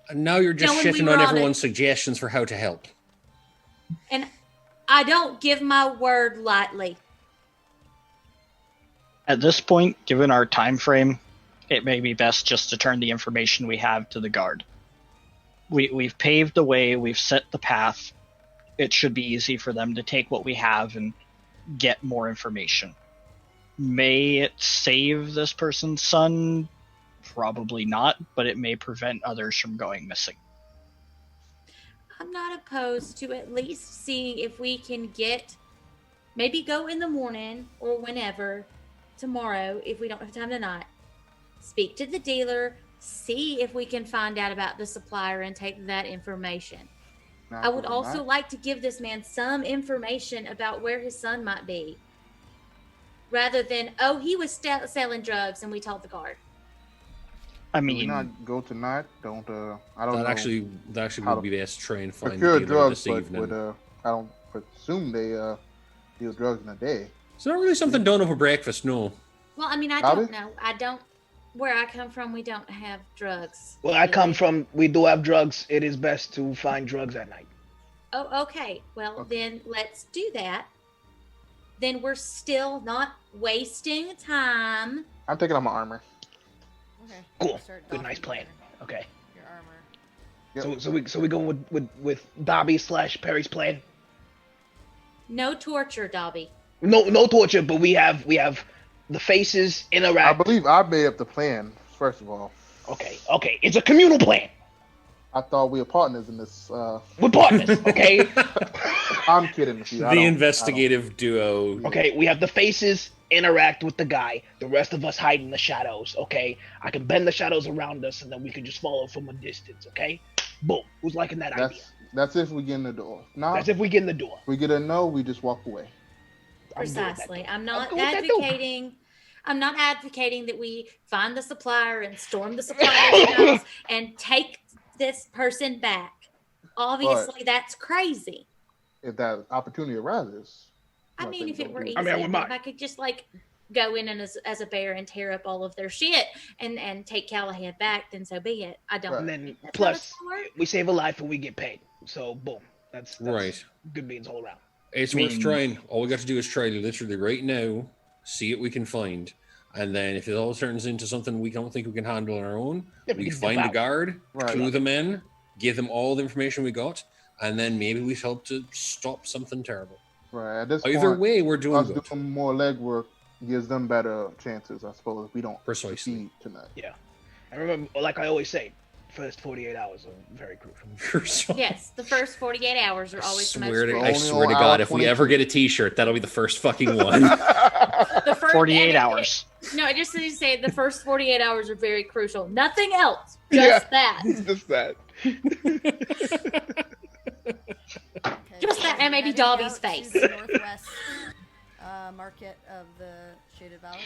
And now you're just Now, when we shitting were on on everyone's suggestions for how to help. and I don't give my word lightly. At this point, given our time frame, it may be best just to turn the information we have to the guard. We've paved the way, we've set the path. It should be easy for them to take what we have and get more information. May it save this person's son? Probably not, but it may prevent others from going missing. I'm not opposed to at least seeing if we can maybe go in the morning or whenever, tomorrow, if we don't have time tonight. Speak to the dealer, see if we can find out about the supplier and take that information. I would also like to give this man some information about where his son might be. Rather than, oh, he was selling drugs and we told the guard. I Do we mean, not go tonight? I don't That know. actually how would be best to try and find procure the dealer drugs, this but evening. would, I don't presume they deal drugs in a day. It's not really something done over breakfast, no. Well, I mean, I Howdy? don't know. Where I come from, we don't have drugs. Where I come from, we do have drugs. It is best to find drugs at night. Oh, okay. Well, then let's do that. Then we're still not wasting time. I'm taking on my armor. Okay. Cool. Start Good, nice doffing plan. Okay. Your armor. Yep. So we go with Dobby / Perry's plan. No torture, Dobby. No torture, but we have the faces I interact. believe I made up the plan, first of all. Okay, it's a communal plan. I thought we were partners in this. We're partners, okay? I'm kidding with you. The investigative duo. Okay, we have the faces interact with the guy. The rest of us hide in the shadows, okay? I can bend the shadows around us, and then we can just follow from a distance, okay? Boom. Who's liking that idea? That's if we get in the door. No, That's if we get in the door. we get a no, we just walk away. Precisely. I'm not good with that too. advocating. I'm not advocating that we find the supplier and storm the supplier's house and take this person back. Obviously, that's crazy. If that opportunity arises. I mean, if it were easy, I mean, I wouldn't if mind. I could just like go in and as a bear and tear up all of their shit and take Callahan back, then so be it. I don't. Right. And then think that's how plus, it's gonna work. we save a life and we get paid. So boom, that's Right. good beans all around. It's worth trying. All we got to do is try literally right now, see what we can find. And then if it all turns into something we don't think we can handle on our own, Yeah, we can find dip a out. guard, Right. clue them in, give them all the information we got, and then maybe we help to stop something terrible. Right. At this Either point, way, we're doing us good. doing more legwork gives them better chances, I suppose, if we don't Precisely. succeed tonight. And remember, like I always say, first 48 hours are very crucial. Yes, the first 48 hours are always the most to- I crucial. swear to Only on God, hour if we ever 22. get a T-shirt, that'll be the first fucking one. The first 48 hours. No, I just need to say the first 48 hours are very crucial. Nothing else. Yeah. Just that. Just that. Okay, Just that, and maybe heading Dobby's out face. to the northwest market of the Shaded Valley.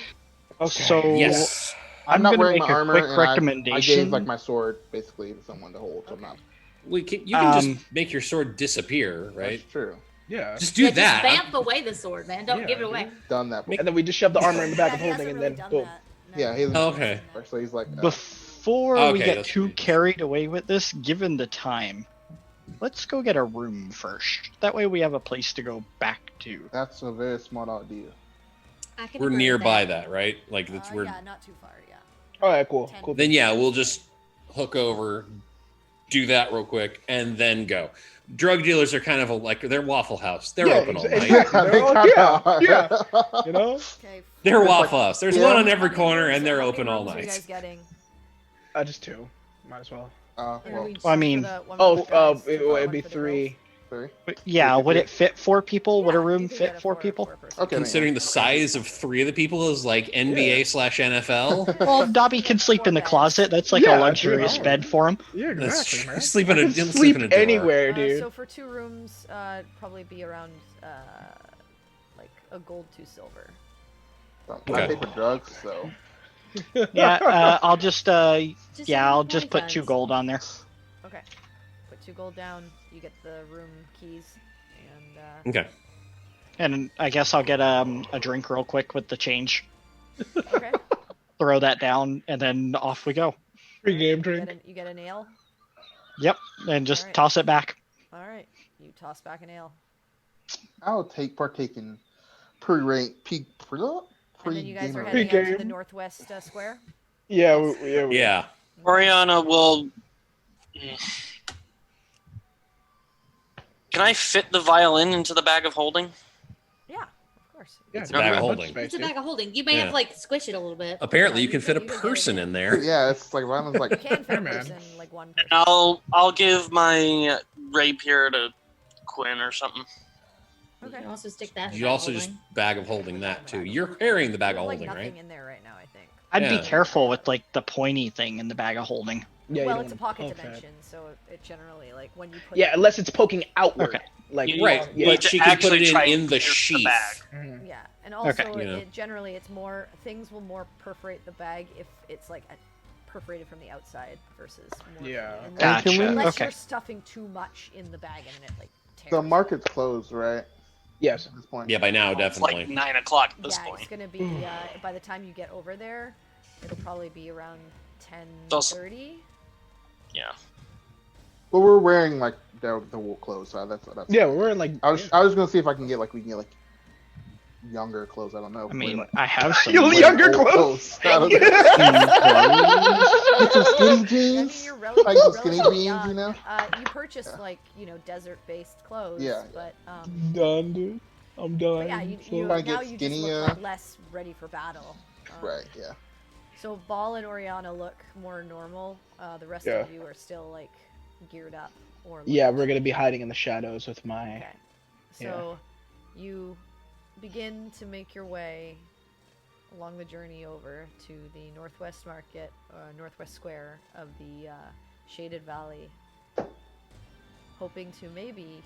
Okay. So Yes. I'm not gonna wearing make my a armor, quick and I gave recommendation. like my sword basically to someone to hold. So I'm not. You can just make your sword disappear, right? That's true. Yeah. Just do Yeah, that. Just vamp away the sword, man. Don't Yeah, give it away. Done that. And then we just shove the armor in the back of Yeah, he holding, hasn't and really then done boom. that. No, Yeah, he's- Okay. So he's like, Before we Okay, get that's too good. carried away with this, given the time, let's go get a room first. That way we have a place to go back to. that's a very smart idea. I can We're agree with nearby that. that, right? Like that's we're. yeah, not too far. Yeah. All right, cool. 10 Cool. Then yeah, we'll just hook over, do that real quick, and then go. Drug dealers are kind of like they're Waffle House. They're open all night. exactly. They They're all- kinda are. yeah. You know? Okay. They're It's like- Waffle House. There's yeah. one on every How many corner, rooms- and they're how many open all rooms are you guys night. getting? Just two. Might as well. Well, I mean- It'd be three. sorry. Yeah, would it fit 4 people? Would a Yeah, room you can fit get a 4 people? person. Okay. Considering the size of 3 of the people is like NBA/NFL. Well, Dobby can sleep in the closet. That's like Yeah, a luxurious you know. bed for him. Yeah, That's exactly, true. man. Sleep in I a- can sleep sleep in a door. anywhere, dude. So for 2 rooms, probably be around like a gold, 2 silver. I pay for drugs, so Yeah, I'll just Just yeah, like I'll just put 2 $20. gold on there. Okay. Put 2 gold down. You get the room keys, and Okay. And I guess I'll get a drink real quick with the change. okay. Throw that down, and then off we go. Free game You drink. get, you get an ale. Yep, and just Alright. toss it back. All right. You toss back an ale, I'll partake in pre-rank peak pre. and then you guys are Pre-game. heading out to the Pre-game. northwest square. Yeah, Yeah. Oriana will. Can I fit the violin into the bag of holding? Yeah, of course. Yeah, It's a bag of much holding. space, It's a dude. bag of holding. You may Yeah. have to like squish it a little bit. Apparently, Yeah, you can fit a you can person get it in in. there. Yeah, it's like Ryan's like You can fit Hey, a man. person, like one person. I'll give my rapier to Quinn or something. You Okay. can also stick that. in You the also holding. just bag of holding that too. You're carrying the bag of There's, like holding, nothing right? in there right now, I think. I'd Yeah. be careful with like the pointy thing in the bag of holding. Yeah, you well, don't it's a wanna pocket poke that. dimension, so it generally like when you put. Yeah, unless it's poking outward. Okay. Like You Right, need but to she can put actually it try in and the pierce sheath. bag. Mhm. Yeah, and also Okay. Yeah. generally it's more things will more perforate the bag if it's like perforated from the outside versus more Yeah. from the And Gotcha. can we- unless Okay. you're stuffing too much in the bag and then it like tears. the market's closed, right? Yes. At this point. Yeah, by now It's definitely. like 9 o'clock at this Yeah, point. it's gonna be by the time you get over there, it'll probably be around Those- 10:30. Yeah. But we're wearing like the wool clothes, so that's Yeah, we're wearing like. I was gonna see if I can get like younger clothes. I don't know. I mean, Like, I have some. Younger old clothes. I don't know. Get some skinny I mean, jeans. you're relatively, Like some skinny relatively jeans, you young. know. You purchased like desert-based clothes. Yeah. But Done, dude. I'm done. but yeah, you Might now get you just skinny, look like less ready for battle. Right. Yeah. So Ball and Oriana look more normal. The rest Yeah. of you are still like geared up or Yeah, looking we're gonna shady. be hiding in the shadows with my. Okay. So you begin to make your way along the journey over to the northwest market, northwest square of the Shaded Valley, hoping to maybe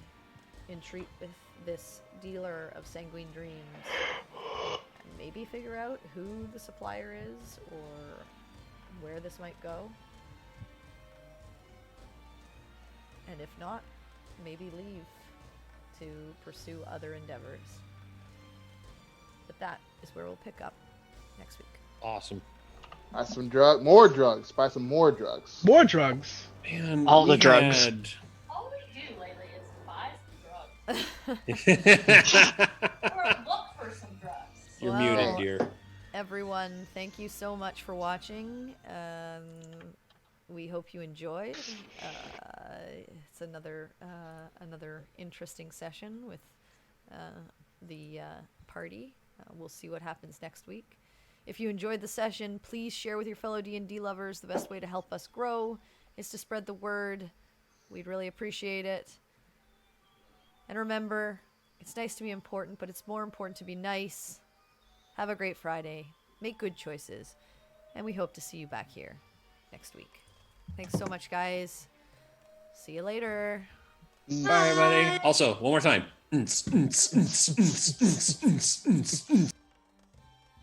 entreat with this dealer of sanguine dreams and maybe figure out who the supplier is or where this might go. And if not, maybe leave to pursue other endeavors. But that is where we'll pick up next week. Awesome. Buy some more drugs. Buy some more drugs. More drugs. Man, All the we drugs. had- All we do lately is buy some drugs. Or look for some drugs. You're Well, muted, dear. Everyone, thank you so much for watching. We hope you enjoyed. It's another interesting session with the party. We'll see what happens next week. If you enjoyed the session, please share with your fellow D&D lovers. The best way to help us grow is to spread the word. We'd really appreciate it. And remember, it's nice to be important, but it's more important to be nice. Have a great Friday. Make good choices. And we hope to see you back here next week. Thanks so much, guys. See you later. Bye, everybody. Also, one more time.